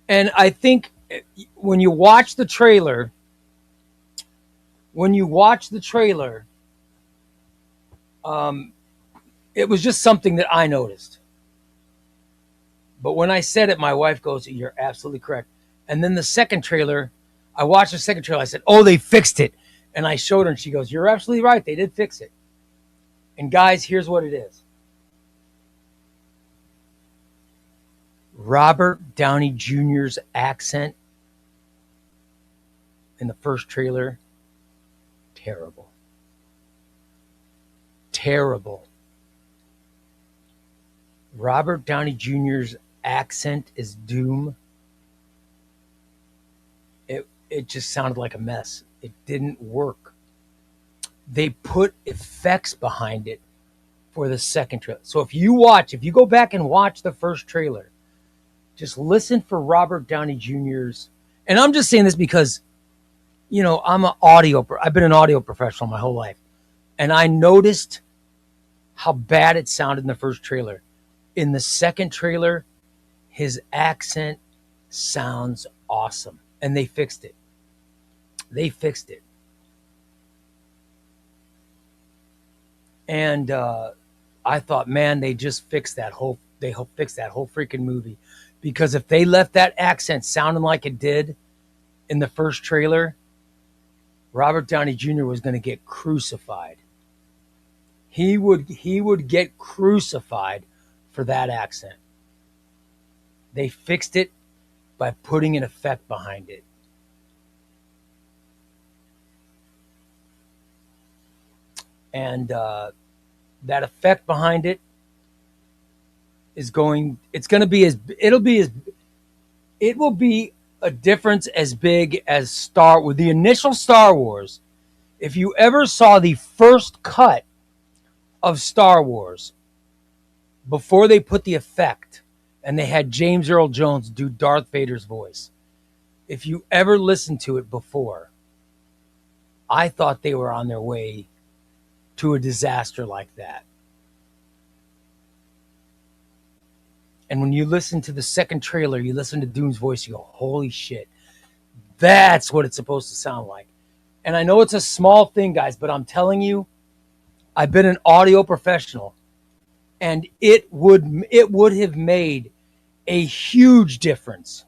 And I think when you watch the trailer, it was just something that I noticed. But when I said it, my wife goes, you're absolutely correct. And then the second trailer, I watched the second trailer. I said, oh, they fixed it. And I showed her, and she goes, you're absolutely right. They did fix it. And guys, here's what it is. Robert Downey Jr.'s accent in the first trailer, terrible. Terrible. Robert Downey Jr.'s accent is Doom. It just sounded like a mess. It didn't work. They put effects behind it for the second trailer. So if you go back and watch the first trailer, just listen for Robert Downey Jr.'s. And I'm just saying this because, I've been an audio professional my whole life. And I noticed how bad it sounded in the first trailer. In the second trailer, his accent sounds awesome. And they fixed it. And I thought, man, they just fixed that whole freaking movie. Because if they left that accent sounding like it did in the first trailer, Robert Downey Jr. was going to get crucified. He would get crucified for that accent. They fixed it by putting an effect behind it. And that effect behind it it will be a difference as big as with the initial Star Wars. If you ever saw the first cut of Star Wars before they put the effect and they had James Earl Jones do Darth Vader's voice, if you ever listened to it before, I thought they were on their way to a disaster like that. And when you listen to the second trailer, you listen to Doom's voice, you go, holy shit, that's what it's supposed to sound like. And I know it's a small thing, guys, but I'm telling you, I've been an audio professional, and it would have made a huge difference.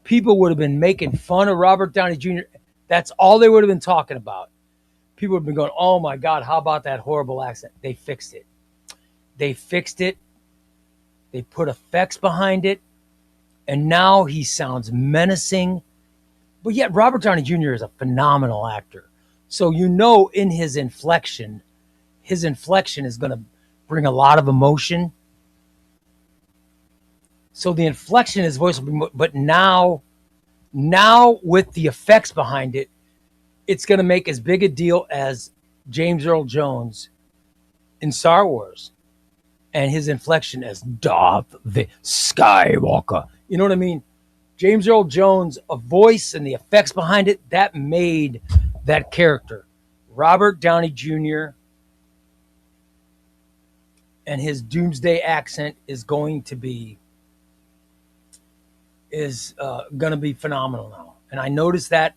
People would have been making fun of Robert Downey Jr. That's all they would have been talking about. People would have been going, oh my God, how about that horrible accent? They fixed it. They fixed it. They put effects behind it. And now he sounds menacing. But yet Robert Downey Jr. is a phenomenal actor. So you know in his inflection is going to bring a lot of emotion. So the inflection in his voice will be, but now with the effects behind it, it's going to make as big a deal as James Earl Jones in Star Wars and his inflection as Darth Skywalker. You know what I mean? James Earl Jones, a voice and the effects behind it, that made that character. Robert Downey Jr. and his Doomsday accent is going to be phenomenal now. And I noticed that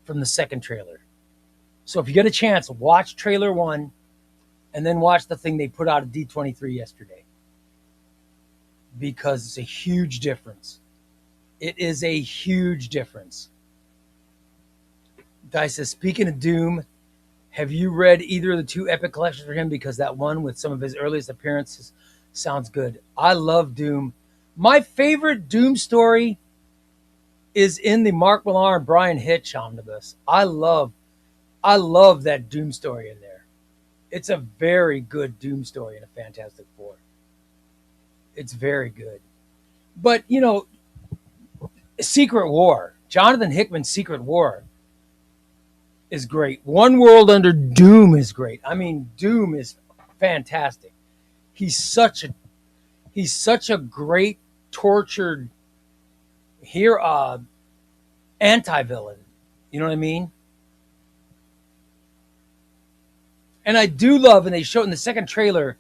from the second trailer. So if you get a chance, watch trailer 1 and then watch the thing they put out at D23 yesterday. Because it's a huge difference. It is a huge difference. Guy says, speaking of Doom, have you read either of the 2 epic collections for him? Because that one with some of his earliest appearances sounds good. I love Doom. My favorite Doom story is in the Mark Millar and Brian Hitch omnibus. I love that Doom story in there. It's a very good Doom story in a Fantastic Four. It's very good. But, you know, Secret War, Jonathan Hickman's Secret War is great. One World Under Doom is great. I mean, Doom is fantastic. He's such a great tortured anti-villain. You know what I mean? And I do love, and they showed in the second trailer,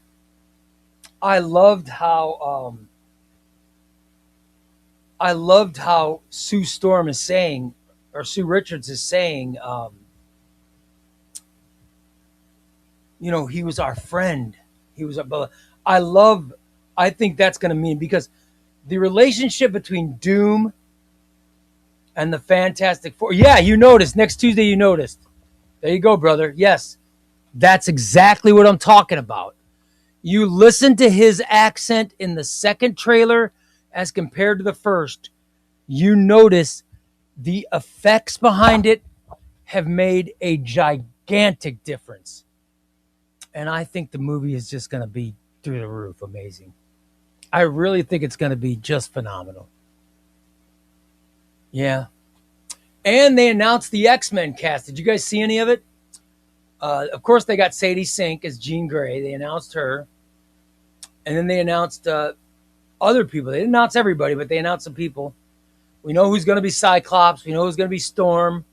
I loved how Sue Storm is saying, or Sue Richards is saying, you know, he was our friend. He was our. I think that's going to mean, because the relationship between Doom and the Fantastic Four. Yeah, you noticed. Next Tuesday, you noticed. There you go, brother. Yes, that's exactly what I'm talking about. You listen to his accent in the second trailer as compared to the first. You notice the effects behind it have made a gigantic difference. And I think the movie is just going to be through the roof amazing. I really think it's going to be just phenomenal. Yeah. And they announced the X-Men cast. Did you guys see any of it? Of course, they got Sadie Sink as Jean Grey. They announced her. And then they announced other people. They didn't announce everybody, but they announced some people. We know who's going to be Cyclops. We know who's going to be Storm.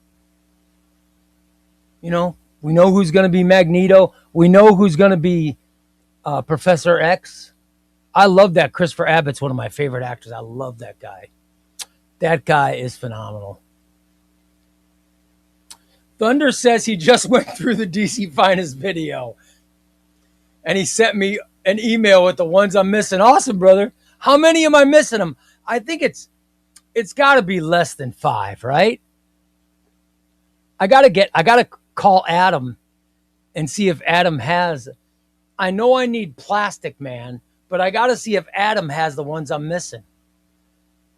You know, we know who's going to be Magneto. We know who's going to be Professor X. I love that. Christopher Abbott's one of my favorite actors. I love that guy. That guy is phenomenal. Thunder says he just went through the DC Finest video. And he sent me an email with the ones I'm missing. Awesome, brother. How many am I missing them? I think it's got to be less than 5, right? I got to call Adam and see if Adam has. I know I need Plastic Man, but I got to see if Adam has the ones I'm missing.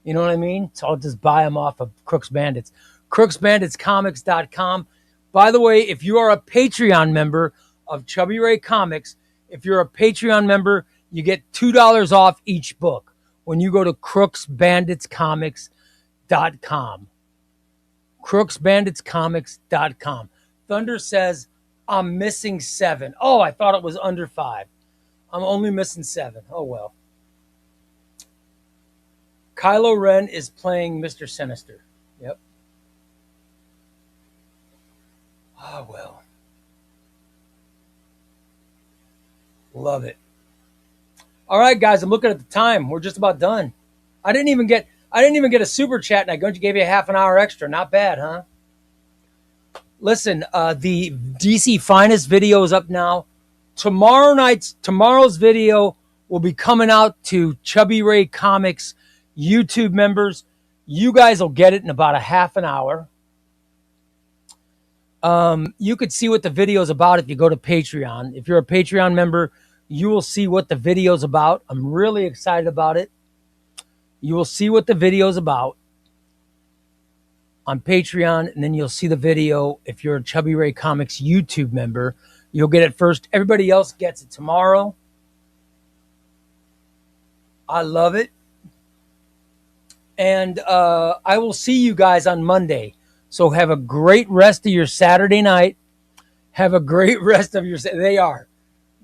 You know what I mean? So I'll just buy them off of Crooks Bandits. CrooksBanditsComics.com. By the way, if you are a Patreon member of Chubbyray Comics, if you're a Patreon member, you get $2 off each book when you go to CrooksBanditsComics.com. CrooksBanditsComics.com. Thunder says, I'm missing 7. Oh, I thought it was under 5. I'm only missing 7. Oh, well. Kylo Ren is playing Mr. Sinister. Yep. Oh, well. Love it. All right, guys, I'm looking at the time. We're just about done. I didn't even get a super chat, and I gave you half an hour extra. Not bad, huh? Listen, the DC Finest video is up now. Tomorrow's video will be coming out to Chubbyray Comics YouTube members. You guys will get it in about a half an hour. You could see what the video is about if you go to Patreon. If you're a Patreon member, you will see what the video is about. I'm really excited about it. You will see what the video is about on Patreon, and then you'll see the video if you're a Chubbyray Comics YouTube member. You'll get it first. Everybody else gets it tomorrow. I love it. And I will see you guys on Monday. So have a great rest of your Saturday night. Have a great rest of your... They are.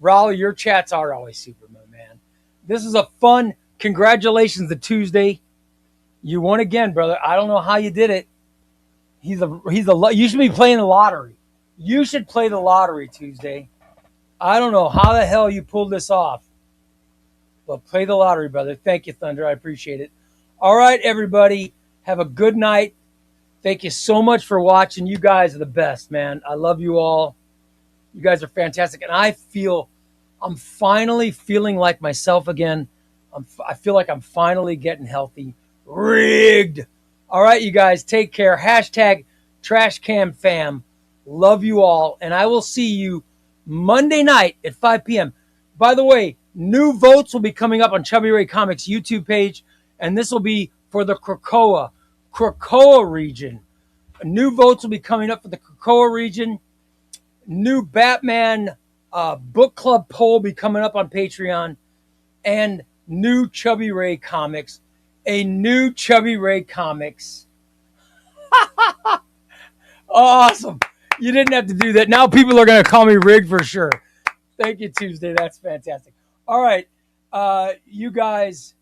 Raul, your chats are always super, my man. This is a fun... Congratulations to Tuesday. You won again, brother. I don't know how you did it. You should be playing the lottery. You should play the lottery Tuesday. I don't know how the hell you pulled this off. But play the lottery, brother. Thank you, Thunder. I appreciate it. All right, everybody. Have a good night. Thank you so much for watching. You guys are the best, man. I love you all. You guys are fantastic. And I'm finally feeling like myself again. I feel like I'm finally getting healthy. Rigged. All right, you guys. Take care. Hashtag TrashCamFam. Love you all. And I will see you Monday night at 5 p.m. By the way, new votes will be coming up on Chubbyray Comics YouTube page. And this will be for the Krakoa region. New votes will be coming up for the Krakoa region. New Batman book club poll will be coming up on Patreon. And new Chubbyray Comics. A new Chubbyray Comics. Awesome. You didn't have to do that. Now people are going to call me rigged for sure. Thank you, Tuesday. That's fantastic. All right. You guys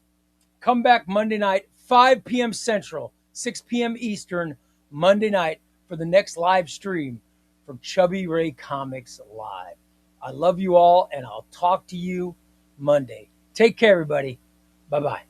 come back Monday night, 5 p.m. Central, 6 p.m. Eastern, Monday night for the next live stream for Chubbyray Comics Live. I love you all, and I'll talk to you Monday. Take care, everybody. Bye-bye.